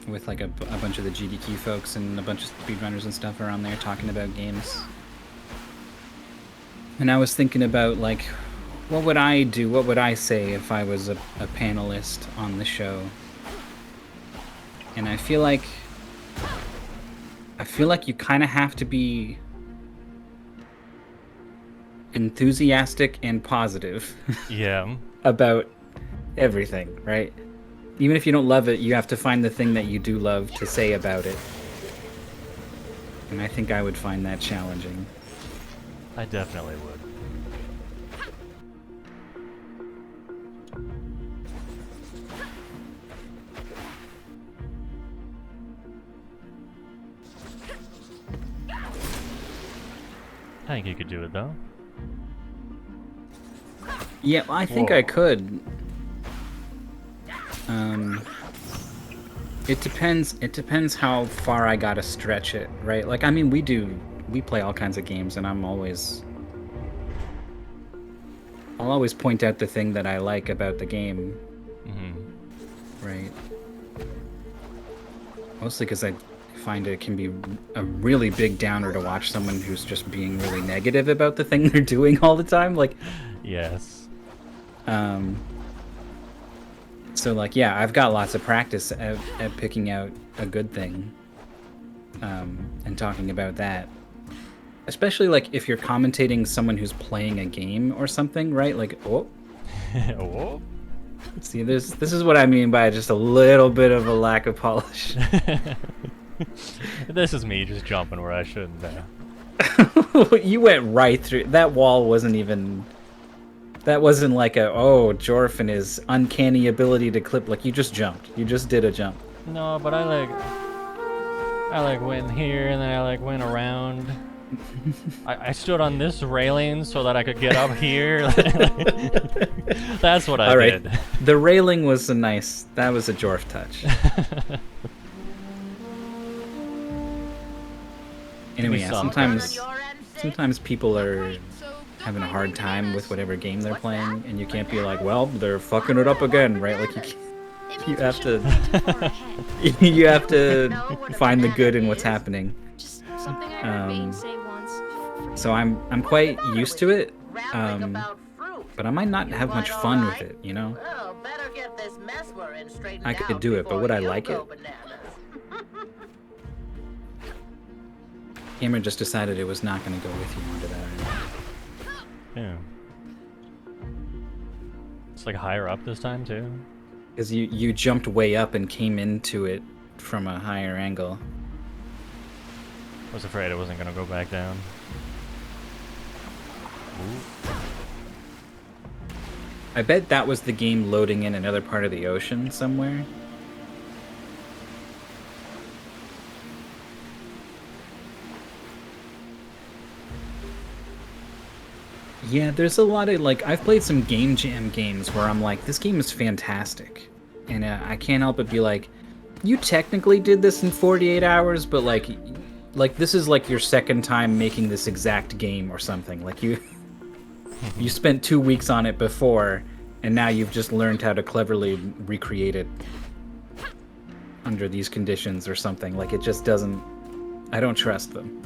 with like a bunch of the GDQ folks and a bunch of speedrunners and stuff around there talking about games. And I was thinking about like, what would I do? What would I say if I was a panelist on the show? And I feel like you kind of have to be enthusiastic and positive. Yeah. About everything, right? Even if you don't love it, you have to find the thing that you do love to say about it. And I think I would find that challenging. I definitely would. I think you could do it though. Yeah, I think I could. It depends how far I gotta stretch it, right? Like, I mean, we play all kinds of games, and I'll always point out the thing that I like about the game. Mm-hmm. Right? Mostly because I find it can be a really big downer to watch someone who's just being really negative about the thing they're doing all the time. Like, yes. So like, yeah, I've got lots of practice at picking out a good thing, and talking about that. Especially like if you're commentating someone who's playing a game or something, right? Like, oh. Oh. See, this is what I mean by just a little bit of a lack of polish. This is me just jumping where I shouldn't have. You went right through that wall. That wasn't like Jorf and his uncanny ability to clip. Like, you just jumped. You just did a jump. No, but I went here and then I went around. I stood on this railing so that I could get up here. That's what I did. The railing was that was a Jorf touch. Anyway, yeah, sometimes people are having a hard time with whatever game they're playing, and you can't be like, well, they're fucking it up again, right? Like, you have to find the good in what's happening. So I'm quite used to it, but I might not have much fun with it, you know? I could do it, but would I like it? Cameron just decided it was not going to go with you onto that. Yeah. It's like higher up this time too? Because you jumped way up and came into it from a higher angle. I was afraid it wasn't going to go back down. Ooh. I bet that was the game loading in another part of the ocean somewhere. Yeah, there's a lot of, like, I've played some Game Jam games where I'm like, this game is fantastic. And I can't help but be like, you technically did this in 48 hours, but like this is like your second time making this exact game or something. Like, you spent 2 weeks on it before, and now you've just learned how to cleverly recreate it under these conditions or something. Like, it just doesn't, I don't trust them.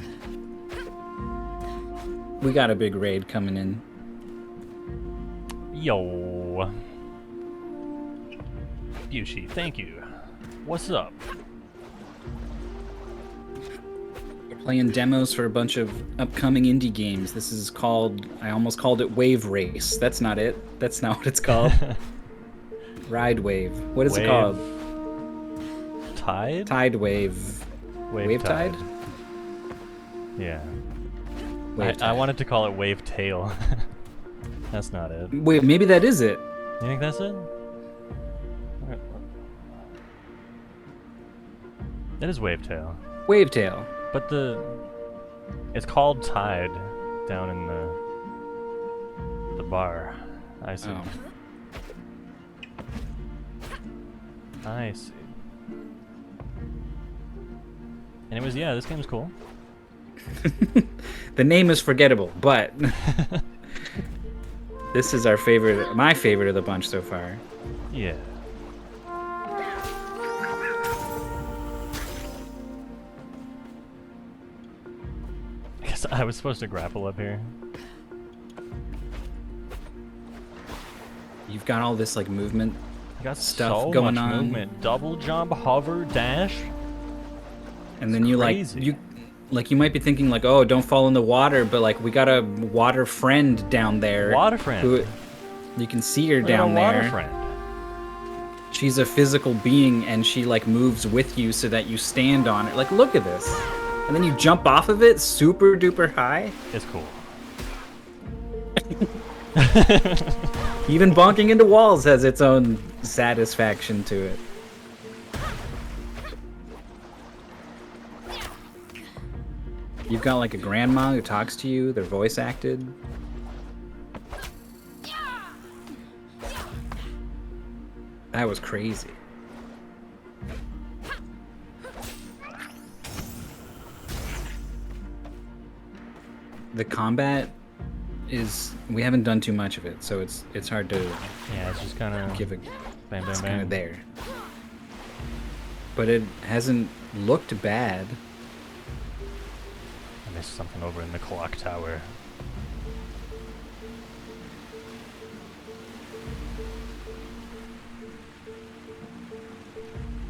We got a big raid coming in. Yo. Yushi, thank you. What's up? We're playing demos for a bunch of upcoming indie games. This is called, I almost called it Wave Race. That's not it. That's not what it's called. Ride Wave. What is it called? Tide? Tide Wave. Wave Tide? Yeah. I wanted to call it Wavetale. That's not it. Wait, maybe that is it. You think that's it? It is Wavetale. Wavetale. But it's called Tide down in the bar. I see. Oh. I see. Anyways, yeah, this game's cool. The name is forgettable, but this is my favorite of the bunch so far. Yeah. I was supposed to grapple up here. You've got all this like movement You got stuff so going much on. movement. Double jump, hover, dash. And then you crazy. you might be thinking like, oh, don't fall in the water, but like we got a water friend down there. Water friend. Who, you can see her Look at down a water there. friend. She's a physical being, and she like moves with you so that you stand on it. Like, look at this. And then you jump off of it super duper high. It's cool. Even bonking into walls has its own satisfaction to it. You've got like a grandma who talks to you, they're voice acted. That was crazy. The combat is, we haven't done too much of it, so it's hard to Yeah, it's just kind of give it. bam, It's bam, kind of bam. there, but it hasn't looked bad. I missed something over in the clock tower.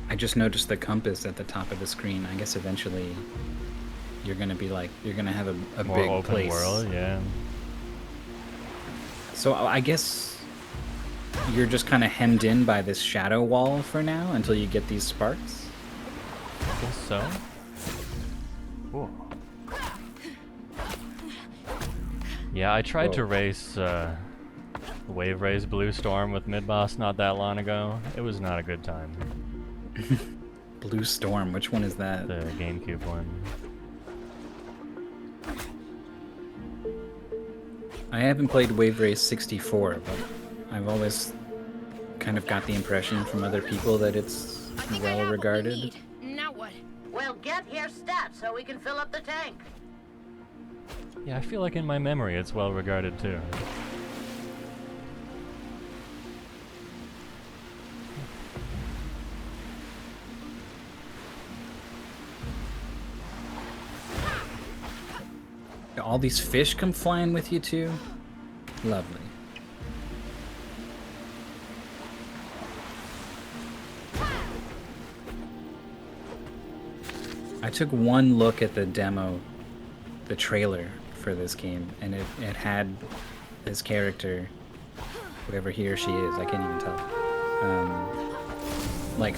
I just noticed the compass at the top of the screen. I guess eventually you're gonna be like, you're gonna have a More big open place. world, yeah. So I guess you're just kind of hemmed in by this shadow wall for now until you get these sparks. I guess so. Cool. Yeah, I tried to Whoa. race Wave Race Blue Storm with mid-boss not that long ago. It was not a good time. Blue Storm, which one is that? The GameCube one. I haven't played Wave Race 64, but I've always kind of got the impression from other people that it's I think I have well what we regarded. need. Now what? Well, get your stats so we can fill up the tank. Yeah, I feel like in my memory it's well regarded too. All these fish come flying with you too. Lovely. I took one look at the demo, the trailer for this game, and it had this character, whoever he or she is, I can't even tell, like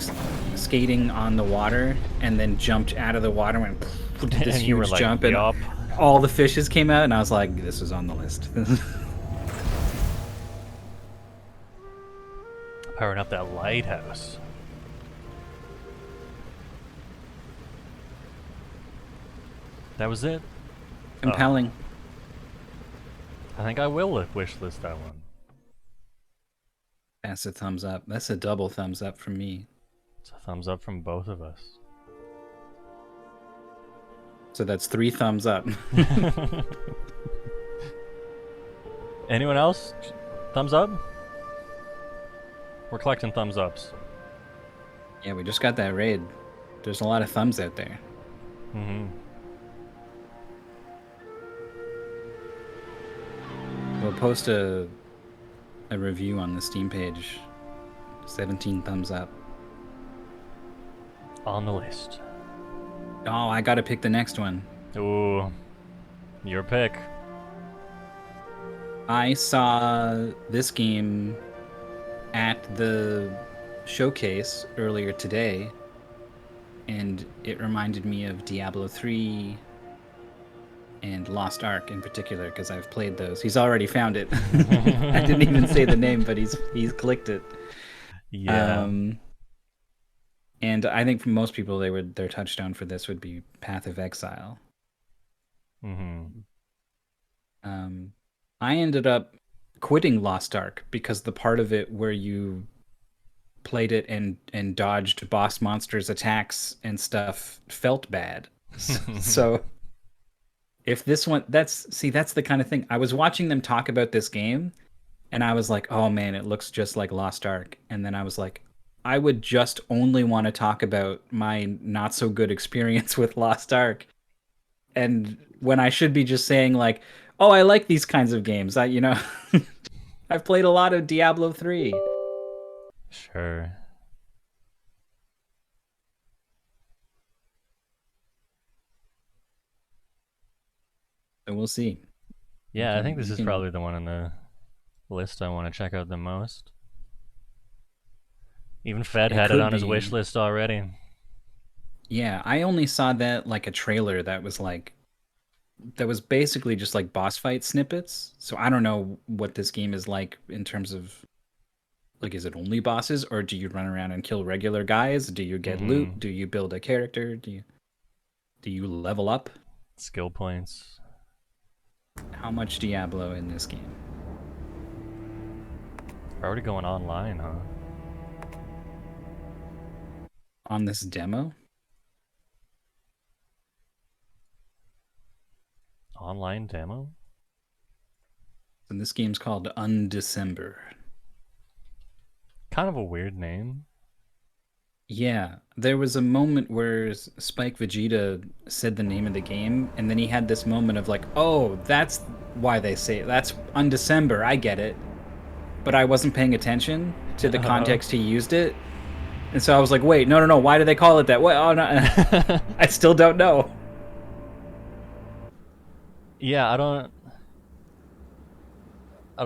skating on the water, and then jumped out of the water and went did this And you were huge like, jump, and yup. all the fishes came out, and I was like, this is on the list. Powering up that lighthouse. That was it? Compelling. I think I will wishlist that one. That's a thumbs up. That's a double thumbs up from me. It's a thumbs up from both of us. So that's 3 thumbs up. Anyone else? Thumbs up? We're collecting thumbs ups. Yeah, we just got that raid. There's a lot of thumbs out there. Mm-hmm. We'll post a review on the Steam page. 17 thumbs up. On the list. Oh, I gotta pick the next one. Ooh. Your pick. I saw this game at the showcase earlier today, and it reminded me of Diablo 3 and Lost Ark in particular, because I've played those. He's already found it. I didn't even say the name, but he's clicked it. Yeah. And I think for most people, their touchstone for this would be Path of Exile. Mm-hmm. I ended up quitting Lost Ark because the part of it where you played it and dodged boss monsters' attacks and stuff felt bad. So if this one, that's the kind of thing. I was watching them talk about this game, and I was like, oh man, it looks just like Lost Ark. And then I was like, I would just only want to talk about my not so good experience with Lost Ark. and when I should be just saying like, "Oh, I like these kinds of games." I've played a lot of Diablo 3. Sure. So we'll see. Yeah, I think this is probably the one on the list I want to check out the most. Even Fed had it on his wish list already. Yeah, I only saw that like a trailer that was basically just like boss fight snippets. So I don't know what this game is like in terms of like, is it only bosses, or do you run around and kill regular guys? Do you get loot? Do you build a character? Do you level up? Skill points. How much Diablo in this game? We're already going online, huh? On this demo? Online demo? And this game's called Undecember. Kind of a weird name. Yeah, there was a moment where Spike Vegeta said the name of the game, and then he had this moment of like, oh, that's why they say it. That's Undecember, I get it. But I wasn't paying attention to the context he used it. And so I was like, wait, no, why do they call it that? What? Oh, no. I still don't know. Yeah, I don't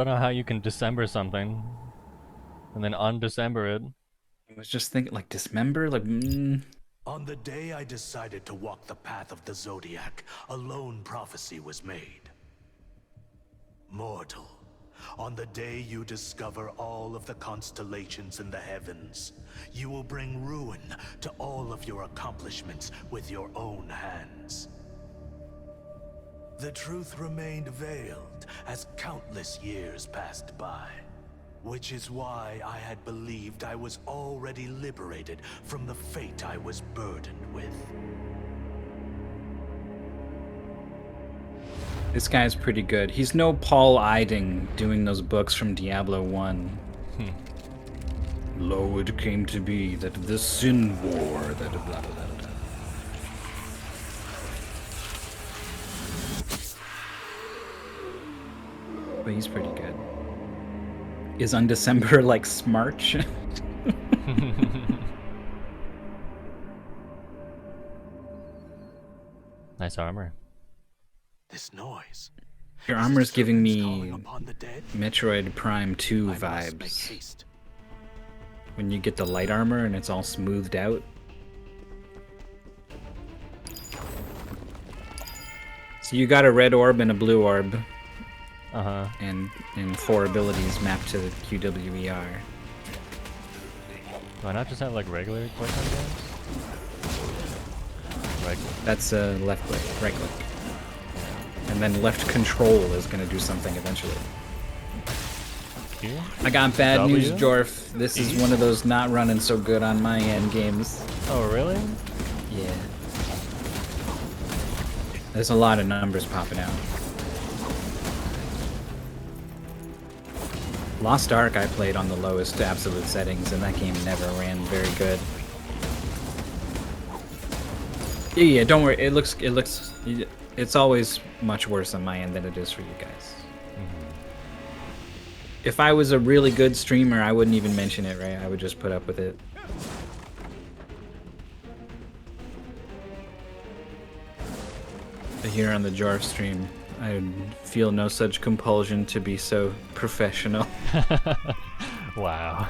know how you can December something and then undecember it. I was just thinking, like, dismember? Like, On the day I decided to walk the path of the Zodiac, a lone prophecy was made. Mortal, on the day you discover all of the constellations in the heavens, you will bring ruin to all of your accomplishments with your own hands. The truth remained veiled as countless years passed by. Which is why I had believed I was already liberated from the fate I was burdened with. This guy's pretty good. He's no Paul Eiding doing those books from Diablo 1. Lo, it came to be that the Sin War, that blah, blah, blah, blah. But he's pretty good. Is Undecember like Smarch? Nice armor. This noise. Your armor's giving me Metroid Prime 2 vibes. When you get the light armor and it's all smoothed out. So you got a red orb and a blue orb. And 4 abilities mapped to the QWER. Do I not just have like regular click on games? Right click. That's left click, right click. And then left control is going to do something eventually. Q? I got bad W? news, Jorf. This is one of those not running so good on my end games. Oh, really? Yeah. There's a lot of numbers popping out. Lost Ark I played on the lowest absolute settings, and that game never ran very good. Yeah, don't worry. It's always much worse on my end than it is for you guys. If I was a really good streamer, I wouldn't even mention it, right? I would just put up with it. But here on the Jorf stream, I feel no such compulsion to be so professional. Wow.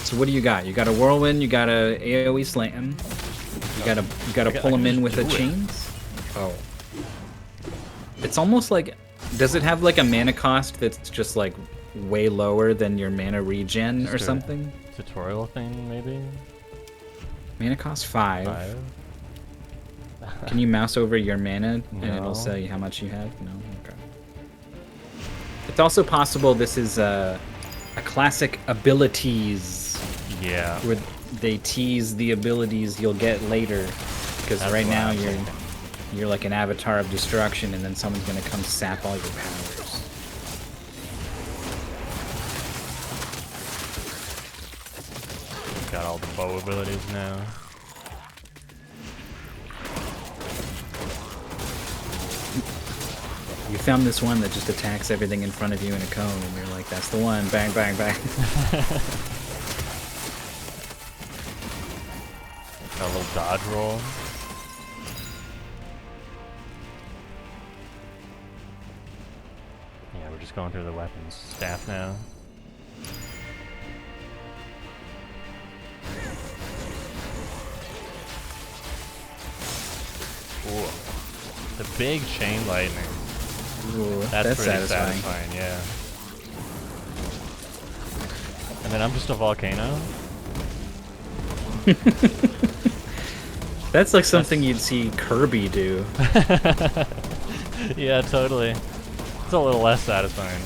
So what do you got? You got a whirlwind, you got a AoE slam. You gotta pull him in with the chains? Oh. It's almost like, does it have like a mana cost that's just like way lower than your mana regen or something? Tutorial thing, maybe? Mana cost 5. 5? Can you mouse over your mana and No. it'll tell you how much you have? No? Okay. It's also possible this is a classic abilities. Yeah. Where they tease the abilities you'll get later. Because right now you're like an avatar of destruction, and then someone's gonna come sap all your powers. the bow abilities now. You found this one that just attacks everything in front of you in a cone, and you're like, that's the one. Bang, bang, bang. A little dodge roll. Yeah, we're just going through the weapons staff now. Ooh. The big chain lightning. Ooh, That's pretty satisfying. satisfying, yeah. And then I'm just a volcano. That's like something you'd see Kirby do. Yeah, totally. It's a little less satisfying.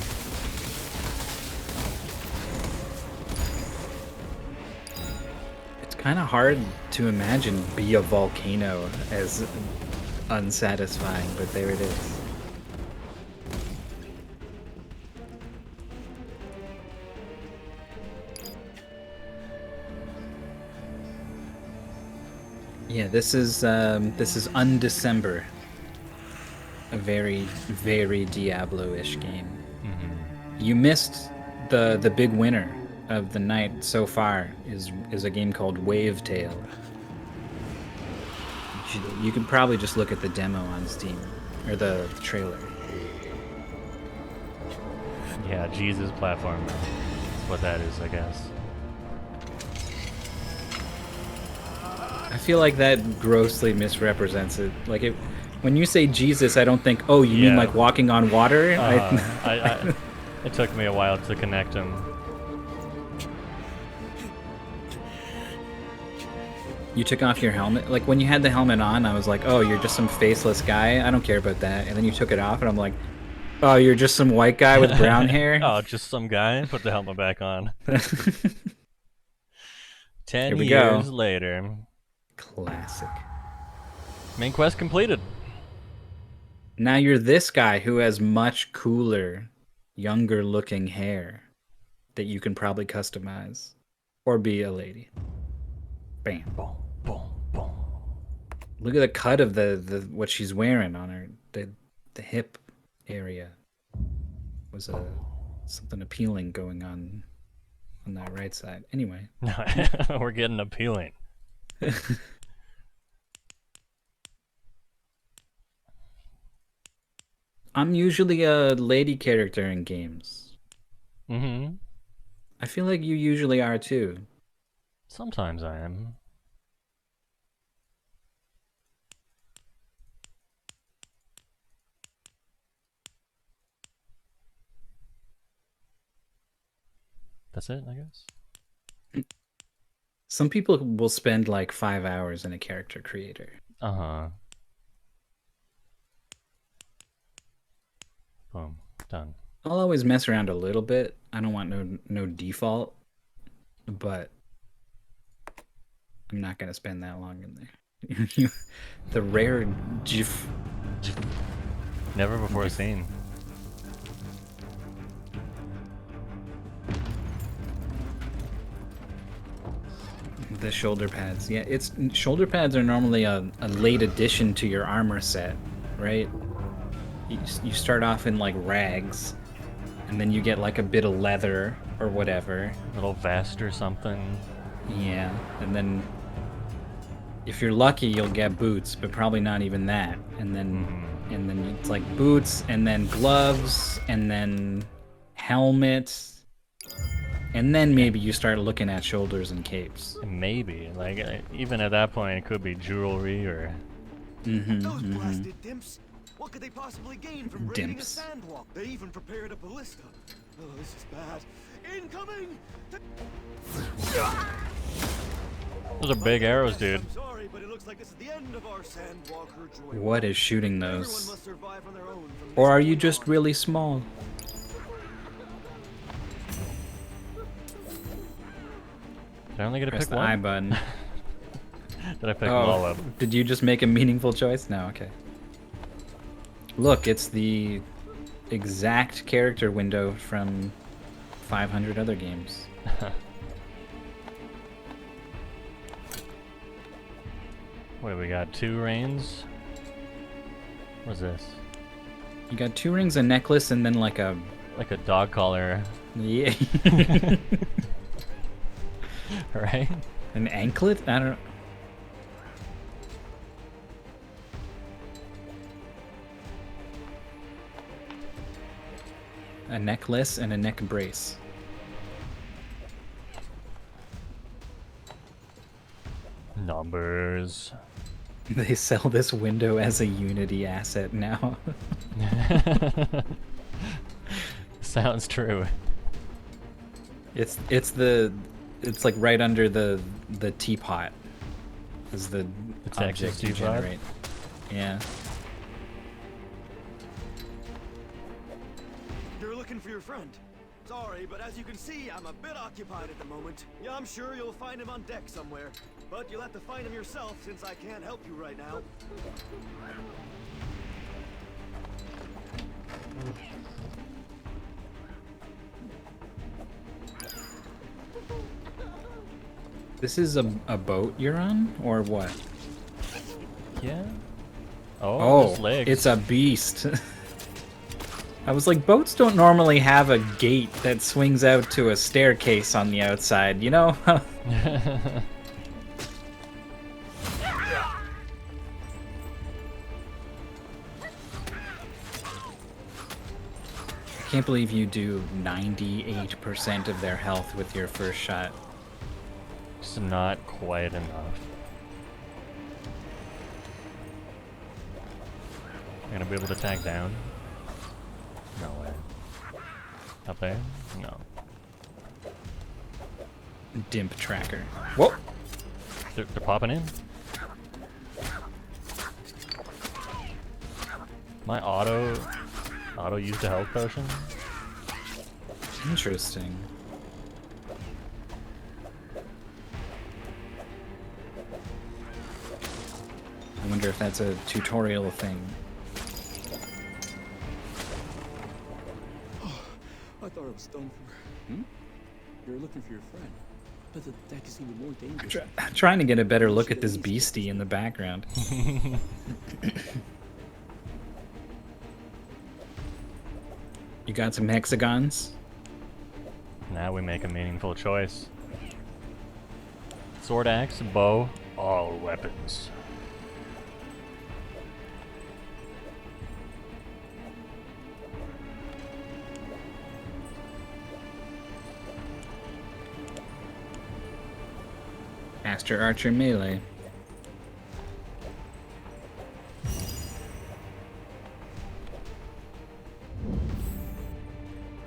It's kind of hard to imagine be a volcano as unsatisfying, but there it is. Yeah, this is Undecember. A very, very Diablo-ish game. You missed the big winner of the night so far is a game called Wavetale. You could probably just look at the demo on Steam or the trailer. Yeah, Jesus platform. That's what that is, I guess. I feel like that grossly misrepresents it. Like when you say Jesus, I don't think, oh, you mean like walking on water? It took me a while to connect them. You took off your helmet? Like when you had the helmet on, I was like, oh, you're just some faceless guy. I don't care about that. And then you took it off, and I'm like, oh, you're just some white guy with brown hair? Oh, just some guy? Put the helmet back on. 10 Here we years go. later. Classic. Main quest completed. Now you're this guy who has much cooler, younger looking hair that you can probably customize. Or be a lady. Bam. Boom, boom, boom. Look at the cut of the what she's wearing on her. The hip area was something appealing going on that right side. Anyway. We're getting appealing. I'm usually a lady character in games. Mm-hmm. I feel like you usually are too. Sometimes I am. That's it, I guess. Some people will spend like 5 hours in a character creator. Uh-huh. Boom. Done. I'll always mess around a little bit. I don't want no default, but I'm not gonna spend that long in there. The rare GIF. Never before seen. The shoulder pads. Yeah, shoulder pads are normally a late addition to your armor set, right? You start off in like rags, and then you get like a bit of leather or whatever. A little vest or something. Yeah, and then if you're lucky, you'll get boots, but probably not even that. And then it's like boots, and then gloves, and then helmet. And then maybe you start looking at shoulders and capes. Maybe. Like, even at that point, it could be jewelry or... Those blasted dimps! What could they possibly gain from raiding a Dimps. sandwalk? They even prepared a ballista. Oh, this is bad. Incoming! Those are big arrows, dude. I'm sorry, but it looks like this is the end of our sandwalker joy. What is shooting Everyone those? must survive on their own from Or this are you point just on. really small? Did I only get to Press pick the one? I button. Did I pick them all up? Did you just make a meaningful choice? No, okay. Look, it's the exact character window from 500 other games. Wait, we got 2 reins? What's this? You got 2 rings, a necklace, and then like a... Like a dog collar. Yeah. Right? An anklet? I don't know. A necklace and a neck brace. Numbers. They sell this window as a Unity asset now. Sounds true. It's like right under the teapot is the object you generate. Yeah. You're looking for your friend. Sorry, but as you can see, I'm a bit occupied at the moment. Yeah, I'm sure you'll find him on deck somewhere. But you'll have to find him yourself since I can't help you right now. This is a boat you're on, or what? Yeah. Oh, there's legs. it's a beast. I was like, boats don't normally have a gate that swings out to a staircase on the outside, you know? I can't believe you do 98% of their health with your first shot. It's not quite enough. I'm gonna be able to tag down? No way. Up there? No. Dimp tracker. Whoa! They're popping in? My auto used a health potion? Interesting. I wonder if that's a tutorial thing. I thought it was done for. You're looking for your friend. But the deck is even more dangerous. I'm trying to get a better look at this beastie in the background. You got some hexagons? Now we make a meaningful choice. Sword, axe, bow, all weapons. Master Archer melee.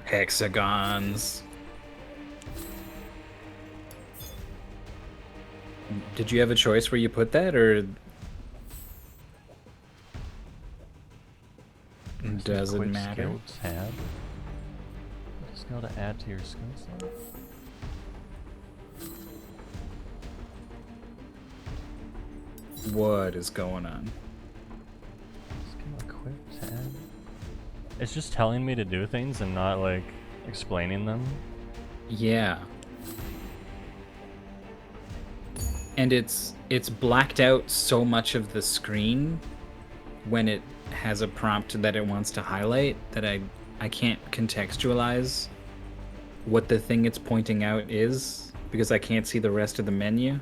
Hexagons. Did you have a choice where you put that, or does it matter? Skill tab. Skill to add to your skill set. What is going on? Skill equip tab. It's just telling me to do things and not like explaining them. Yeah. And it's blacked out so much of the screen when it has a prompt that it wants to highlight that I can't contextualize what the thing it's pointing out is because I can't see the rest of the menu.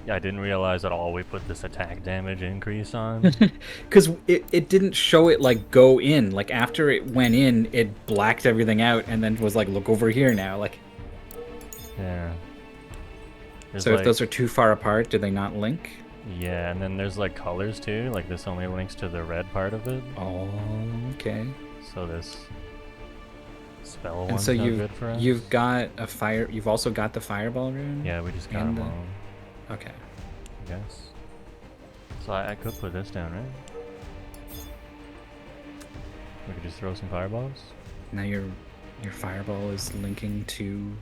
Yeah, I didn't realize at all we put this attack damage increase on. Because it didn't show it like go in. Like after it went in, it blacked everything out and then was like, look over here now. Like. Yeah. There's So like, if those are too far apart, do they not link? Yeah, and then there's like colors too. Like this only links to the red part of it. Oh, okay. So this spell And one's so no good for us. you've got a fire. You've also got the fireball rune. Yeah, we just got and them the- all. Okay. I guess. So I could put this down, right? We could just throw some fireballs. Now your fireball is linking to.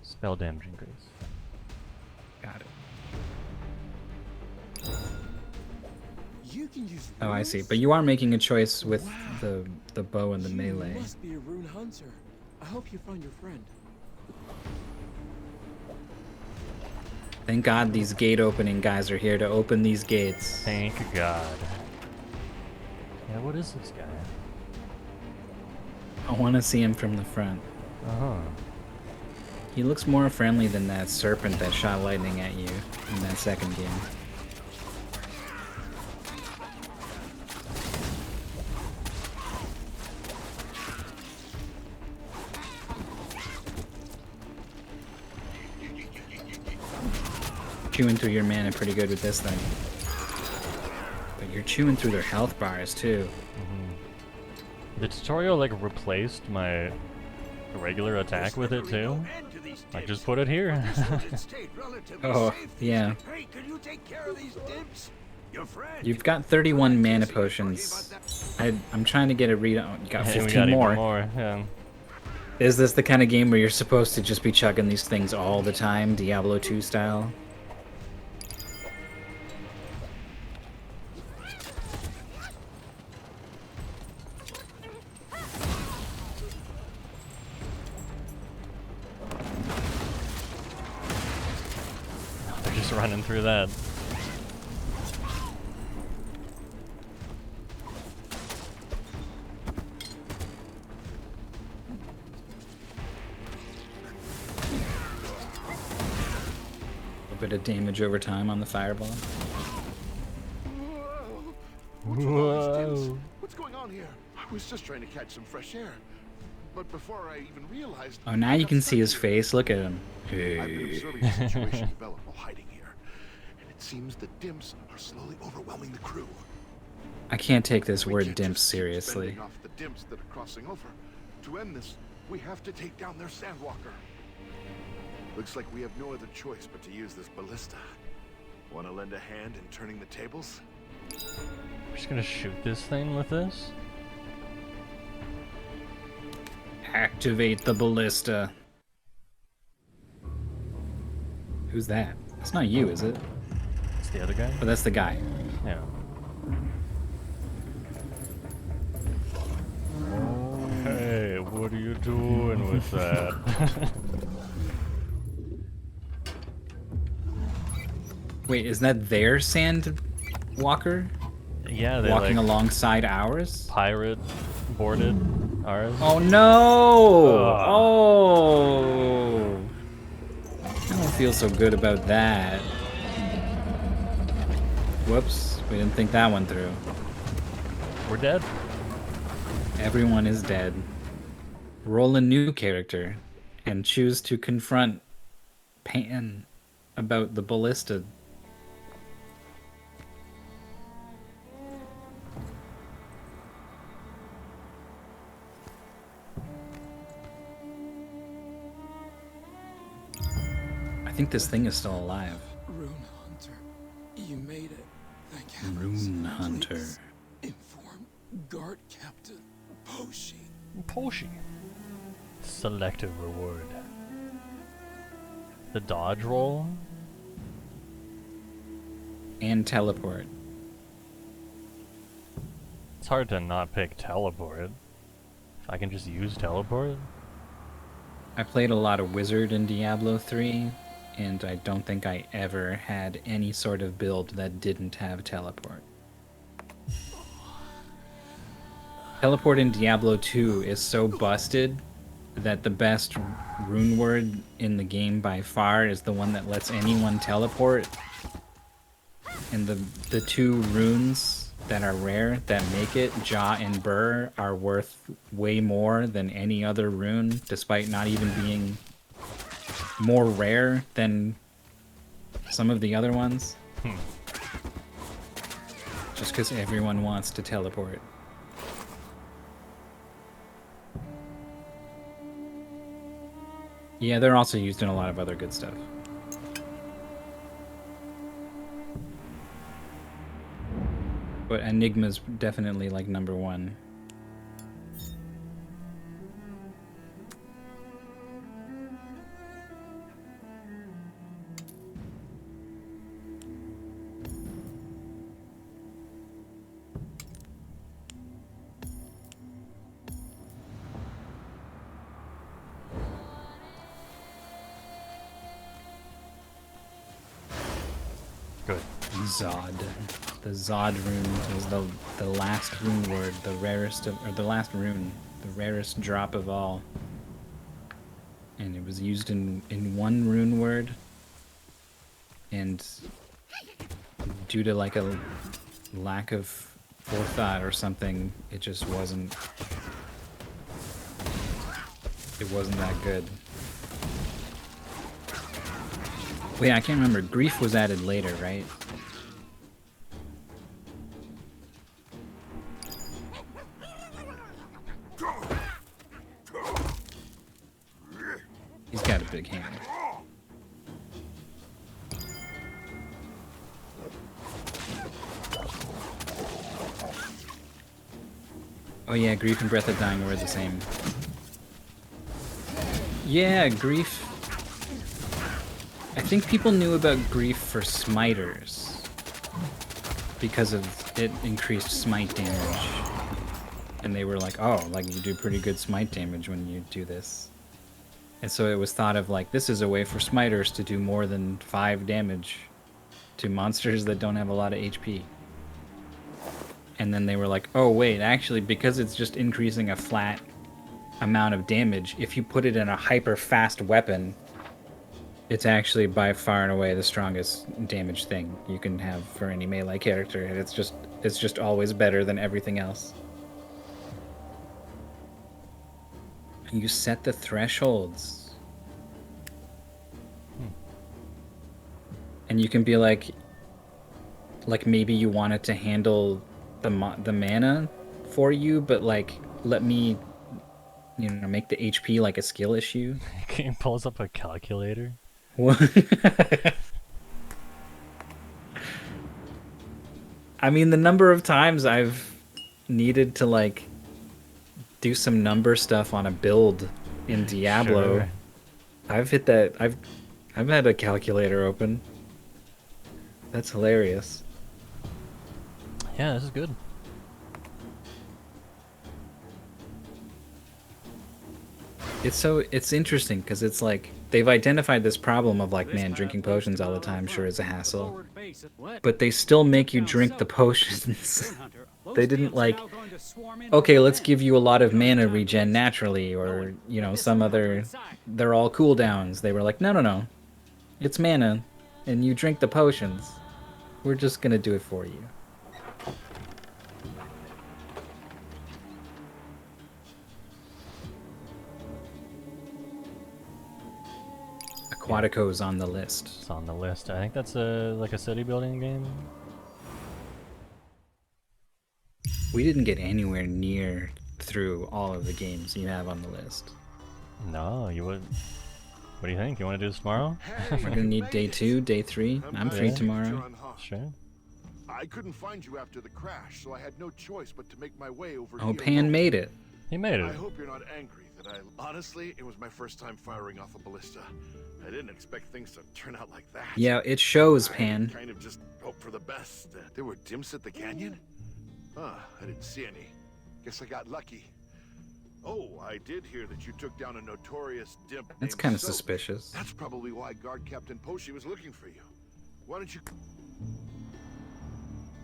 Spell damage increase. Got it. You can use Oh, I see. runes? But you are making a choice with Wow. the bow and the You melee. must be a rune hunter. I hope you find your friend. Thank God these gate opening guys are here to open these gates. Thank God. Yeah, what is this guy? I want to see him from the front. Uh-huh. He looks more friendly than that serpent that shot lightning at you in that second game. Chewing through your mana pretty good with this thing. But you're chewing through their health bars too. The tutorial like replaced my regular attack with it too. Like just put it here. Oh, yeah. You've got 31 mana potions. I'm trying to get a read on. You got 15 we got more. Even more. Yeah. Is this the kind of game where you're supposed to just be chugging these things all the time, Diablo 2 style? They're just running through that. A bit of damage over time on the fireball. Whoa. What's going on here? I was just trying to catch some fresh air. But before I even realized... Oh, now you can see his face. Look at him. I've been observing the situation develop while hiding here. And it seems the dimps are slowly overwhelming the crew. I can't take this We word can't dimp just keep seriously. fending off the dimps that are crossing over. To end this, we have to take down their sandwalker. Looks like we have no other choice but to use this ballista. Want to lend a hand in turning the tables? We're just gonna shoot this thing with this? Activate the ballista. Who's that? That's not you, is it? It's the other guy? Oh, that's the guy. Yeah. Hey, what are you doing with that? Wait, is that their sand walker? Yeah, they Walking like alongside ours? pirate boarded ours. Oh no! Ugh. Oh! I don't feel so good about that. Whoops, we didn't think that one through. We're dead. Everyone is dead. Roll a new character and choose to confront Pan about the ballista. I think this thing is still alive. Rune Hunter, you made it. Thank heavens. Rune Hunter. Please inform Guard Captain Poshi. Poshi. Selective reward. The dodge roll? And teleport. It's hard to not pick teleport. If I can just use teleport? I played a lot of Wizard in Diablo 3, and I don't think I ever had any sort of build that didn't have teleport. Teleport in Diablo 2 is so busted that the best rune word in the game by far is the one that lets anyone teleport. And the two runes that are rare that make it, Jaw and Burr, are worth way more than any other rune, despite not even being more rare than some of the other ones. Just because everyone wants to teleport. Yeah, they're also used in a lot of other good stuff. But Enigma's definitely like number one. Good. Zod. The Zod rune was the last rune word, the rarest of, or the last rune, the rarest drop of all. And it was used in one rune word. And due to like a lack of forethought or something, it just wasn't that good. Wait, I can't remember. Grief was added later, right? He's got a big hand. Oh yeah, Grief and Breath of Dying were the same. Yeah, Grief. I think people knew about Grief for smiters because of it increased smite damage. And they were like, oh, like you do pretty good smite damage when you do this. And so it was thought of like, this is a way for smiters to do more than 5 damage to monsters that don't have a lot of HP. And then they were like, oh wait, actually, because it's just increasing a flat amount of damage, if you put it in a hyper fast weapon, it's actually by far and away the strongest damage thing you can have for any melee character, and it's just always better than everything else. And you set the thresholds. And you can be like maybe you want it to handle the mana for you, but like let me, you know, make the HP like a skill issue. Game pulls up a calculator. What? I mean, the number of times I've needed to like do some number stuff on a build in Diablo, Sure. I've hit that. I've had a calculator open. That's hilarious. Yeah, this is good. It's interesting because it's like they've identified this problem of like, man, drinking potions all the time sure is a hassle, but they still make you drink the potions. They didn't like, okay, let's give you a lot of mana regen naturally, or you know, some other, they're all cooldowns. They were like, no, it's mana, and you drink the potions. We're just gonna do it for you. Aquatico's on the list. It's on the list. I think that's like a city building game. We didn't get anywhere near through all of the games you have on the list. No, you would. What do you think? You want to do this tomorrow? We're gonna need day 2, day 3. I'm free tomorrow. Sure. I couldn't find you after the crash, so I had no choice but to make my way over Oh, here. Pan made it. He made I it. hope you're not angry that I... Honestly, it was my first time firing off a ballista. I didn't expect things to turn out like that. Yeah, it shows, I Pan. kind of just hoped for the best. There were dimps at the canyon? Huh, I didn't see any. Guess I got lucky. Oh, I did hear that you took down a notorious dimp. That's named kind of Soap. suspicious. That's probably why Guard Captain Poshi was looking for you. Why don't you...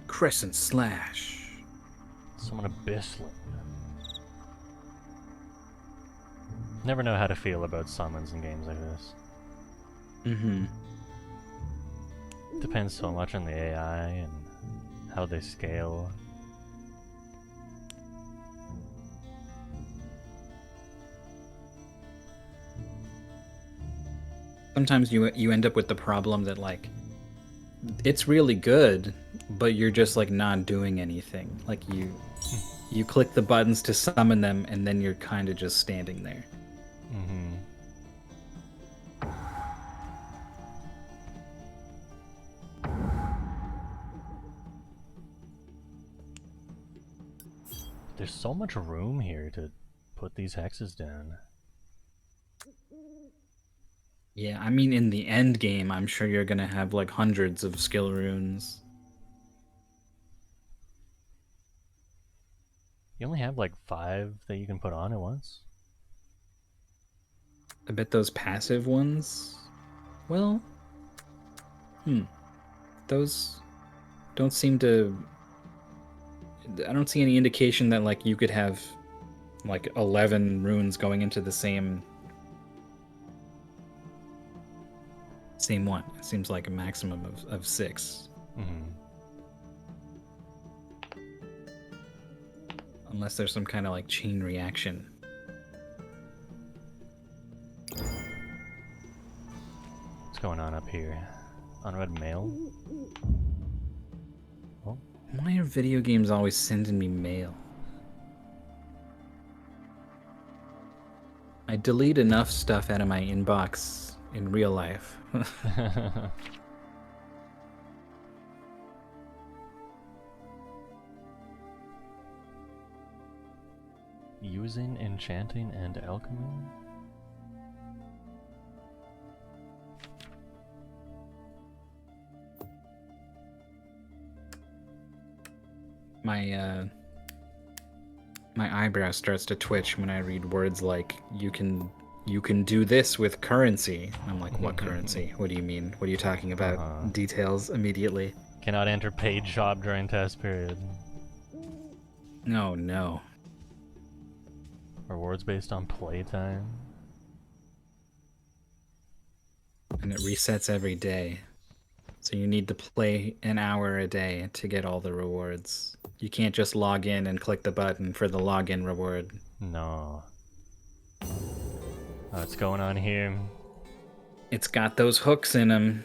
Crescent Slash. Someone abyssal. Never know how to feel about summons in games like this. Mm-hmm. Depends so much on the AI and how they scale. Sometimes you end up with the problem that like it's really good, but you're just like not doing anything. Like you click the buttons to summon them, and then you're kind of just standing there. Mm-hmm. There's so much room here to put these hexes down. Yeah, I mean, in the end game, I'm sure you're gonna have like hundreds of skill runes. You only have like 5 that you can put on at once. I bet those passive ones, well, those don't seem to... I don't see any indication that like you could have like 11 runes going into the same one. It seems like a maximum of 6. Unless there's some kind of like chain reaction. What's going on up here? Unread mail? Oh. Why are video games always sending me mail? I delete enough stuff out of my inbox in real life. Using enchanting and alchemy? My eyebrow starts to twitch when I read words like you can do this with currency. I'm like, what currency? What do you mean? What are you talking about? Details immediately. Cannot enter paid shop during test period. No. Rewards based on playtime. And it resets every day. So you need to play an hour a day to get all the rewards. You can't just log in and click the button for the login reward. No. What's going on here? It's got those hooks in them.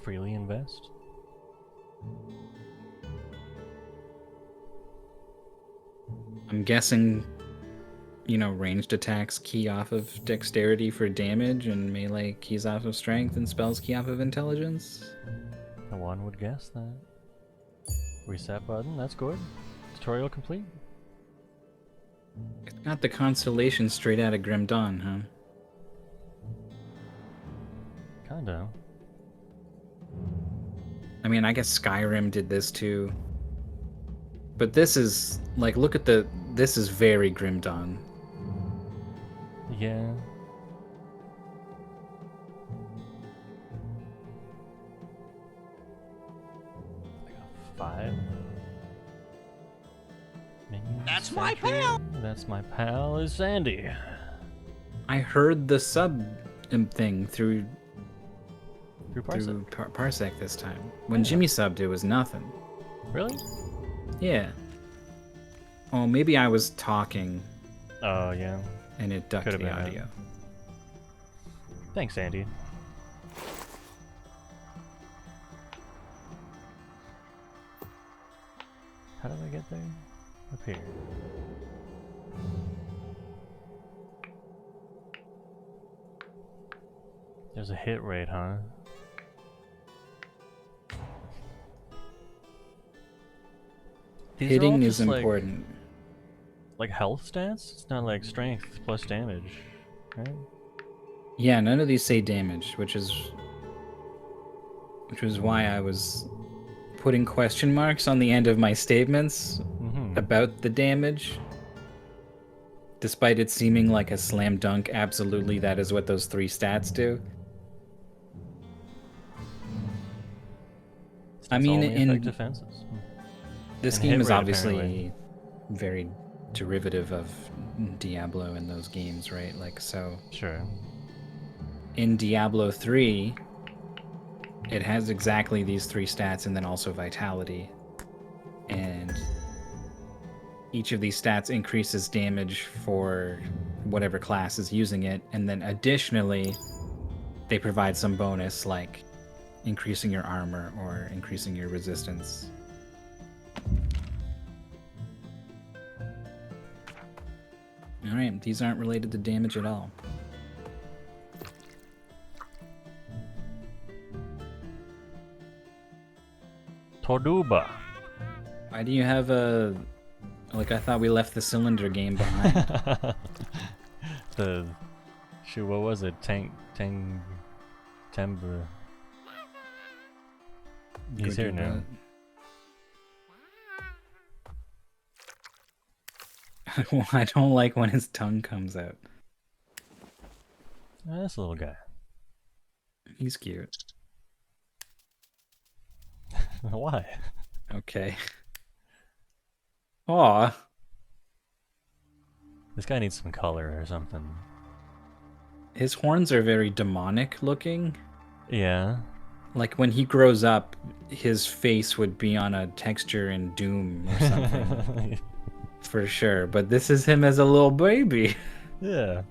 Freely invest? I'm guessing, ranged attacks key off of dexterity for damage, and melee keys off of strength, and spells key off of intelligence. One would guess that. Reset button, that's good. Tutorial complete. It's got the constellation straight out of Grim Dawn, huh? Kinda. I mean, I guess Skyrim did this too. But this is, like, look at this is very Grim Dawn. Yeah. I got 5. Minions, That's my Sentry. pal! That's my pal is Sandy. I heard the sub thing through Parsec. Parsec this time. When Jimmy subbed, it was nothing. Really? Yeah. Oh, maybe I was talking. Oh, yeah. And it ducked Could've the been it. audio. Thanks, Andy. How did I get there? Up here. There's a hit rate, huh? These are all Hitting is just, important. Like health stats? It's not like strength plus damage, right? Yeah, none of these say damage, which was why I was putting question marks on the end of my statements about the damage. Despite it seeming like a slam dunk, absolutely that is what those 3 stats do. I mean, in defenses. This And game hit is rate, obviously apparently. very derivative of Diablo in those games, right? Like, so Sure. in Diablo 3, it has exactly these 3 stats and then also vitality. And each of these stats increases damage for whatever class is using it, and then additionally, they provide some bonus like increasing your armor or increasing your resistance. Alright, these aren't related to damage at all. Torduba. Why do you have a... Like, I thought we left the cylinder game behind. Shoot, what was it? Timber. He's here now. I don't like when his tongue comes out. This little guy. He's cute. Why? Okay. Aw. This guy needs some color or something. His horns are very demonic looking. Yeah. Like when he grows up, his face would be on a texture in Doom or something. For sure. But this is him as a little baby. Yeah.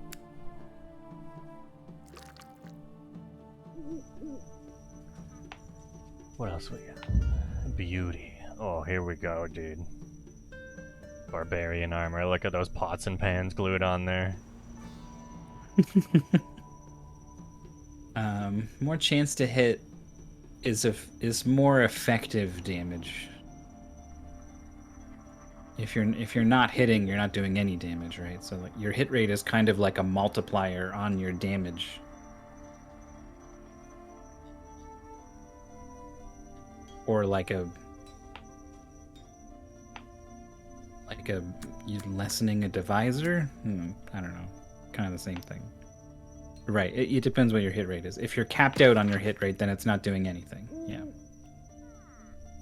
What else we got? Beauty. Oh, here we go, dude. Barbarian armor. Look at those pots and pans glued on there. More chance to hit is more effective damage. If you're not hitting, you're not doing any damage, right? So like your hit rate is kind of like a multiplier on your damage. Or like a you lessening a divisor? I don't know. Kind of the same thing. Right. It depends what your hit rate is. If you're capped out on your hit rate, then it's not doing anything. Yeah.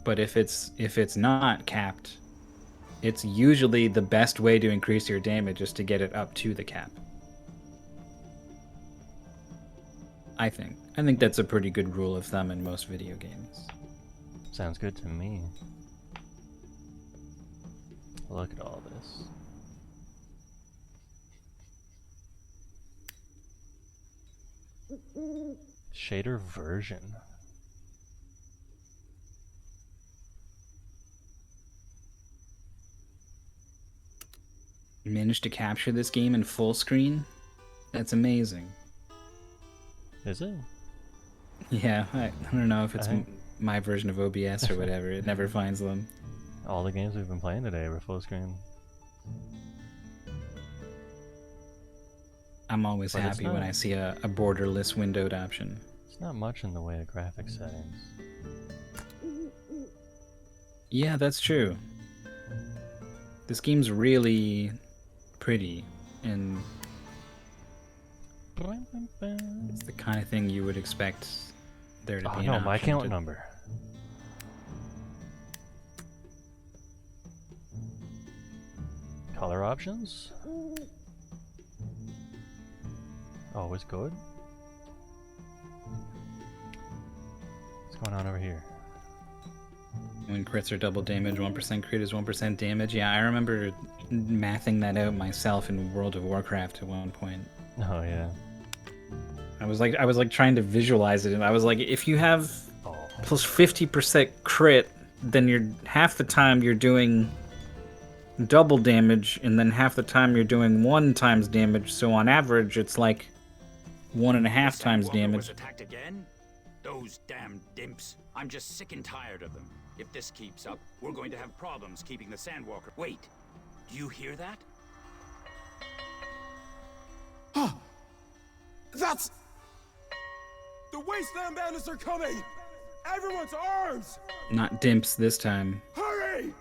But if it's not capped, it's usually the best way to increase your damage is to get it up to the cap. I think that's a pretty good rule of thumb in most video games. Sounds good to me. Look at all this. Shader version. You managed to capture this game in full screen? That's amazing. Is it? Yeah, I don't know if it's my version of OBS or whatever. It never finds them. All the games we've been playing today were full screen. I'm always happy when I see a borderless windowed option. It's not much in the way of graphic settings. Yeah, that's true. This game's really pretty, and it's the kind of thing you would expect there to be. Oh no, my count number. Color options? Always good. What's going on over here? When crits are double damage, 1% crit is 1% damage. Yeah, I remember mathing that out myself in World of Warcraft at one point. Oh yeah. I was like trying to visualize it, and I was like, if you have plus 50% crit, then you're half the time you're doing double damage, and then half the time you're doing 1 times damage. So on average, it's like 1.5 times damage. Was attacked again? Those damn dimps. I'm just sick and tired of them. If this keeps up, we're going to have problems keeping the Sandwalker. Wait, do you hear that? That's... The Wasteland Bandits are coming! Everyone's arms! Not dimps this time. Hurry!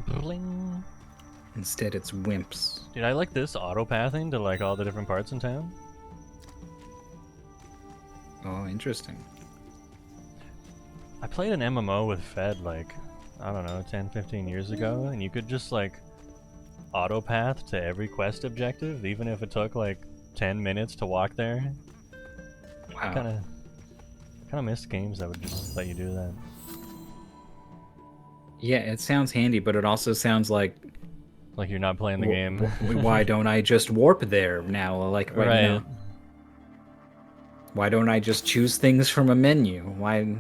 Bling. Instead, it's wimps. Dude, I like this auto pathing to like all the different parts in town. Oh, interesting. I played an MMO with Fed like, I don't know, 10-15 years ago, and you could just like auto path to every quest objective, even if it took like 10 minutes to walk there. Wow. Kind of miss games that would just let you do that. Yeah, it sounds handy, but it also sounds like you're not playing the game. Why don't I just warp there now? Like, right. You know, why don't I just choose things from a menu? Why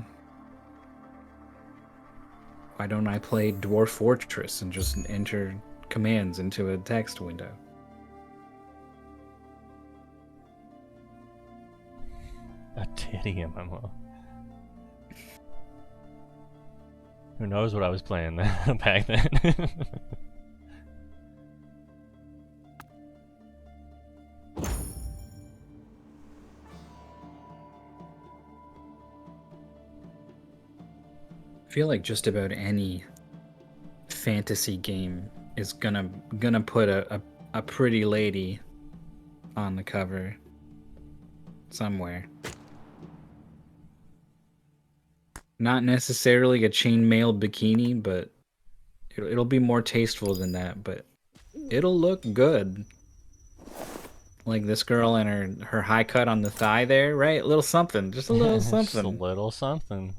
don't I play Dwarf Fortress and just enter commands into a text window? A titty MMO. Who knows what I was playing back then? I feel like just about any fantasy game is gonna put a pretty lady on the cover somewhere. Not necessarily a chainmail bikini, but it'll be more tasteful than that, but it'll look good. Like this girl and her high cut on the thigh there, right? A little something, just a little something. Just a little something.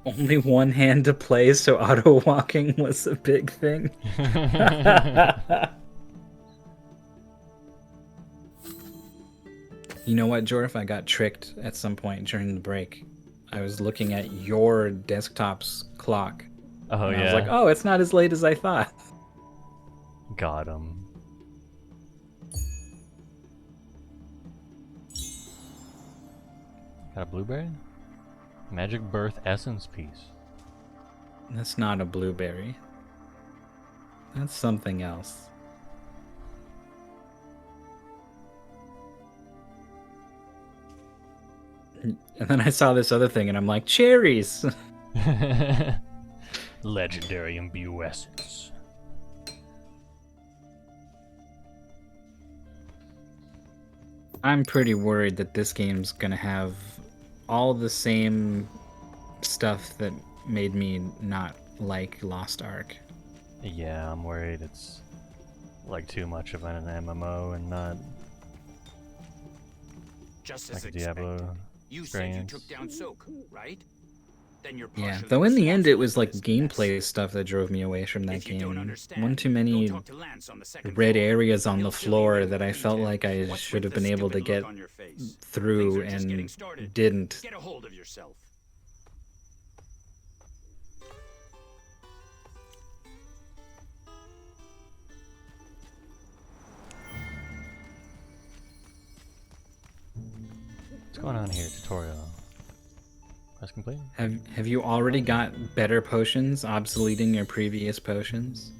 Only one hand to play, so auto walking was a big thing. You know what, Jorf? I got tricked at some point during the break. I was looking at your desktop's clock. Oh, and yeah. I was like, oh, it's not as late as I thought. Got him. Got a blueberry? Magic Birth Essence piece. That's not a blueberry. That's something else. And then I saw this other thing and I'm like, cherries! Legendary Imbue Essence. I'm pretty worried that this game's gonna have all the same stuff that made me not like Lost Ark. Yeah, I'm worried it's like too much of an MMO and not Just like as a expected. Diablo You said you experience. took down Soak, right? Then you're Yeah, partially though in the end it responsible was for like this gameplay stuff that drove me away from that If you don't game. understand, One too go many talk to Lance on the second red floor. areas on He'll the fill you floor in that with I felt details. like I What's should with have the been able to stupid get look on your face? through Things are just getting and started. didn't. Get a hold of yourself. What's going on here? Tutorial. Quest complete? Have you already got better potions, obsoleting your previous potions?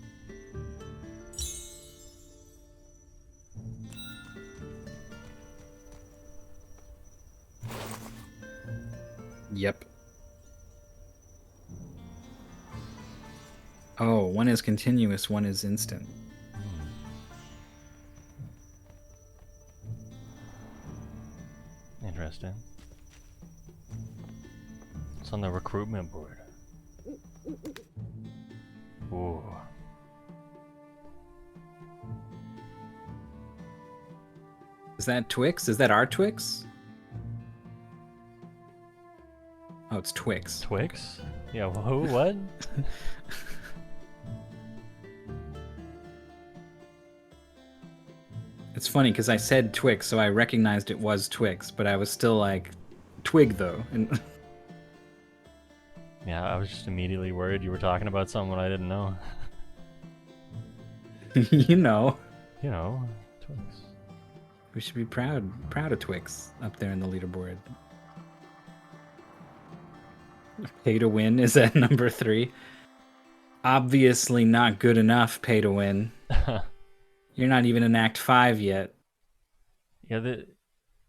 Yep. Oh, one is continuous, one is instant. Interesting. It's on the recruitment board. Ooh. Is that Twix? Is that our Twix? Oh, it's Twix. Twix? Yeah, who? What? It's funny because I said Twix, so I recognized it was Twix, but I was still like, Twig though. And Yeah, I was just immediately worried you were talking about someone I didn't know. you know, You know, Twix. we should be proud of Twix up there in the leaderboard. Pay to win is at number 3. Obviously not good enough. Pay to win. You're not even in Act 5 yet. Yeah,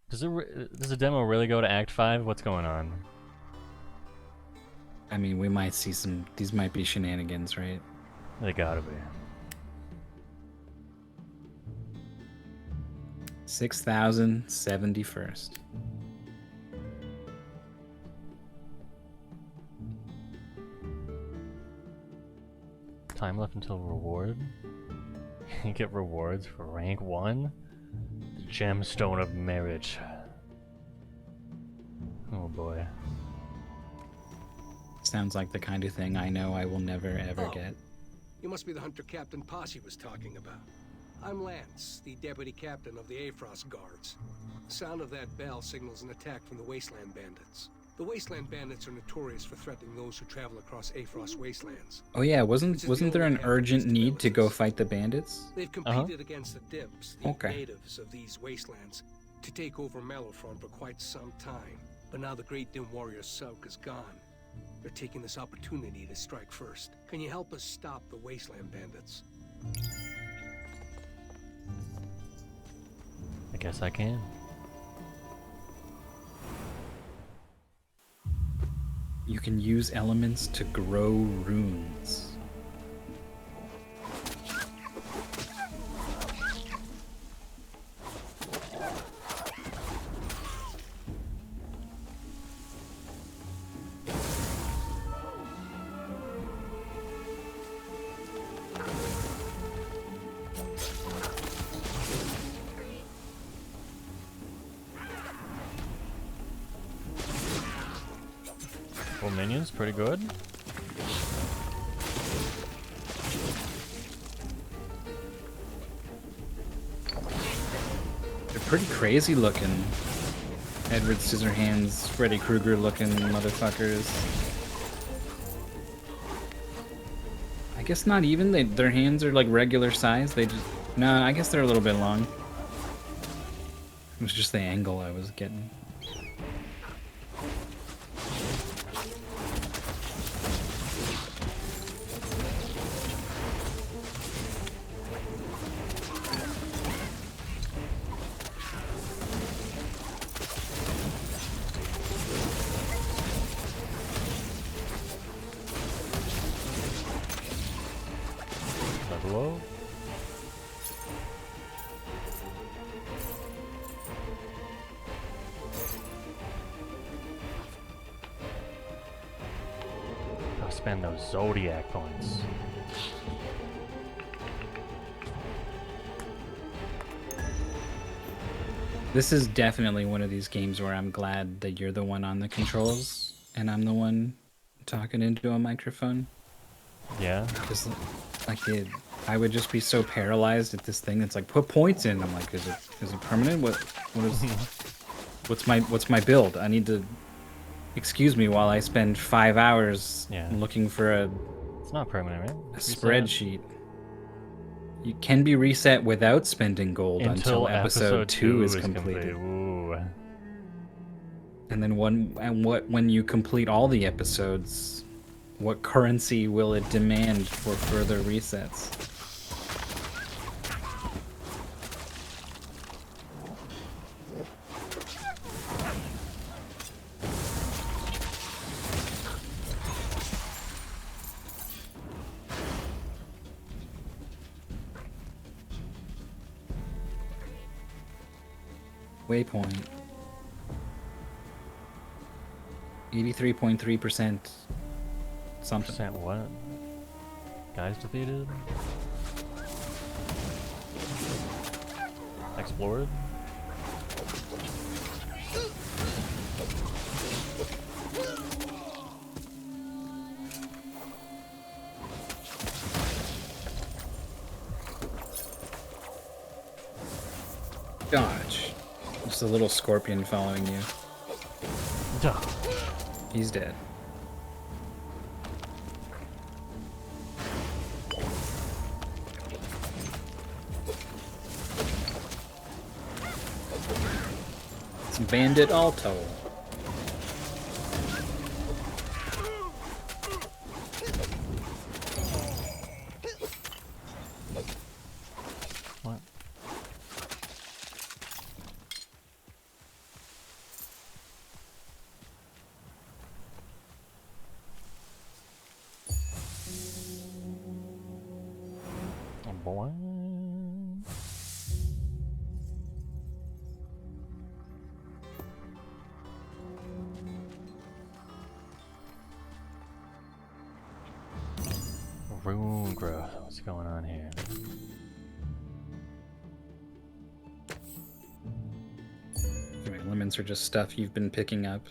does the demo really go to Act 5? What's going on? I mean, we might see some. These might be shenanigans, right? They gotta be. 6,071st. Time left until reward. You get rewards for rank 1? The Gemstone of Marriage. Oh boy. Sounds like the kind of thing I know I will never ever Oh. get. You must be the hunter Captain Posse was talking about. I'm Lance, the deputy captain of the Aefrost Guards. The sound of that bell signals an attack from the Wasteland Bandits. The Wasteland Bandits are notorious for threatening those who travel across Aefrost wastelands. Oh yeah, wasn't there an urgent need to go fight the bandits? They've competed against the Dimps, the Okay. natives of these wastelands, to take over Malifron for quite some time. But now the great Dim warrior Soak is gone. They're taking this opportunity to strike first. Can you help us stop the Wasteland Bandits? Guess I can. You can use elements to grow runes. Well, minions, pretty good. They're pretty crazy looking. Edward Scissorhands, Freddy Krueger looking motherfuckers. I guess not even. Their hands are like regular size. They just... No, I guess they're a little bit long. It was just the angle I was getting. Level up. I'll spend those Zodiac points. This is definitely one of these games where I'm glad that you're the one on the controls and I'm the one talking into a microphone. Yeah. Because, like, I would just be so paralyzed at this thing that's like, put points in. I'm like, is it permanent? What is what's my build? I need to excuse me while I spend 5 hours looking for it's not permanent, right? A spreadsheet. You can be reset without spending gold until episode 2 is completed. Ooh. And then when you complete all the episodes, what currency will it demand for further resets? Waypoint. 83.3% something. Percent what? Guys defeated? Explored? Dodge. Just a little scorpion following you. Duh. He's dead. It's Bandit Alto. What? Oh boy. Rune growth. What's going on here? Your elements are just stuff you've been picking up.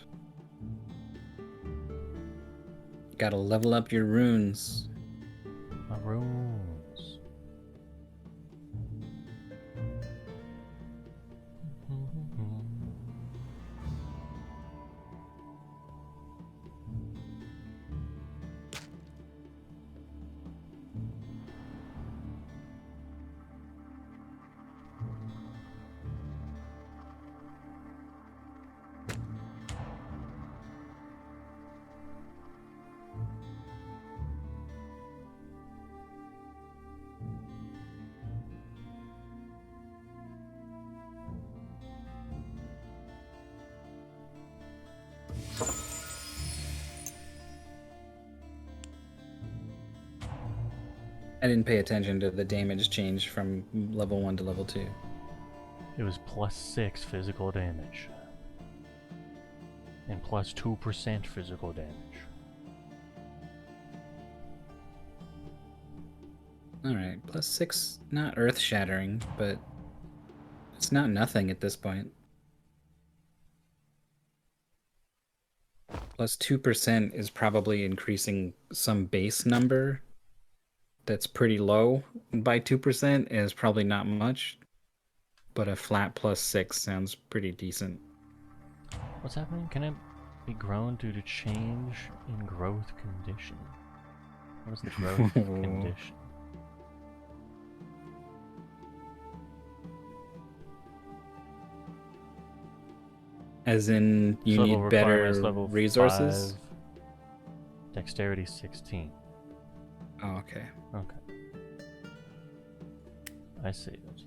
Gotta level up your runes. My runes. I didn't pay attention to the damage change from level 1 to level 2. It was +6 physical damage. And +2% physical damage. Alright, +6, not earth-shattering, but it's not nothing at this point. +2% is probably increasing some base number that's pretty low by 2%, and is probably not much, but a flat +6 sounds pretty decent. What's happening? Can it be grown due to change in growth condition? What is the growth condition? As in, you Level need better requirements, level resources? 5, dexterity 16. Oh, okay. Okay. I see it.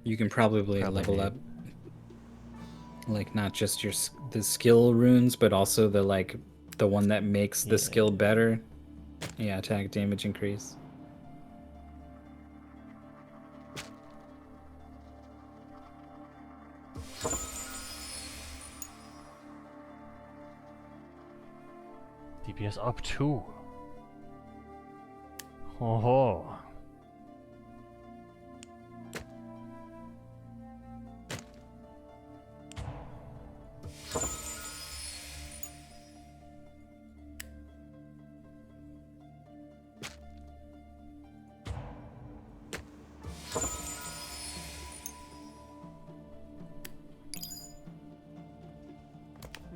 You can probably level up, like, not just the skill runes, but also the one that makes the skill better. Yeah, attack damage increase. DPS up 2. Oh ho.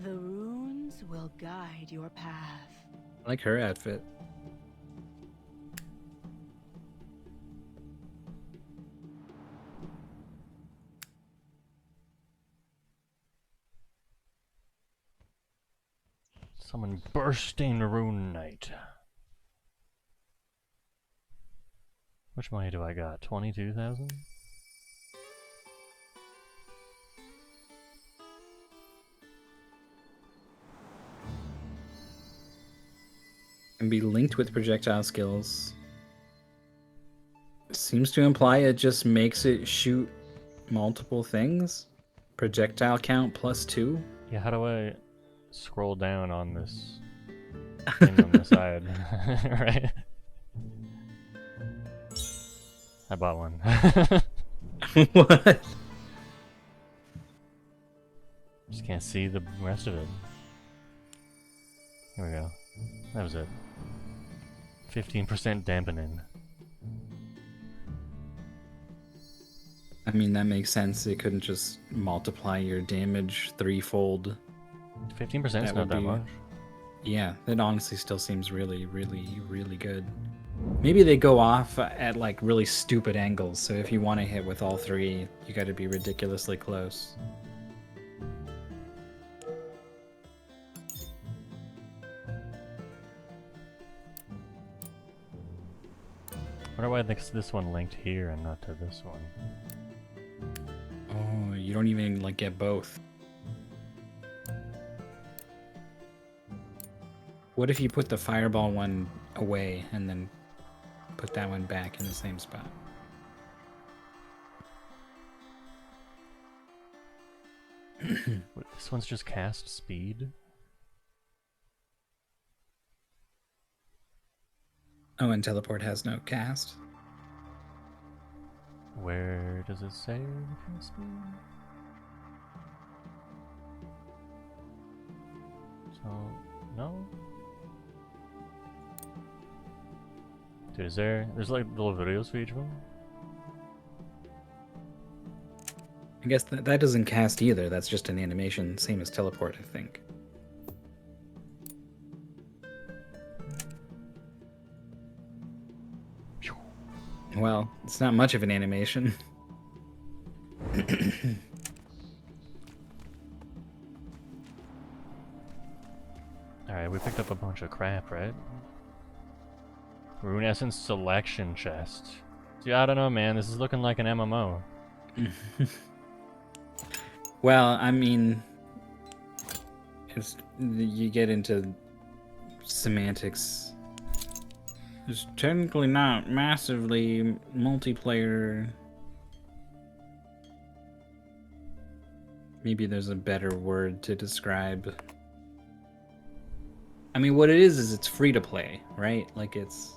The runes will guide your path. I like her outfit. Someone bursting Rune Knight. Which money do I got? 22,000? Can be linked with projectile skills. Seems to imply it just makes it shoot multiple things. Projectile count +2. Yeah, how do I scroll down on this thing on the side? Right? I bought one. What? Just can't see the rest of it. Here we go. That was it. 15% dampening. I mean, that makes sense. It couldn't just multiply your damage threefold. 15% is not that much. Yeah, it honestly still seems really, really, really good. Maybe they go off at like really stupid angles, so if you want to hit with all three, you gotta be ridiculously close. I wonder why this one linked here and not to this one. Oh, you don't even like get both. What if you put the fireball one away and then put that one back in the same spot? Wait, this one's just cast speed? Oh, and teleport has no cast. Where does it say cast speed? So, no? Dude, there's like little videos for each one? I guess that doesn't cast either. That's just an animation, same as teleport, I think. Well, it's not much of an animation. Alright, we picked up a bunch of crap, right? Rune Essence Selection Chest. See, I don't know, man. This is looking like an MMO. Well, I mean, you get into semantics It's technically not massively multiplayer. Maybe there's a better word to describe. I mean, what it is it's free to play, right? Like it's...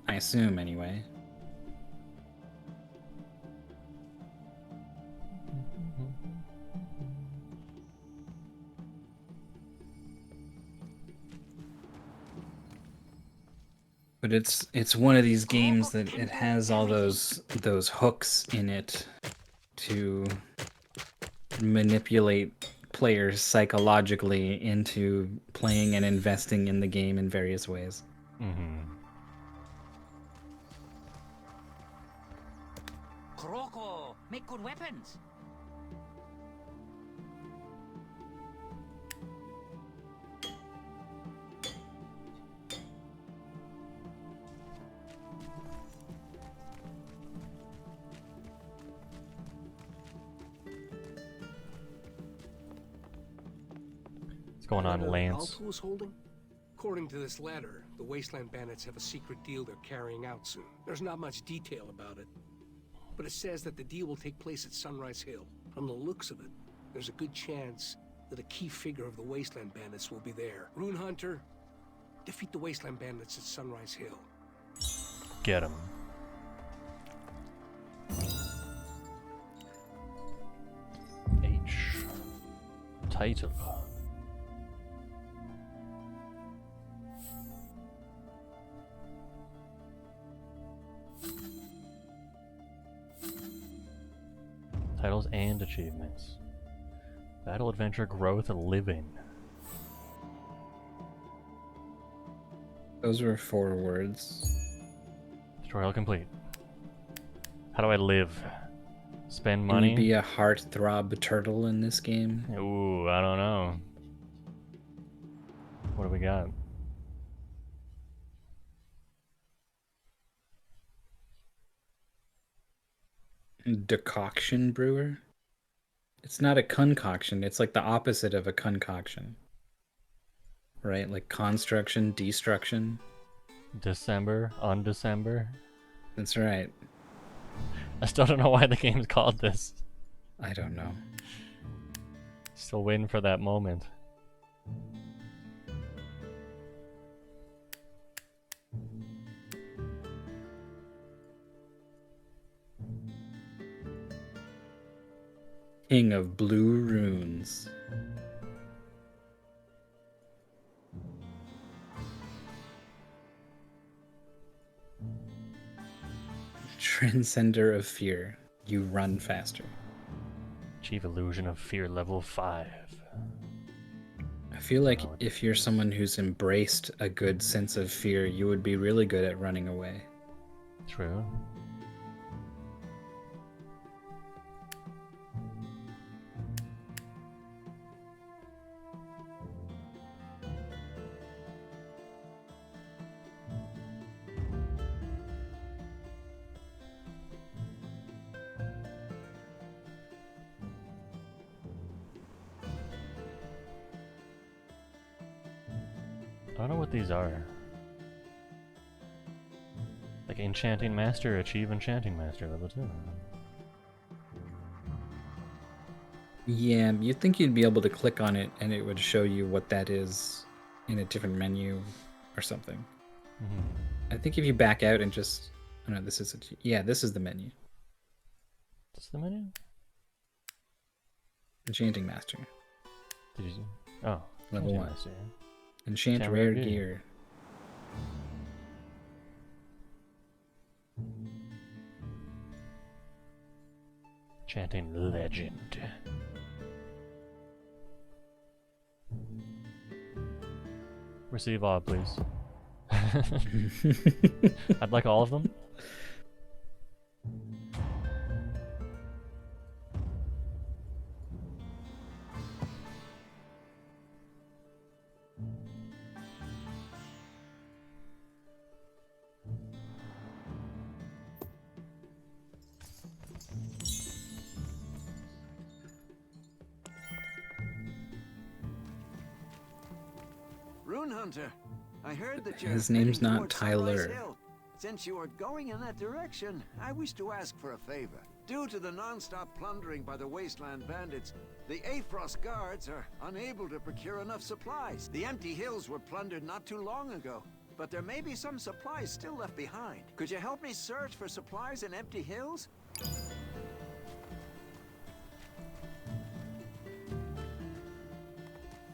I assume, anyway. But it's one of these games that it has all those hooks in it to manipulate players psychologically into playing and investing in the game in various ways. Kuroko, make good weapons. What's going on, Lance? Alto was holding? According to this letter, the Wasteland Bandits have a secret deal they're carrying out soon. There's not much detail about it, but it says that the deal will take place at Sunrise Hill. From the looks of it, there's a good chance that a key figure of the Wasteland Bandits will be there. Rune Hunter, defeat the Wasteland Bandits at Sunrise Hill. Get him. H. Title. Titles and achievements. Battle, adventure, growth, living. Those were 4 words. Tutorial complete. How do I live? Spend money? Can you be a heartthrob turtle in this game? Ooh, I don't know. What do we got? Decoction brewer? It's not a concoction, it's like the opposite of a concoction. Right? Like construction, destruction. December, Undecember. That's right. I still don't know why the game's called this. I don't know. Still waiting for that moment. King of Blue Runes. Transcender of Fear. You run faster. Achieve Illusion of Fear level 5. I feel like if you're someone who's embraced a good sense of fear, you would be really good at running away. True. I don't know what these are. Like Enchanting Master, achieve Enchanting Master level 2. Yeah, you'd think you'd be able to click on it and it would show you what that is in a different menu or something. I think if you back out and just... Oh no, this is... Yeah, this is the menu. This is the menu? Enchanting Master. Did you... Oh. Level 1. Master. Enchant rare gear. Enchanting Legend. Receive all, please. I'd like all of them. Rune Hunter, I heard that you're His name's heading not towards Sunrise Tyler. Hill. Since you are going in that direction, I wish to ask for a favor. Due to the non-stop plundering by the Wasteland Bandits, the Aefrost guards are unable to procure enough supplies. The empty hills were plundered not too long ago, but there may be some supplies still left behind. Could you help me search for supplies in empty hills?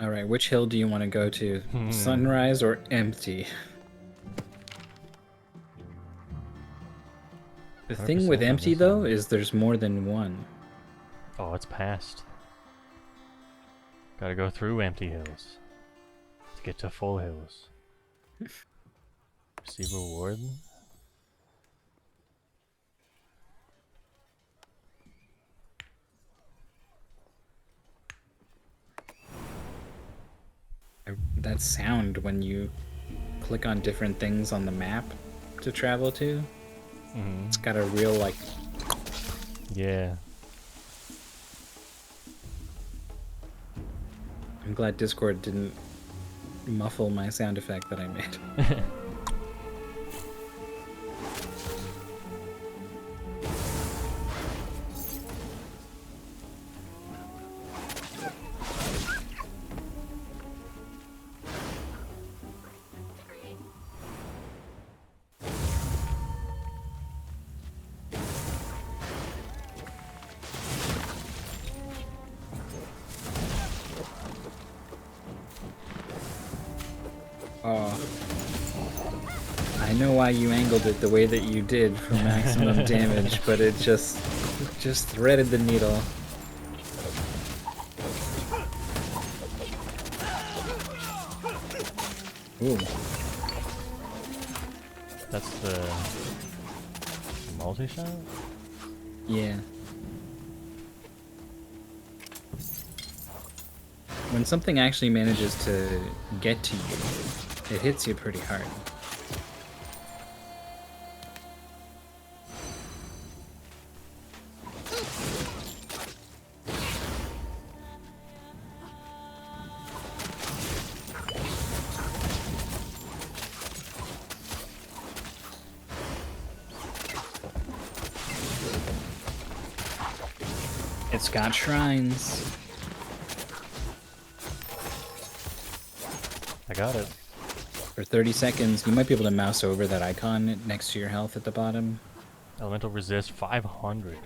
Alright, which hill do you want to go to? Sunrise or Empty? The thing with 100% Empty, of this though, is there's more than one. Oh, it's past. Gotta go through empty hills to get to full hills. Receive reward. That sound when you click on different things on the map to travel to, it's got a real, like... Yeah. I'm glad Discord didn't muffle my sound effect that I made. I know why you angled it the way that you did for maximum damage, but it just threaded the needle. Ooh. That's the multi-shot? Yeah. When something actually manages to get to you, it hits you pretty hard. It's got shrines. I got it. For 30 seconds, you might be able to mouse over that icon next to your health at the bottom. Elemental resist 500.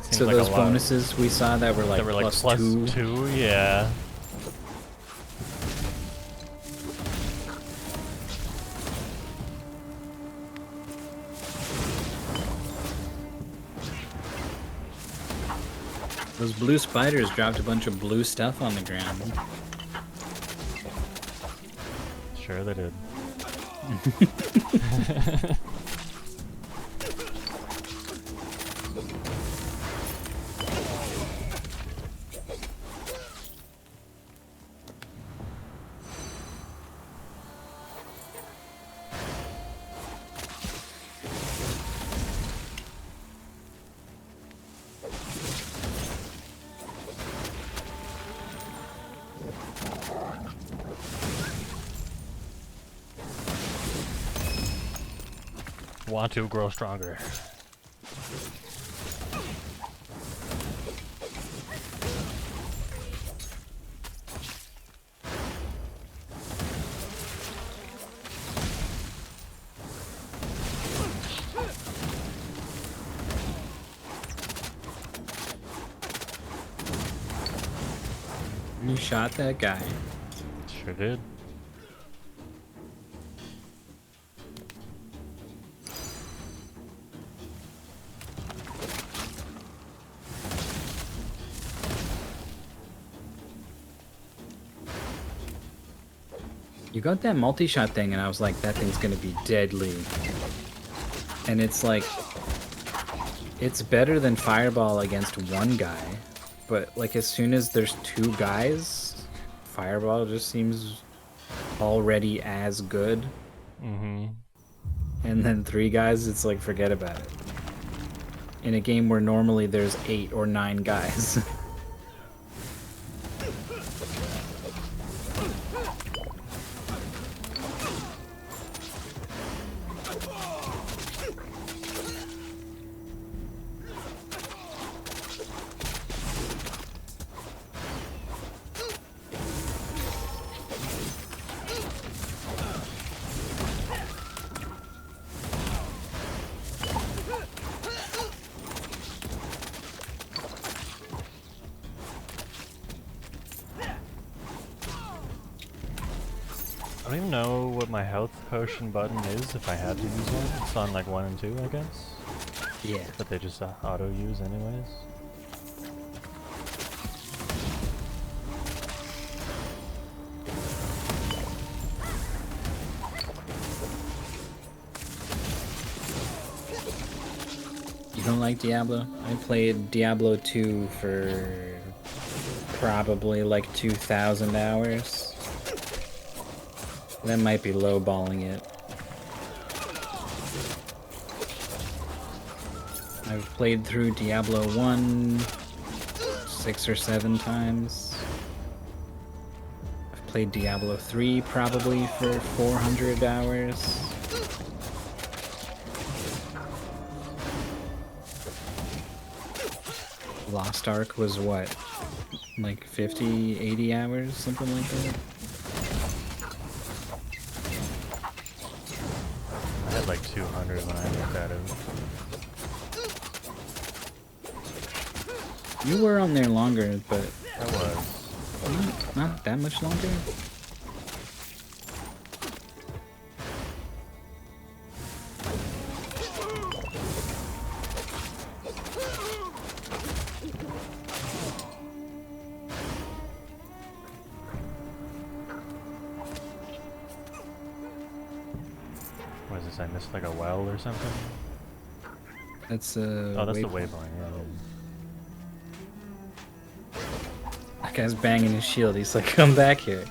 Seems So like those a lot. bonuses we saw that were like, plus two, yeah. Those blue spiders dropped a bunch of blue stuff on the ground. Sure they did. Want to grow stronger. You shot that guy. Sure did. You got that multi-shot thing, and I was like, that thing's gonna be deadly. And it's like, it's better than Fireball against one guy, but like as soon as there's two guys, Fireball just seems already as good. Mm-hmm. And then three guys, it's like, forget about it. In a game where normally there's 8 or 9 guys. don't even know what my health potion button is if I had to use one. It's on like 1 and 2, I guess. Yeah. But they just auto use anyways. You don't like Diablo? I played Diablo 2 for probably like 2,000 hours. That might be lowballing it. I've played through Diablo 1 6 or 7 times. I've played Diablo 3 probably for 400 hours. Lost Ark was what? Like 50, 80 hours? Something like that? I had like 200 when I looked at it. You were on there longer, but... I was. Not that much longer? What is this? I missed like a well or something? That's oh, that's the waypoint, yeah. That guy's banging his shield. He's like, come back here.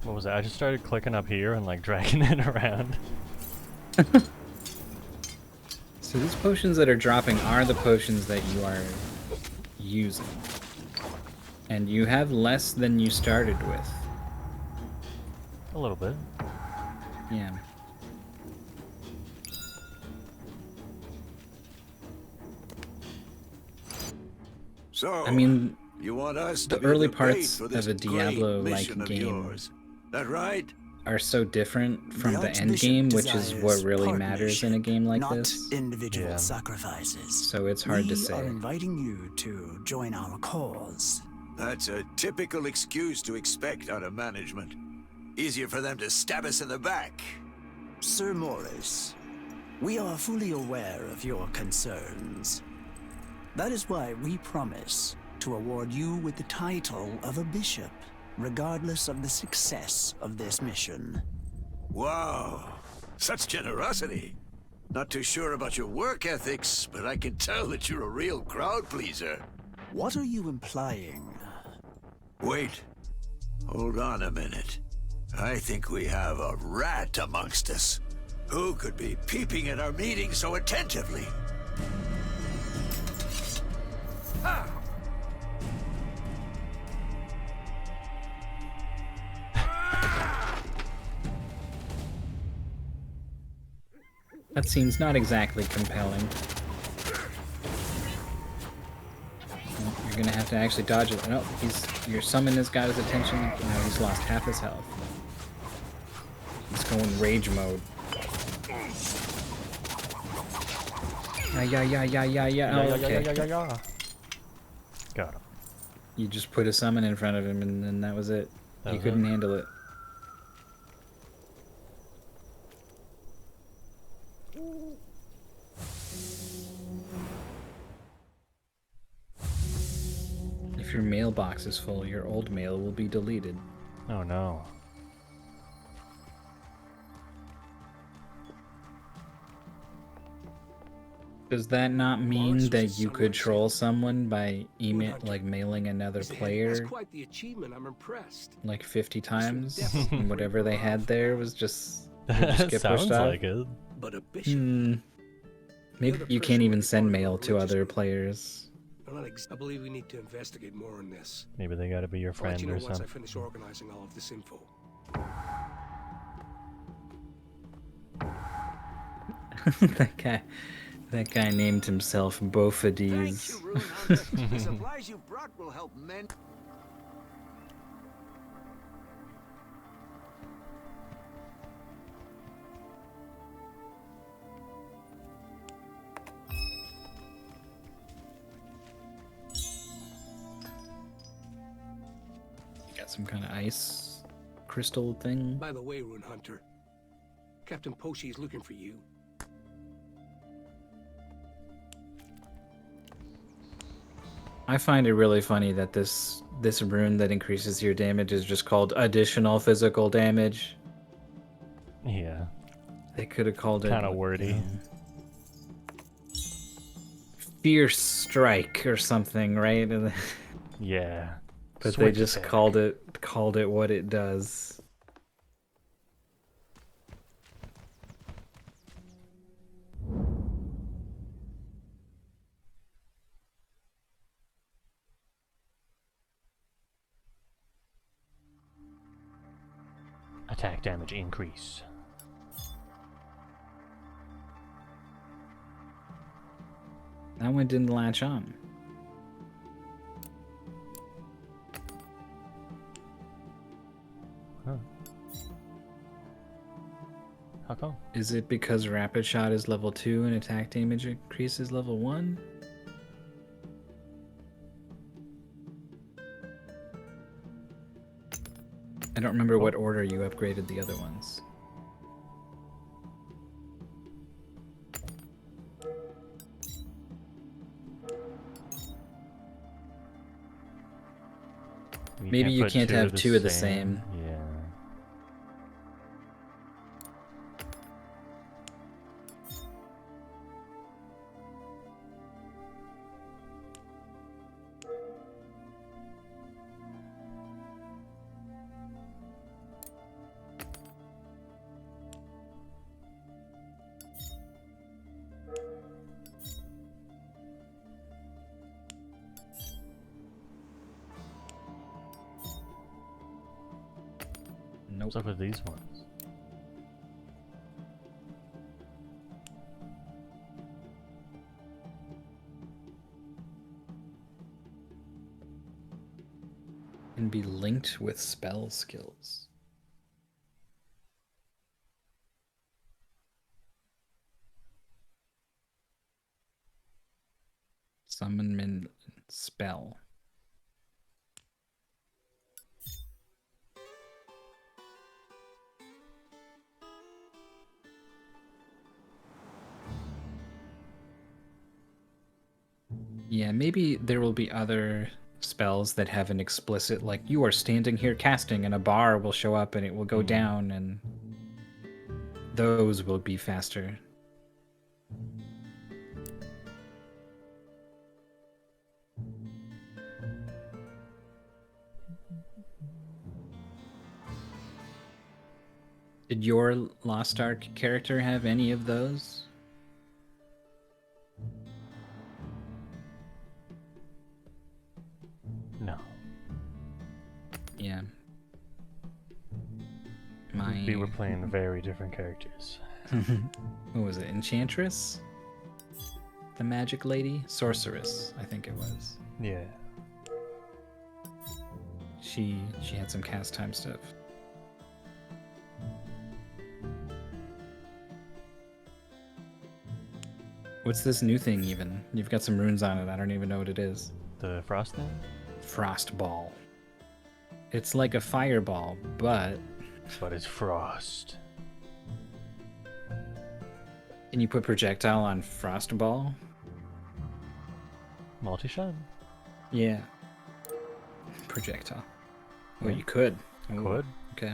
What was that? I just started clicking up here and like dragging it around. So these potions that are dropping are the potions that you are using. And you have less than you started with. A little bit. Yeah. So, I mean, you want us the to be early the bait parts for of this a great Diablo-like mission of game yours. That right? are so different from the end Archbishop game, which is what desires really matters in a game like not this. individual sacrifices. So it's hard to We say. are inviting you to join our cause. That's a typical excuse to expect out of management. Easier for them to stab us in the back. Sir Morris, we are fully aware of your concerns. That is why we promise to award you with the title of a bishop, regardless of the success of this mission. Wow, such generosity. Not too sure about your work ethics, but I can tell that you're a real crowd pleaser. What are you implying? Wait, hold on a minute. I think we have a rat amongst us. Who could be peeping at our meeting so attentively? Ah! That seems not exactly compelling. You're gonna have to actually dodge it. No, your summon has got his attention. Now he's lost half his health. He's going rage mode. Yeah. Oh, okay. Got him. You just put a summon in front of him and then that was it. That He was couldn't it? handle it. If your mailbox is full, your old mail will be deleted. Oh no. Does that not mean Morris was a that you could sunrise troll salesman. someone by Moon email, hunter. like mailing another That's player quite the achievement. I'm impressed. like 50 times, definitely and whatever they had there was would just get Sounds pushed off? like it. But a bishop. Maybe The other you pressure can't would even be send part of a mail to religious other group. players. I believe we need to investigate more on this. Maybe they gotta be your I'll let friend you know or once I something. finish organizing all of this info. That guy named himself Bofades. Thank you, Rune Hunter. The supplies you brought will help mend. Got some kind of ice crystal thing. By the way, Rune Hunter, Captain Poshi is looking for you. I find it really funny that this rune that increases your damage is just called additional physical damage. Yeah. They could have called it Kind of wordy. Fierce strike or something, right? Yeah. But Switch they just attack. called it what it does. Attack damage increase. That one didn't latch on. Huh. How come? Is it because rapid shot is level 2 and attack damage increases level 1? I don't remember what order you upgraded the other ones. Maybe you put can't have two of the same. Yeah. Nope. What's up with these ones? And be linked with spell skills. Summon min spell. Yeah, maybe there will be other spells that have an explicit, like, you are standing here casting and a bar will show up and it will go down, and those will be faster. Did your Lost Ark character have any of those? No. Yeah. We were playing very different characters. What was it? Enchantress? The magic lady? Sorceress, I think it was. Yeah. She had some cast time stuff. What's this new thing even? You've got some runes on it. I don't even know what it is. The frost thing? Frost ball. It's like a fireball, but it's frost. Can you put projectile on frost ball? Multi-shot? Yeah. Projectile. Well, Yeah. you could. Could. Okay.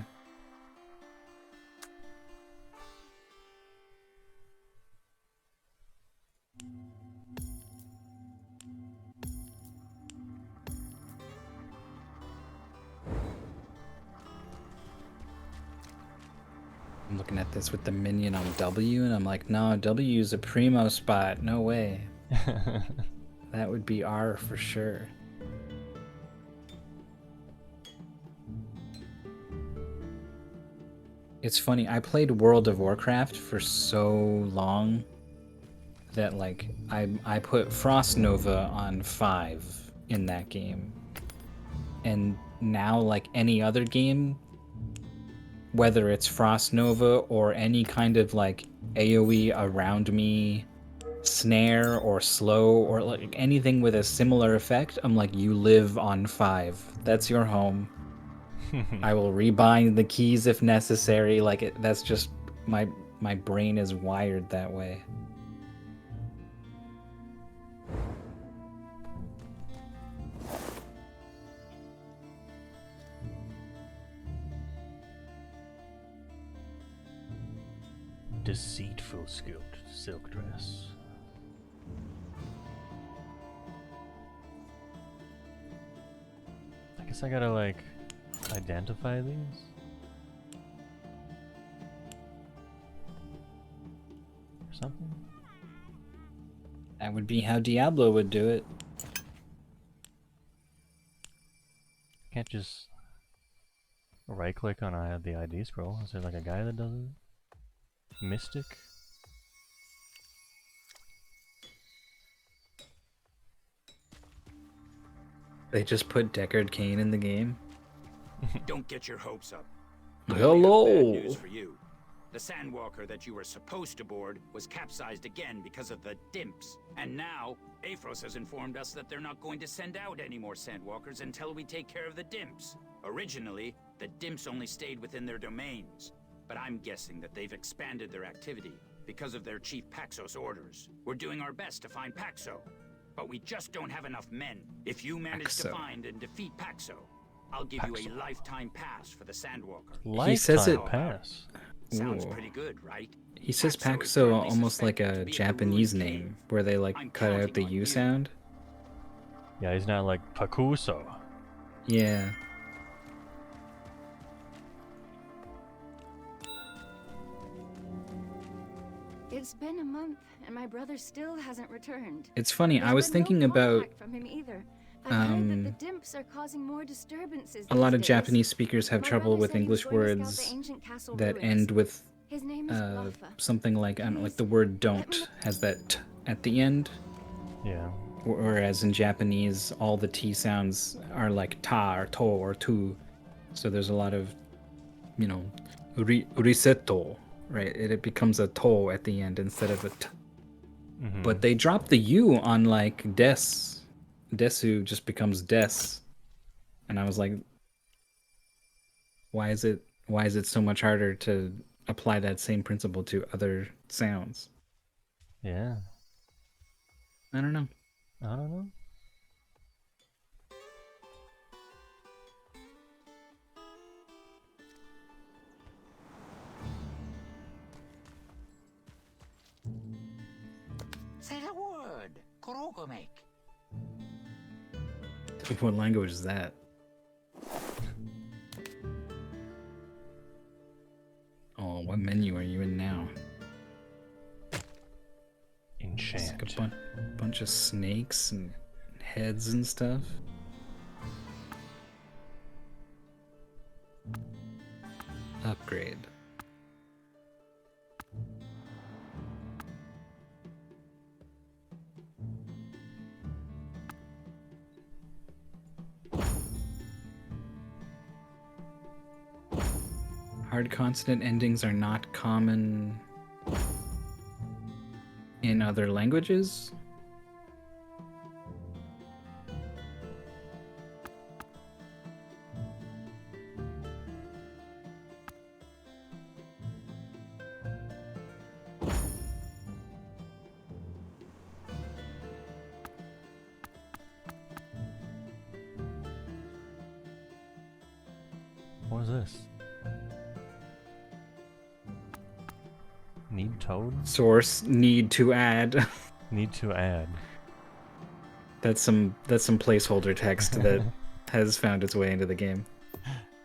I'm looking at this with the minion on W, and I'm like, no, W is a primo spot. No way. That would be R for sure. It's funny, I played World of Warcraft for so long that like I put Frost Nova on 5 in that game. And now like any other game, whether it's Frost Nova or any kind of like AoE around me snare or slow or like anything with a similar effect, I'm like, you live on 5. That's your home. I will rebind the keys if necessary. Like that's just my brain is wired that way. Deceitful silk dress. I guess I gotta like identify these. Or something? That would be how Diablo would do it. Can't just right click on the ID scroll. Is there like a guy that does it? Mystic? They just put Deckard Cain in the game. Don't get your hopes up. Hello. Bad news for you. The Sandwalker that you were supposed to board was capsized again because of the dimps. And now, Aphros has informed us that they're not going to send out any more Sandwalkers until we take care of the dimps. Originally, the dimps only stayed within their domains. But I'm guessing that they've expanded their activity because of their Chief Paxos orders. We're doing our best to find Paxo, but we just don't have enough men. If you manage to find and defeat Paxo, I'll give you a lifetime pass for the Sandwalker. He says it pass. Sounds pretty good, right? He says Paxo almost like a Japanese name, where they like cut out the U sound. Yeah, he's not like Pakuso. Yeah. It's been a month, and my brother still hasn't returned. It's funny, I was thinking no about contact from him either. I've heard that the dimps are causing more disturbances a lot of these days. Japanese speakers have My trouble brother with said he was English going to scout the words ancient castle that ruins. end with His name is Bluffa. something like, I don't know, like the word don't has that t at the end. Yeah. Whereas in Japanese, all the T sounds are like ta or to or tu. So there's a lot of, you know, uriseto, right? It becomes a to at the end instead of a t. But they drop the U on like des. Desu just becomes des. And I was like, why is it so much harder to apply that same principle to other sounds? Yeah. I don't know. I don't know. Say the word. Korogomek. What language is that? Oh, what menu are you in now? Enchant. It's like a bunch of snakes and heads and stuff. Upgrade. Hard consonant endings are not common in other languages. What is this? Need toad? Source need to add. Need to add. That's some placeholder text that has found its way into the game.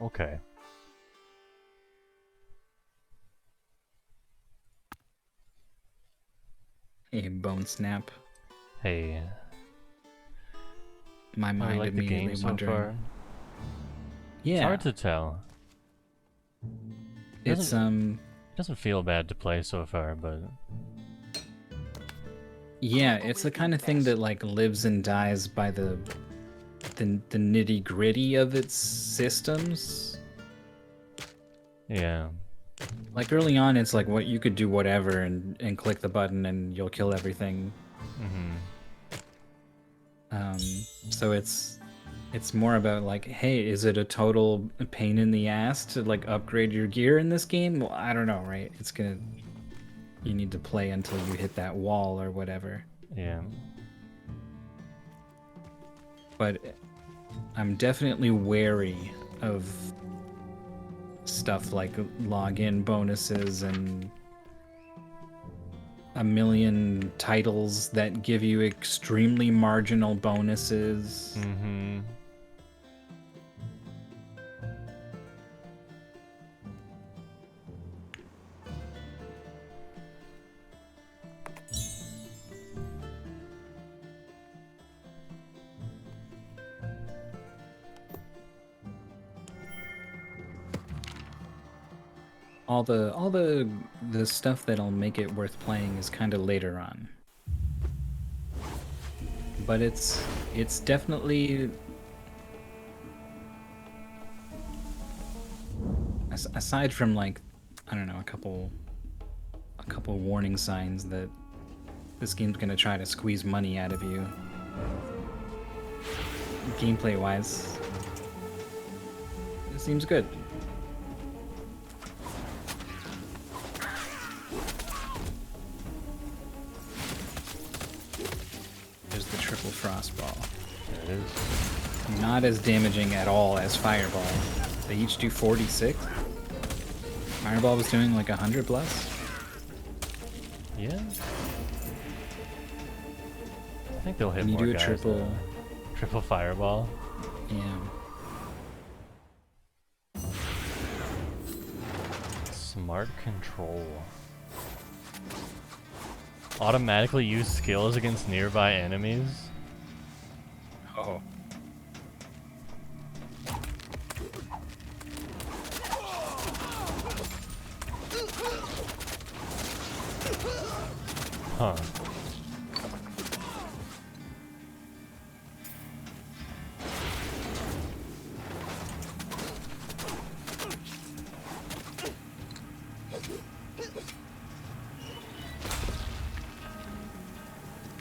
Okay. Hey, Bone Snap. Hey. My mind I like the immediately game so wondering. far. Yeah. It's hard to tell. It's doesn't feel bad to play so far, but yeah, it's the kind of thing that like lives and dies by the nitty gritty of its systems. yeah. Like early on, it's like what you could do whatever and click the button and you'll kill everything. So it's more about like, hey, is it a total pain in the ass to like upgrade your gear in this game? Well, I don't know, right? You need to play until you hit that wall or whatever. Yeah. But I'm definitely wary of stuff like login bonuses and a million titles that give you extremely marginal bonuses. All the stuff that'll make it worth playing is kind of later on. But it's definitely, aside from like, I don't know, a couple warning signs that this game's gonna try to squeeze money out of you. Gameplay wise, it seems good. There's the triple frostball. There it is. Not as damaging at all as Fireball. They each do 46. Fireball was doing like 100 plus. Yeah. I think they'll hit And you more do a guys, triple fireball. Yeah. Smart control. Automatically use skills against nearby enemies. Oh. Huh.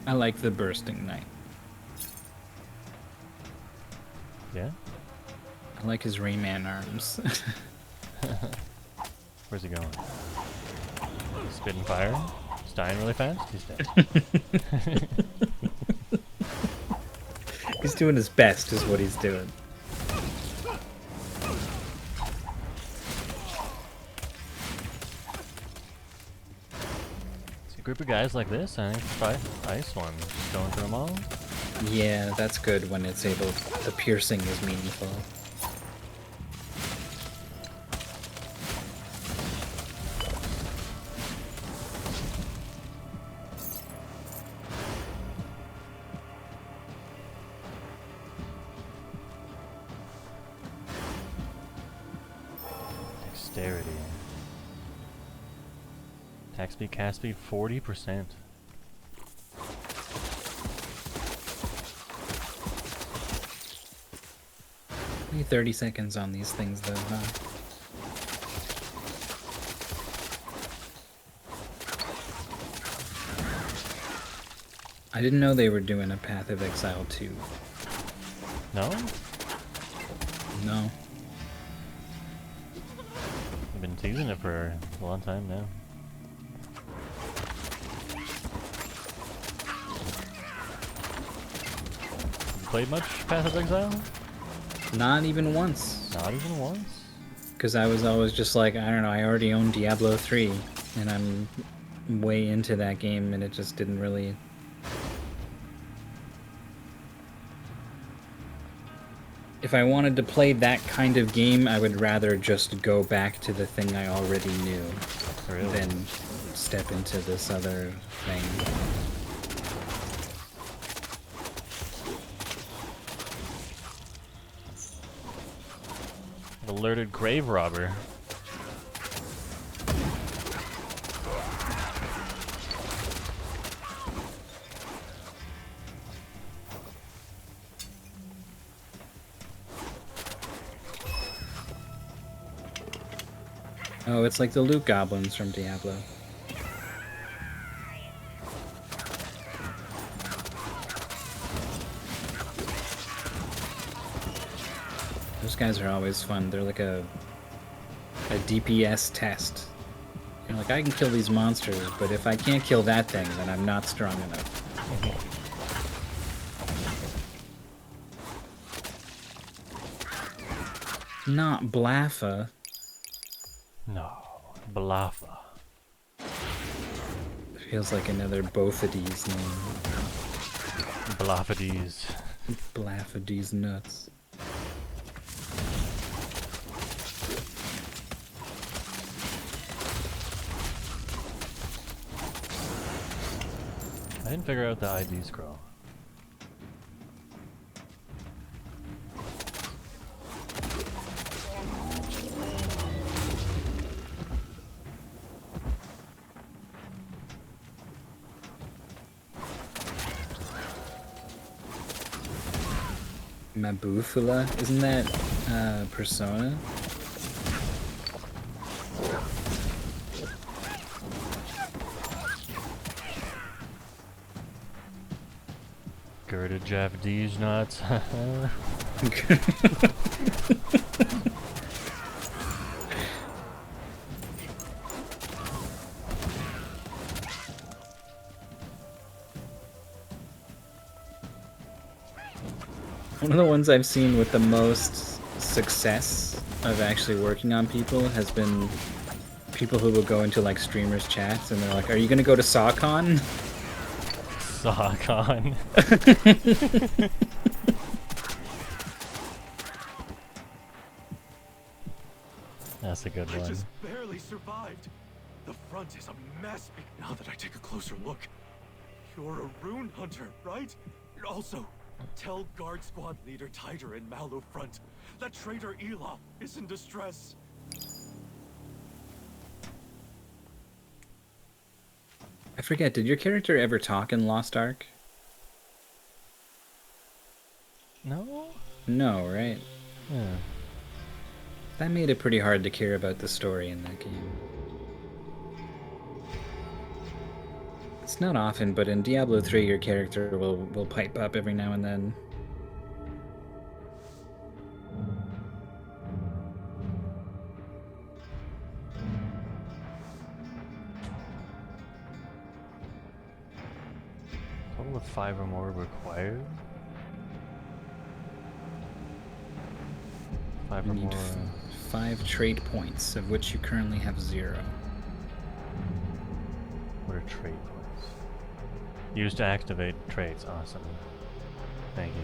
I like the bursting knight. Yeah? I like his Rayman arms. Where's he going? Spitting fire? He's dying really fast? He's dead. He's doing his best is what he's doing. See, a group of guys like this, I think try ice one. Just going through them all. Yeah, that's good when it's able, the piercing is meaningful. Dexterity. Attack speed, cast speed, 40%. Only 30 seconds on these things though, huh? I didn't know they were doing a Path of Exile 2. No? No. I've been teasing it for a long time now. You played much Path of Exile? Not even once. Not even once? Because I was always just like, I don't know, I already own Diablo 3, and I'm way into that game, and it just didn't really... If I wanted to play that kind of game, I would rather just go back to the thing I already knew Really? than step into this other thing. Alerted grave robber. Oh, it's like the loot goblins from Diablo. Those guys are always fun. They're like a DPS test. You're like, I can kill these monsters, but if I can't kill that thing, then I'm not strong enough. Not Blaffa. No, Blaffa. Feels like another Bothades name. Blaffades. Blaffades nuts. I didn't figure out the ID scroll. Mabufula? Isn't that Persona? Gerda Jeff D's nuts. One of the ones I've seen with the most success of actually working on people has been people who will go into like streamers chats and they're like, are you gonna go to SawCon? SawCon. That's a good one. I just barely survived. The front is a mess. Now that I take a closer look, you're a rune hunter, right? Also, tell guard squad leader Tider in Mallow front that traitor Elof is in distress. I forget, did your character ever talk in Lost Ark? No? No, right? Yeah. That made it pretty hard to care about the story in that game. It's not often, but in Diablo 3 your character will pipe up every now and then. Total of 5 or more required? 5 You or need more. 5 trait points, of which you currently have 0. What are trait points? Used to activate traits. Awesome. Thank you.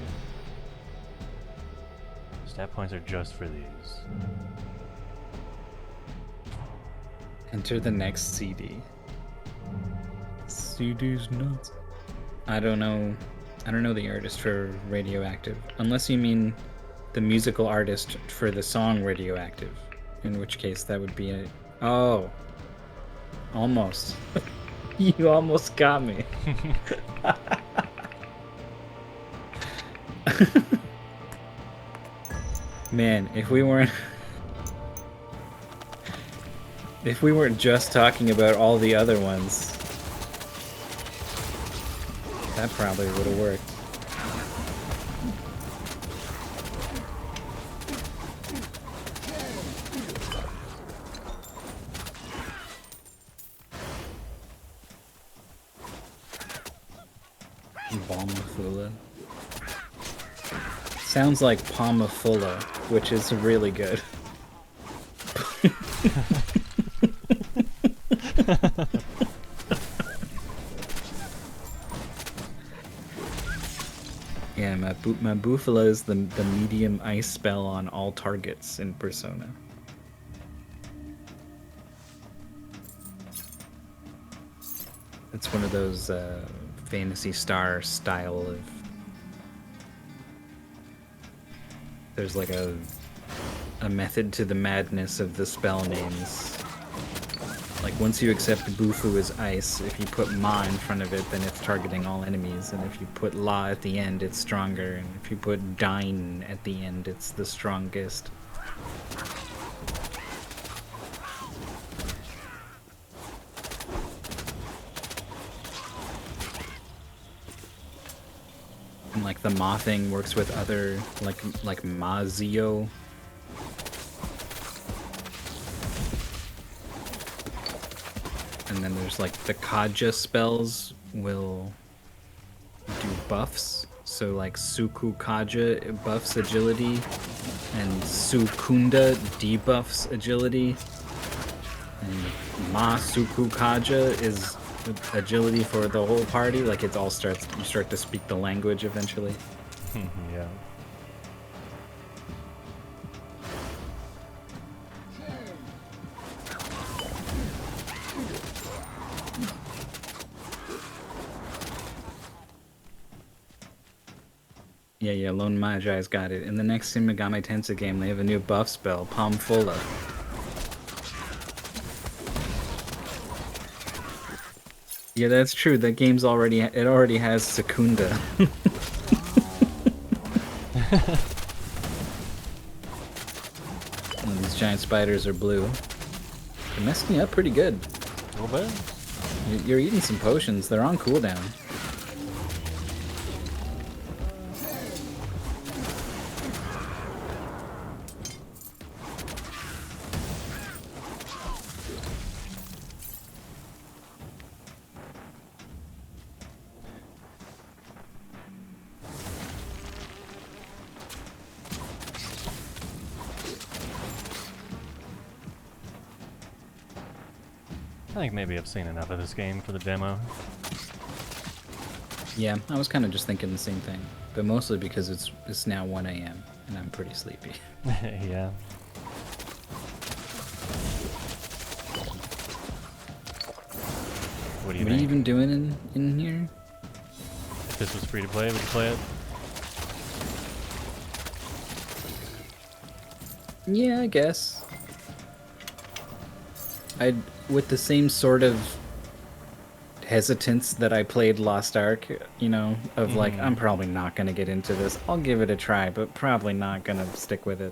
Stat points are just for these. Enter the next CD. CD's nuts. I don't know the artist for Radioactive. Unless you mean the musical artist for the song Radioactive. In which case that would be a... Oh. Almost. You almost got me. Man, if we weren't just talking about all the other ones, that probably would have worked. Balmafula. Sounds like Palmafula, which is really good. Yeah, Mabufula is the medium ice spell on all targets in Persona. It's one of those Fantasy Star style of. There's like a method to the madness of the spell names. Like once you accept Bufu as ice, if you put Ma in front of it, then it's targeting all enemies, and if you put La at the end, it's stronger, and if you put Dine at the end, it's the strongest. And like the Ma thing works with other like Mazio. And then there's like the Kaja spells will do buffs. So like Suku Kaja buffs agility and Sukunda debuffs agility. And Ma Suku Kaja is agility for the whole party. Like it all starts, you start to speak the language eventually. Yeah. Yeah, Lone Magi's got it. In the next Shin Megami Tensei game, they have a new buff spell, Palm Fulla. Yeah, that's true. That game's already, it already has Secunda. And these giant spiders are blue. They're messing me up pretty good. A little bit. You're eating some potions. They're on cooldown. I think maybe I've seen enough of this game for the demo. Yeah, I was kind of just thinking the same thing, but mostly because it's now 1 a.m. and I'm pretty sleepy. Yeah. What do you What are think? you even doing in here? If this was free to play, would you play it? Yeah, I guess. I'd with the same sort of hesitance that I played Lost Ark, you know, of like, I'm probably not gonna get into this. I'll give it a try, but probably not gonna stick with it.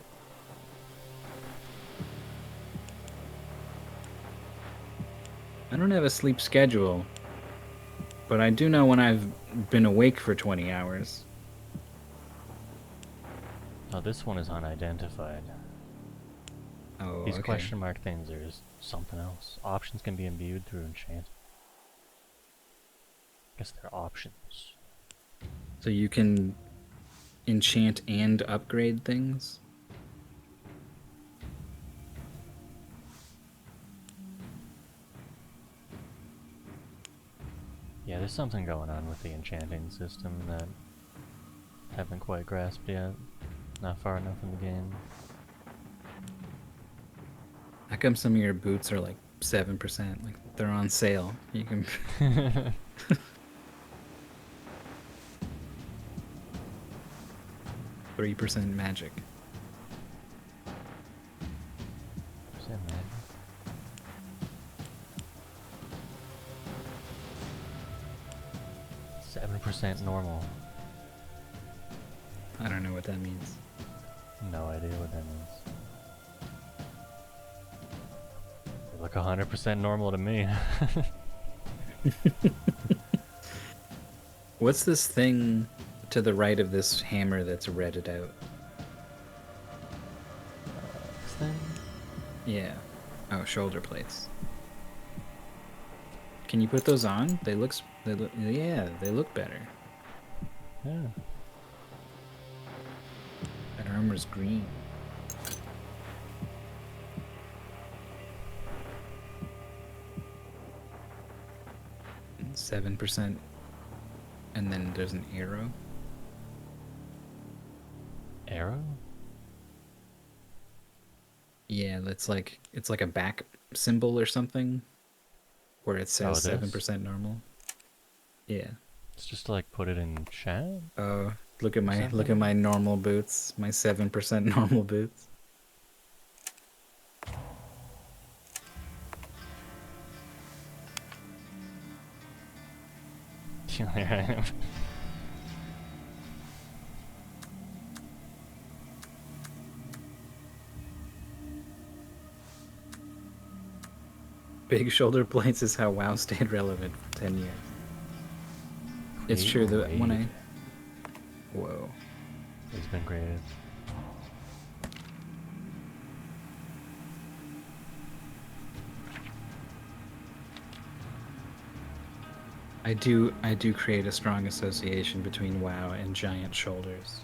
I don't have a sleep schedule, but I do know when I've been awake for 20 hours. Oh, this one is unidentified. Oh, These okay. question mark things are just something else. Options can be imbued through enchant. Guess they're options. So you can enchant and upgrade things? Yeah, there's something going on with the enchanting system that I haven't quite grasped yet. Not far enough in the game. How come some of your boots are like 7%? Like they're on sale. You can 3% magic. Is that magic? %7 normal. I don't know what that means. No idea what that means. They look 100% normal to me. What's this thing to the right of this hammer that's redded out? This thing? Yeah. Oh, shoulder plates. Can you put those on? They look yeah, they look better. Yeah. That armor's green. And 7%. And then there's an arrow. Arrow? Yeah, it's like a back symbol or something, where it says Oh, this? 7% normal. Yeah. It's just to like put it in chat. Oh, look at my normal boots, my 7% normal boots. Big shoulder blades is how WoW stayed relevant for 10 years. It's true that when I... Whoa. It's been created. I do create a strong association between WoW and giant shoulders.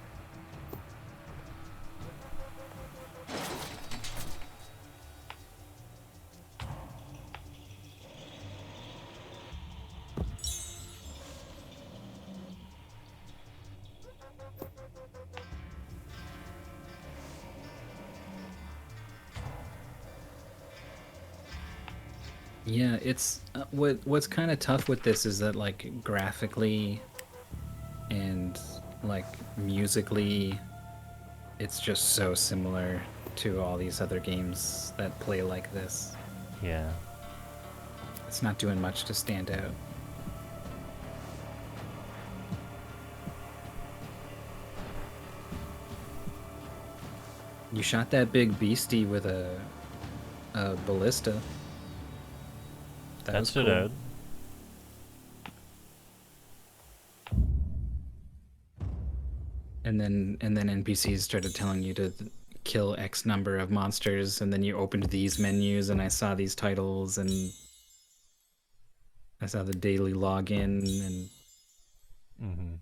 Yeah, it's what's kind of tough with this is that like graphically and like musically it's just so similar to all these other games that play like this. Yeah. It's not doing much to stand out. You shot that big beastie with a ballista. That stood out. And then NPCs started telling you to kill X number of monsters, and then you opened these menus, and I saw these titles, and I saw the daily login, and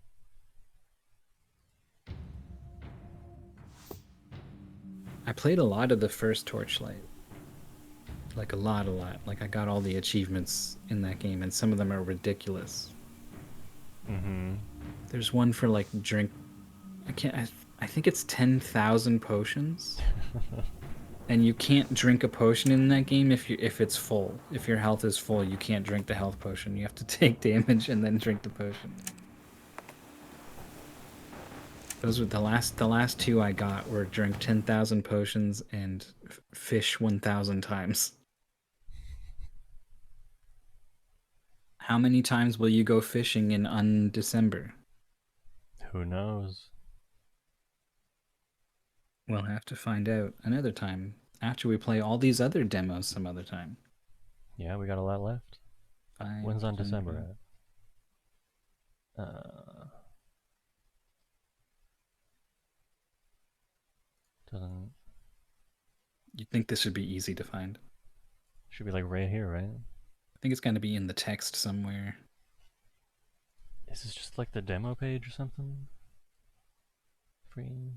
I played a lot of the first Torchlight. Like a lot. Like I got all the achievements in that game, and some of them are ridiculous. There's one for like drink. I think it's 10,000 potions, and you can't drink a potion in that game if it's full. If your health is full, you can't drink the health potion. You have to take damage and then drink the potion. Those were the last two I got were drink 10,000 potions and fish 1,000 times. How many times will you go fishing in Undecember? Who knows? We'll have to find out another time after we play all these other demos some other time. Yeah, we got a lot left. When's Undecember at? Doesn't. You'd think this would be easy to find. Should be like right here, right? I think it's going to be in the text somewhere. Is this just like the demo page or something? Free.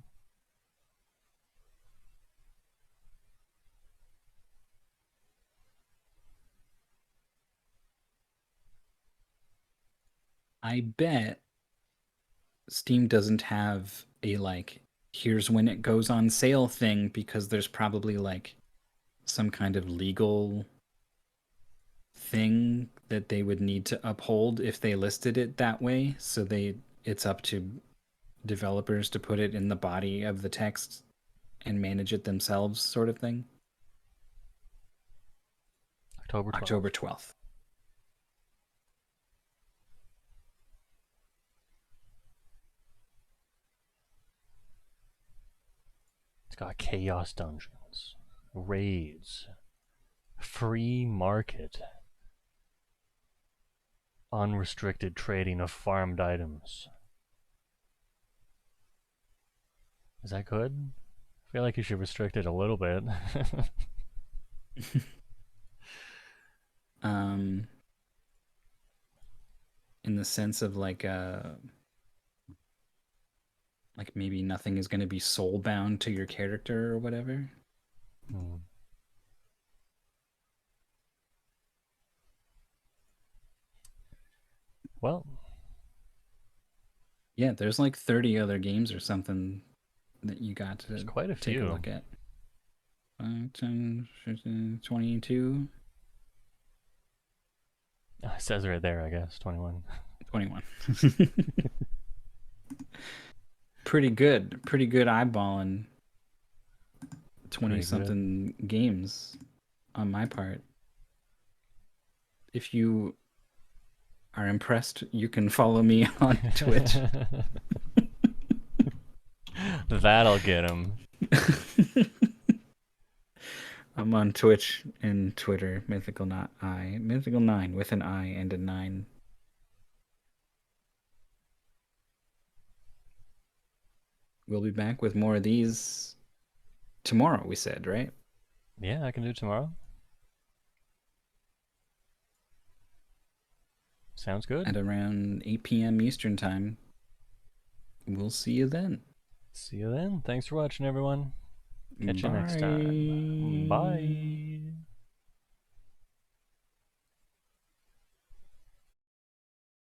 I bet Steam doesn't have a like, here's when it goes on sale thing, because there's probably like some kind of legal thing that they would need to uphold if they listed it that way. So it's up to developers to put it in the body of the text and manage it themselves, sort of thing. October 12th. It's got chaos dungeons, raids, free market, unrestricted trading of farmed items. Is that good? I feel like you should restrict it a little bit. In the sense of like maybe nothing is going to be soul bound to your character or whatever. Well, yeah, there's like 30 other games or something that you got to quite a take few. a look at. 10, 15, 22. It says right there, I guess, 21. 21. Pretty good eyeballing 20-something games on my part. If you are impressed, you can follow me on Twitch. That'll get him. I'm on Twitch and Twitter, Mythical9 with an I and a 9. We'll be back with more of these tomorrow, we said, right? Yeah, I can do tomorrow. Sounds good. At around 8 p.m. Eastern time. We'll see you then. See you then. Thanks for watching, everyone. Catch you next time. Bye.